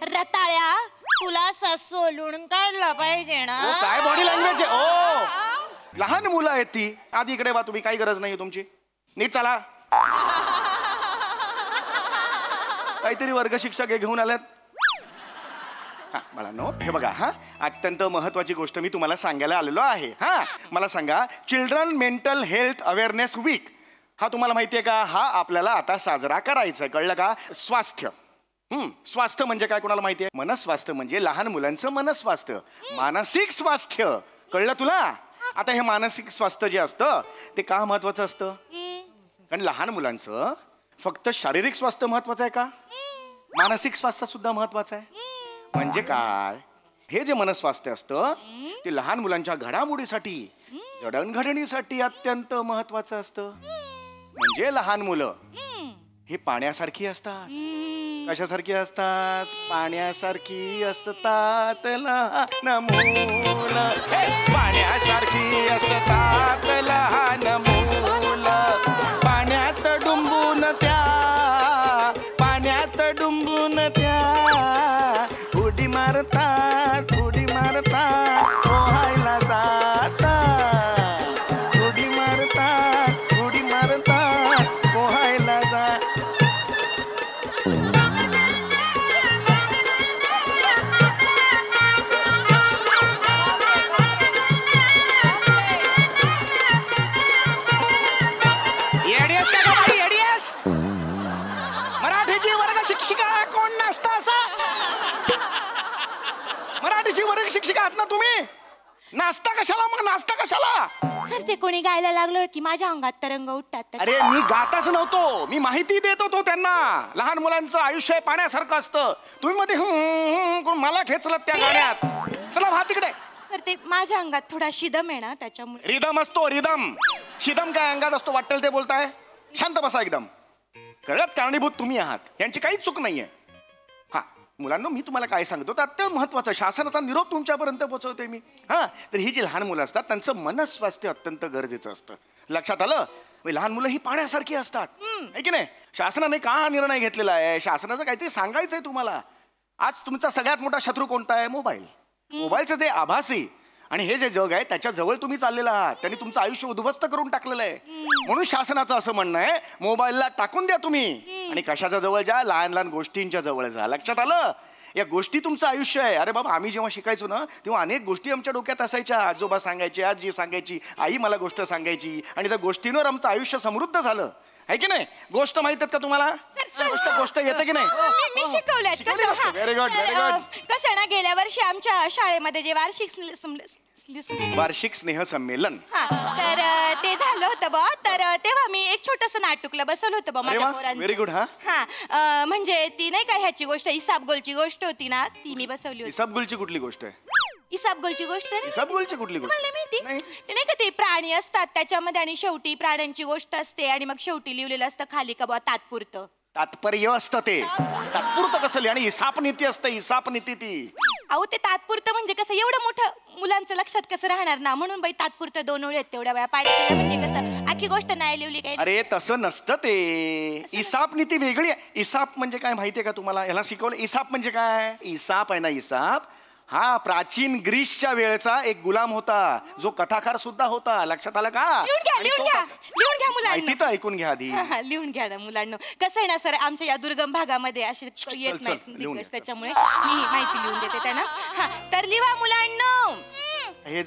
रताळ्या, तुला सोलून काढलं पाहिजे ना. काय बॉडी लँग्वेज आहे? ओ लहान मुलं आहेत ती. आधी इकडे बा तुम्ही, काही गरज नाही तुमची. नीट चला. काहीतरी वर्ग शिक्षक घेऊन आल्यात. हा बाळांनो हे बघा, हा अत्यंत महत्वाची गोष्ट मी तुम्हाला सांगायला आलेलो आहे. हा मला सांगा, children mental health awareness week हा तुम्हाला माहितीये का? हा आपल्याला आता साजरा करायचा, कळलं का? स्वास्थ्य. स्वास्थ्य म्हणजे काय कोणाला माहितीये? मनस्वास्थ्य म्हणजे लहान मुलांचं मनस्वास्थ्य, मानसिक स्वास्थ्य. कळलं तुला? आता हे मानसिक स्वास्थ्य जे असतं ते का महत्वाचं असतं? कारण लहान मुलांचं फक्त शारीरिक स्वास्थ्य महत्वाचं आहे का? मानसिक स्वास्थ्य सुद्धा महत्वाचं आहे. म्हणजे काय? हे जे मनस्वास्थ्य असतं ते लहान मुलांच्या घडामोडीसाठी, जडणघडणीसाठी अत्यंत महत्वाचं असतं. म्हणजे लहान मुलं हे पाण्यासारखी असतात. कशासारखी असतात? पाण्यासारखी असतात लहान मुलं. पाण्यासारखी असतात लहान मुलं. पाण्यात डुंबून त्या उडी मारतात पोहायला जातात. उडी मारतात पोहायला जातात. मराठीची वर्ग शिक्षिका कोण नसतं असा? मराठीची वर्ग शिक्षिका आहात ना तुम्ही? नाचता कशाला मग? नाचता कशाला? सर ते कोणी गायला लागलं की माझ्या अंगात तरंग उठतात. अरे मी गाताच नव्हतो, मी माहिती देत होतो त्यांना. लहान मुलांचं आयुष्य पाण्यासारखं असतं. तुम्ही मध्ये मला खेचलं त्या गाण्यात. चला भा तिकडे. सर ते माझ्या अंगात थोडा शिदम आहे ना त्याच्यामुळे. रिदम असतो रिदम. शिदम काय अंगात असतो वाटेल ते बोलताय? शांत बसा एकदम. कळत कारणीभूत तुम्ही आहात, यांची काहीच चूक नाहीये. हा मुलांना मी तुम्हाला काय सांगतो तर अत्यंत महत्वाचं शासनाचा निरोप तुमच्यापर्यंत पोहोचवते मी. हा तर ही जी लहान मुलं असतात त्यांचं मनस्वास्थ्य अत्यंत गरजेचं असतं. लक्षात आलं? लहान मुलं ही पाण्यासारखी असतात, आहे की नाही? शासनाने का निर्णय घेतलेला आहे? शासनाचं काहीतरी सांगायचंय तुम्हाला. आज तुमचा सगळ्यात मोठा शत्रू कोणता आहे? मोबाईल. मोबाईलचं जे आभासी आणि हे जे जग आहे त्याच्या जवळ तुम्ही चाललेला आहात. त्यांनी तुमचं आयुष्य उद्ध्वस्त करून टाकलेलं आहे. म्हणून शासनाचं असं म्हणणं आहे, मोबाईलला टाकून द्या तुम्ही आणि कशाच्या जवळ जा? लहान लहान गोष्टींच्या जवळ जा. लक्षात आलं? या गोष्टी तुमचं आयुष्य आहे. अरे बाबा आम्ही जेव्हा शिकायचो ना तेव्हा अनेक गोष्टी आमच्या डोक्यात असायच्या. आजोबा सांगायचे, आजी सांगायची, आई मला गोष्ट सांगायची आणि त्या गोष्टींवर आमचं आयुष्य समृद्ध झालं, आहे की नाही? गोष्ट माहित आहेत का तुम्हाला? गोष्ट येते की नाही? मी शिकवलंय. Very good very good. कसं ना गेल्या वर्षी आमच्या शाळेमध्ये जे वार्षिक स्नेह संमेलन तर ते झालं होतं बा. तर तेव्हा मी एक छोटस नाटुकला बसवलं होतं बा माझ्या पोरांचं. Very good. हा म्हणजे ती नाही का ह्याची गोष्ट, इसाबगोलची गोष्ट होती ना, ती मी बसवली होती. इसाबगोलची कुठली गोष्ट आहे? इसाबगोलची गोष्ट. इसाबगोलची कुठली गोष्ट? मला माहिती ते नाही का, ते प्राणी असतात त्याच्यामध्ये आणि शेवटी प्राण्यांची गोष्ट असते आणि मग शेवटी लिहिलेलं असतं खाली का बा तात्पुरतं. तात्पर्य असतं ते. तात्पुरतं कसं आणि इसाप नीती असतं, इसाप नीती ती. अहो ते तात्पुरतं म्हणजे कसं, एवढं मोठं मुलांचं लक्षात कसं राहणार ना, म्हणून बाई तात्पुरतं 2 ओळी आहेत तेवढ्या वेळा पाठ केला म्हणजे कसं आखी गोष्ट नाही लिहिली काही. अरे तसं नसतं ते. इसाप नीती वेगळी आहे. इसाप म्हणजे काय माहितीये का तुम्हाला? याला शिकवलं. इसाप म्हणजे काय? इसाप आहे ना, इसाप हा प्राचीन ग्रीसच्या वेळचा एक गुलाम होता, जो कथाकार सुद्धा होता. लक्षात आलं का? लिहून घ्या मुलांना. माहिती तर ऐकून घ्या आधी. लिहून घ्या ना मुलांना. कसं आहे ना सर, आमच्या या दुर्गम भागामध्ये असे येत नाहीत दिग्गज, त्याच्यामुळे मी माहिती लिहून देते त्यांना. तर लिहा मुलांना.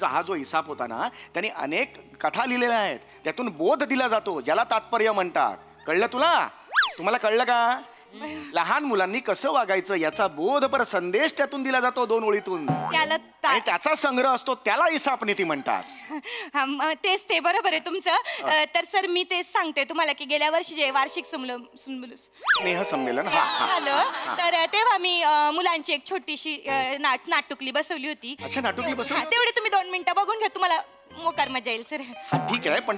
हा जो इसाप होता ना, त्याने अनेक कथा लिहिलेल्या आहेत. त्यातून बोध दिला जातो, ज्याला तात्पर्य म्हणतात. कळलं तुला? तुम्हाला कळलं का? लहान मुलांनी कसं वागायचं याचा बोधपर संदेश त्यातून दिला जातो 2 ओळीतून. आणि त्याचा संग्रह असतो, त्याला इसाप नीती म्हणतात. तेच ते, बरोबर आहे तुमचं. तर सर मी तेच सांगते तुम्हाला की गेल्या वर्षी जे वार्षिक स्नेह संमेलन झालं, तर तेव्हा मी मुलांची एक छोटीशी नाटुकली बसवली होती. अच्छा, नाटुकली बसवली? तेवढी तुम्ही 2 मिनिटं बघून घ्या, तुम्हाला मोकार मजा येईल सर. ठीक आहे, पण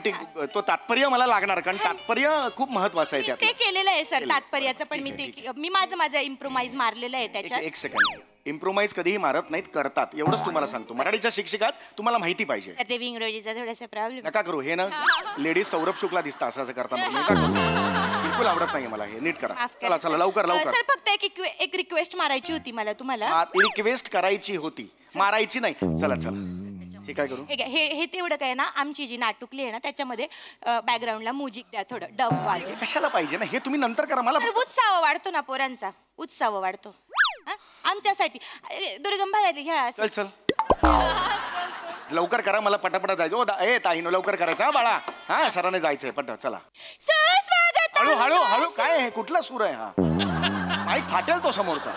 तो तात्पर्य मला लागणार, कारण तात्पर्य खूप महत्वाचं आहे. ते केलेलं आहे सर तात्पर्याचं, पण मी माझं इम्प्रोमाइज मारलेलं आहे त्याच्यात. एक सेकंड. इम्प्रोमाइज कधीही मारत नाहीत, करतात. एवढंच तुम्हाला सांगतो. मराठीच्या शिक्षकात तुम्हाला माहिती पाहिजे. ते इंग्रजीचा थोडासा प्रॉब्लेम. नका करू हे ना. लेडीज सौरभ शुक्ला दिसता असं करताना. बिलकुल आवडत नाही मला हे. नीट करा. चला लवकर लवकर. सर फक्त एक रिक्वेस्ट मारायची होती मला तुम्हाला. रिक्वेस्ट करायची होती, मारायची नाही. चला. हे काय करू? हे तेवढं काय ना, आमची जी नाटुकली आहे ना त्याच्यामध्ये बॅकग्राऊंडला म्युझिक द्या, थोडं डब वाजव. कशाला पाहिजे ना हे, तुम्ही नंतर करा. मला उत्साह वाढतो ना, पोरांचा उत्साह वाढतो आमच्यासाठी. दुर्गम भागातली खेळा. चल लवकर करा, मला पटापटा जायचं. ए ताईनो लवकर करायचं हा बाळा. हा सरांनी जायचंय पट. चला हळू. काय आहे? कुठला सूर आहे हा? माईक फाटेल तो समोरचा.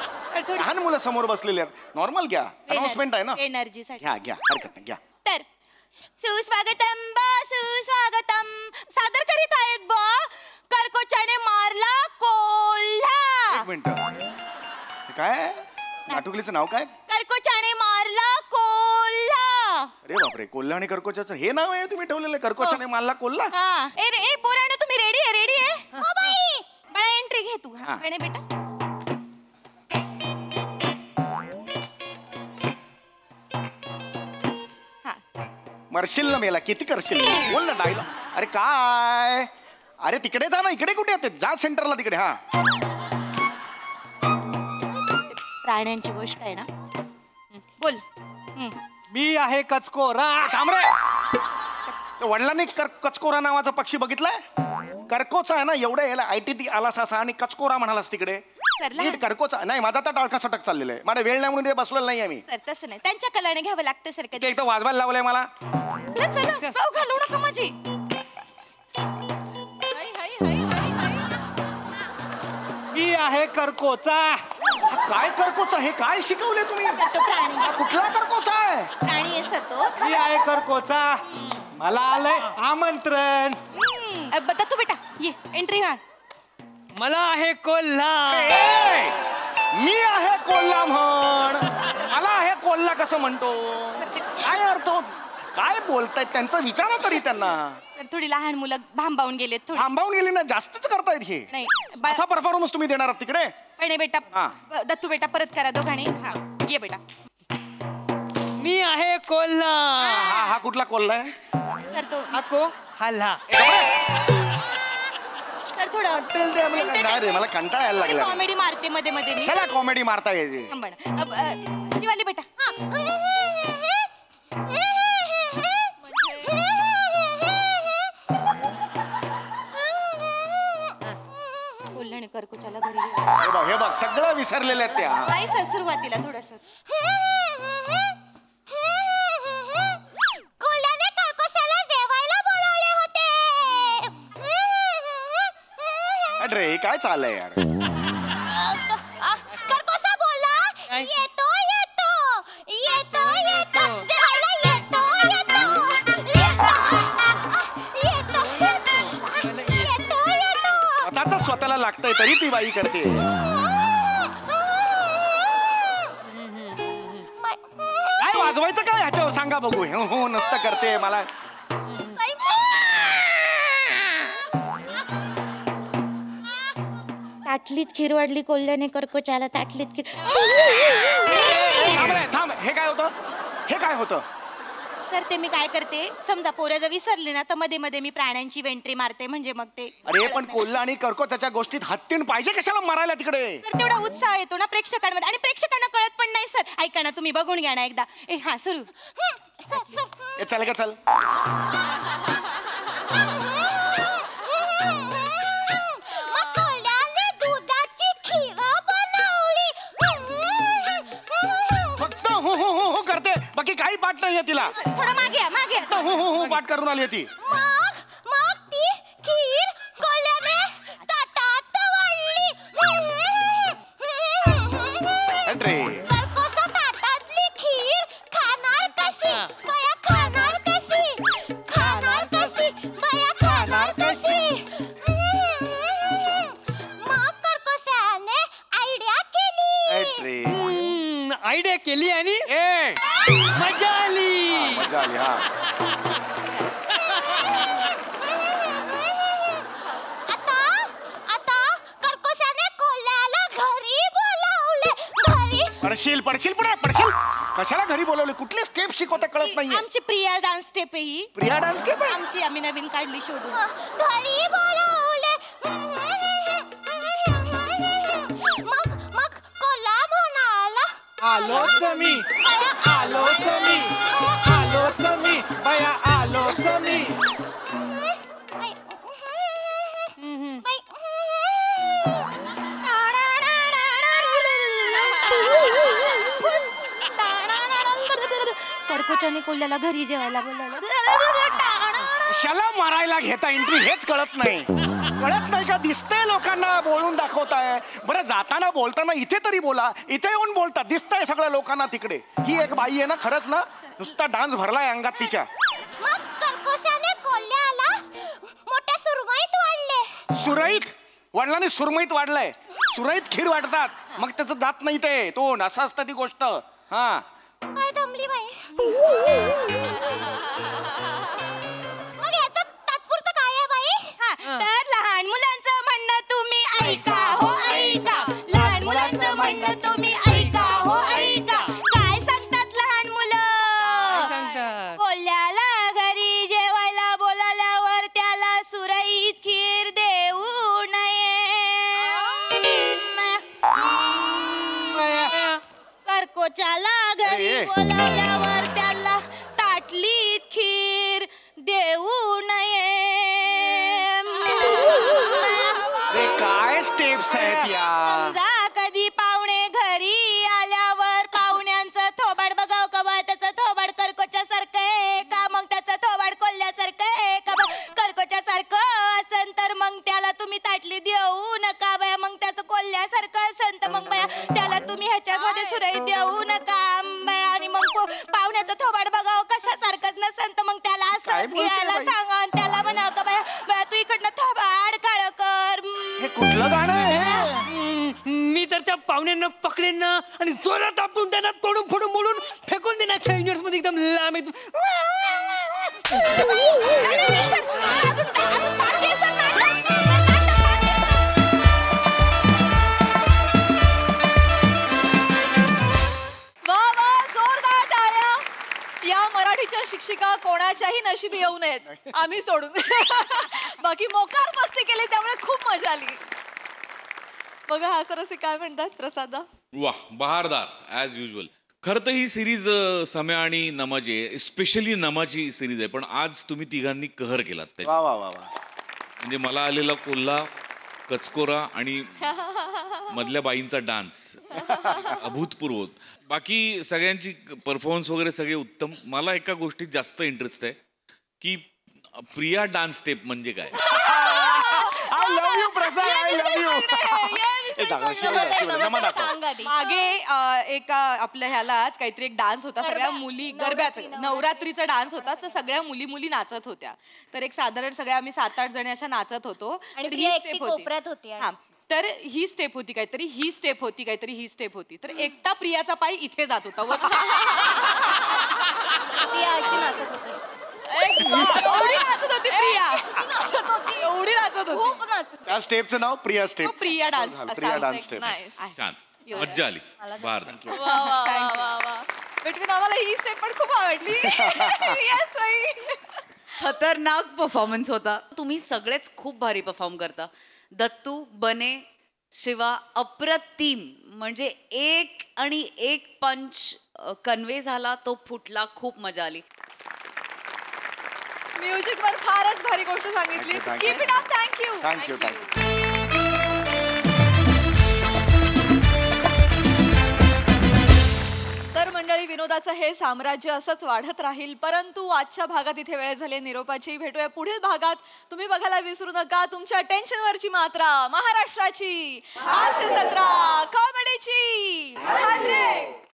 लहान मुलं समोर बसलेले आहेत. नॉर्मल घ्या, अनाउन्समेंट आहे ना. एनर्जीसाठी घ्या हरकत नाही, घ्या. तर सुस्वागतम सादर करीत आहेत बा कर्कोचाने मारला कोल्हा. एक मिनिट. काय नाटुकलीचं नाव काय? कर्कोचाने मारला कोल्हा. अरे बापरे, कोल्हा आणि कर्कोचाचं हे नाव आहे तुम्ही ठेवलेलं? कर्कोचाने मारला कोल्हा. ए पोरांनो, तुम्ही रेडी आहे? हो बाई. बाळा एंट्री घे तू. बेटा मरशील ना मेला, किती करशील? बोल ना डायलॉग. अरे काय, अरे तिकडे जा ना, इकडे कुठे येते? जा सेंटरला तिकडे. हा प्राण्यांची गोष्ट आहे ना, बोल. मी आहे कचकोरा. थांब रे. वडिलांनी कचकोरा नावाचा पक्षी बघितलाय? कर्कोचा आहे ना, एवढं याला ITT आलास असा आणि कचकोरा म्हणालास तिकडे. नीट कर्कोचा नाही. माझा तर टाळका सटक चाललेला आहे. माझ्या वेळ नाही म्हणून ते बसलेलं नाही आम्ही. सर तसं नाही, त्यांच्या कलाने घ्यावं लागतं सर. ते एकदम वाजवायला लावलंय मला. चव घालू नका माझी. मी आहे कर्कोचा. काय कर्कोचा? हे काय शिकवले तुम्ही? कुठला कर्कोचा आहे? प्राणी आहे सर तो. मी आहे कर्कोचा. मला आलंय आमंत्रण. तू बेटा ये, एंट्री मार. मला आहे कोल्हा. मी आहे कोल्हा म्हण. मला आहे कोल्हा कसं म्हणतो? काय अर्थ? काय बोलतायत? त्यांचं विचारा तरी त्यांना. थोडी लहान मुलं भांबावून गेलेत. भांबावून गेली ना, जास्तच करतायत हे. नाही, असा परफॉर्मन्स तुम्ही देणार तिकडे? नाही बेटा. दत्तू बेटा परत करा दोघांनी. हा ये बेटा. मी आहे कोल्हा. हा कुठला कोल्हा आहे? सर तो हल्ला. सर थोडं नाही रे, मला कंटाळा यायला लागला. कॉमेडी मारते मध्ये मध्ये मी. चला कॉमेडी मारता येते. शिवाली बेटा. कोल्हाने कर्कोचाला घरी. हे बघ सगळं विसरलेले आहेत त्या. नाही सर, सुरुवातीला थोडस. कोल्हाने कर्कोसाला जेवायला बोलावले होते. अरे काय चाललंय यार? कर्कोसा बोला, येतो जेवायला येतो. स्वतःला लागतंय तरी ती बाई करते. काय वाजवायचं काय ह्याच्यावर सांगा बघू. हो नसतं करते मला. ताटलीत खीर वाढली कोल्ह्याने कर्कोच्याला ताटलीत खीर. थांब रे, थांब. हे काय होतं? हे काय होतं? सर ते मी काय करते, समजा पोरं जर विसरले ना तर मध्ये मध्ये मी प्राण्यांची वेंट्री मारते, म्हणजे मग ते. अरे पण कोल्हा आणि कर्कोच्याच्या गोष्टीत हत्तीन पाहिजे कशाला मारायला तिकडे? सर तेवढा उत्साह येतो ना प्रेक्षकांमध्ये, आणि प्रेक्षकांना कळत पण नाही सर. ऐका ना, तुम्ही बघून घ्या ना एकदा. हा सुरू. चल का चल. करते, बाकी काही पाठ नाहीये तिला. थोडं मागे मागे. हो पाठ करून आली ती. मग ती खीर कोल्ह्याने ताटात वाढली. कर्कोसा ताटातली खीर खाणार कशी बया, खाणार कशी, खाणार कशी बया, खाणार कशी. मग कर्कोसाने आयडिया केली. आयडिया केली आणि मजा आली. मजा आली. हा आता कर्कोसाने कोल्ह्याला घरी बोलावले. घरी पडशील पुढे पडशील. कशाला घरी बोलवले? कुठली स्टेप शिकवता कळत नाहीये. आमची प्रिया डान्स स्टेप आहे ही. प्रिया डान्स स्टेप आहे आमची, आम्ही नवीन काढली शोधून. घरी बोलावले. मग कोल्हा म्हणाला आलोच मी, आलोच मी, आलोच मी बया, आलोच मी. कर्कोच्याने कोल्ह्याला घरी जेवायला बोलावलं. कशाला मारायला घेता एंट्री हेच कळत नाही. कळत नाही का? दिसतंय लोकांना, बोलून दाखवताय. बरं जाताना बोलताना इथे तरी बोला. इथे येऊन बोलतात, दिसतंय सगळ्या लोकांना तिकडे. ही एक बाई आहे ना, खरंच ना, नुसता डान्स भरलाय अंगात तिच्या. मग कर्कोसाने कोल्ह्याला मोठ्या सुरमईत वाढले. सुरईत? वडिलांनी सुरमईत वाढलंय. सुरईत खीर वाढतात, मग त्याचं जात नाही ते तोंड. असं असतं ती गोष्ट. हा काय दमली बाई. मग याचं तात्पुरतं काय आहे बाई? तर लहान मुलांचं म्हणणं तुम्ही ऐका हो ऐका. लहान मुलांचं म्हणणं तुम्ही ऐका हो ऐका. काय सांगतात लहान मुलं? कोल्ह्याला घरी जेवायला बोलावल्यावर त्याला सुरईत खीर देऊ नये. कर्कोच्याला घरी बोलावल्यावर त्याला ताटलीत खीर देऊ नये. काय स्टेप्स आहेत या? समजा कधी पाहुणे घरी आल्यावर पाहुण्यांचं थोबाड बघाव का बा, त्याचं थोबाड कर्कोच्या सारखं आहे का, मग त्याचं थोबाड कोल्ह्यासारखं आहे का बा. कर्कोच्या सारखं असन तर मग त्याला तुम्ही ताटली देऊ नका बया. मग त्याचं कोल्ह्यासारखं असन तर मग बया त्याला तुम्ही ह्याच्यामध्ये सुरई देऊ नका बया. आणि मग पाहुण्याचं थोबाड बघाव कशासारखंच नसन तर मग त्याला असंच घ्यायला सांगा. त्याला म्हणा का बया बया तू इकडनं थोबाड काळ कर. हे कुठलं गाणं आहे? मी तर त्या पाहुण्यांना पकडेन ना आणि जोरात आपटून त्यांना तोडून फोडून मोडून फेकून देणार युनिव्हर्स मध्ये एकदम लांब. जोरदार टाळ्या. या मराठीच्या शिक्षिका कोणाच्याही नशिबी येऊ नयेत, आम्ही सोडून. बाकी मोकार मस्ती केली त्यामुळे खूप मजा आली. बघा हासरसी काय म्हणतात प्रसादा. वा बहारदार ॲज युजल. खरं तर ही सिरीज सम्या आणि नमाची आहे, स्पेशली नमाची सिरीज आहे. पण आज तुम्ही तिघांनी कहर केलात त्याच्या. वा वा वा वा. म्हणजे मला आलेला कोल्हा, कचकोरा आणि मधल्या बाईंचा डान्स अभूतपूर्व. बाकी सगळ्यांची परफॉर्मन्स वगैरे सगळे उत्तम. मला एका गोष्टीत जास्त इंटरेस्ट आहे की प्रिया डान्स स्टेप म्हणजे काय. I love you Prasad, I love you. मागे एका आपल्या ह्यालाच काहीतरी एक डान्स होता, सगळ्या मुली गरब्याचा नवरात्रीचा डान्स होता. तर सगळ्या मुली नाचत होत्या. तर एक साधारण सगळ्या आम्ही 7-8 जणी अशा नाचत होतो. आणि तर ही स्टेप होती. हा तर ही स्टेप होती काहीतरी, ही स्टेप होती काहीतरी, ही स्टेप होती. तर एकटा प्रियाचा पाय इथे जात होता. ती अशी नाचत होती. एवढी नाचत होती प्रिया, एवढी नाचत होती. त्या स्टेपचं नाव Priya step. Priya dance. Priya dance step. छान, मज्जा आली. बार बिटवीन आम्हाला ही स्टेप पण खूप आवडली. Yes, आई. खतरनाक परफॉर्मन्स होता. तुम्ही सगळेच खूप भारी परफॉर्म करता. दत्तू, बने, शिवा अप्रतिम. म्हणजे एक आणि एक पंच कन्वे झाला, तो फुटला. खूप मजा आली. म्युझिक वर फारच भारी गोष्ट सांगितली. Keep it up. Thank you. Thank you. तर मंडळी, विनोदाचं हे साम्राज्य असंच वाढत राहील. परंतु आजच्या भागात इथे वेळ झाली निरोपाची. भेटूया पुढील भागात. तुम्ही बघायला विसरू नका तुमच्या टेन्शनवरची मात्रा, महाराष्ट्राची हास्य जत्रा, कॉमेडीची 100.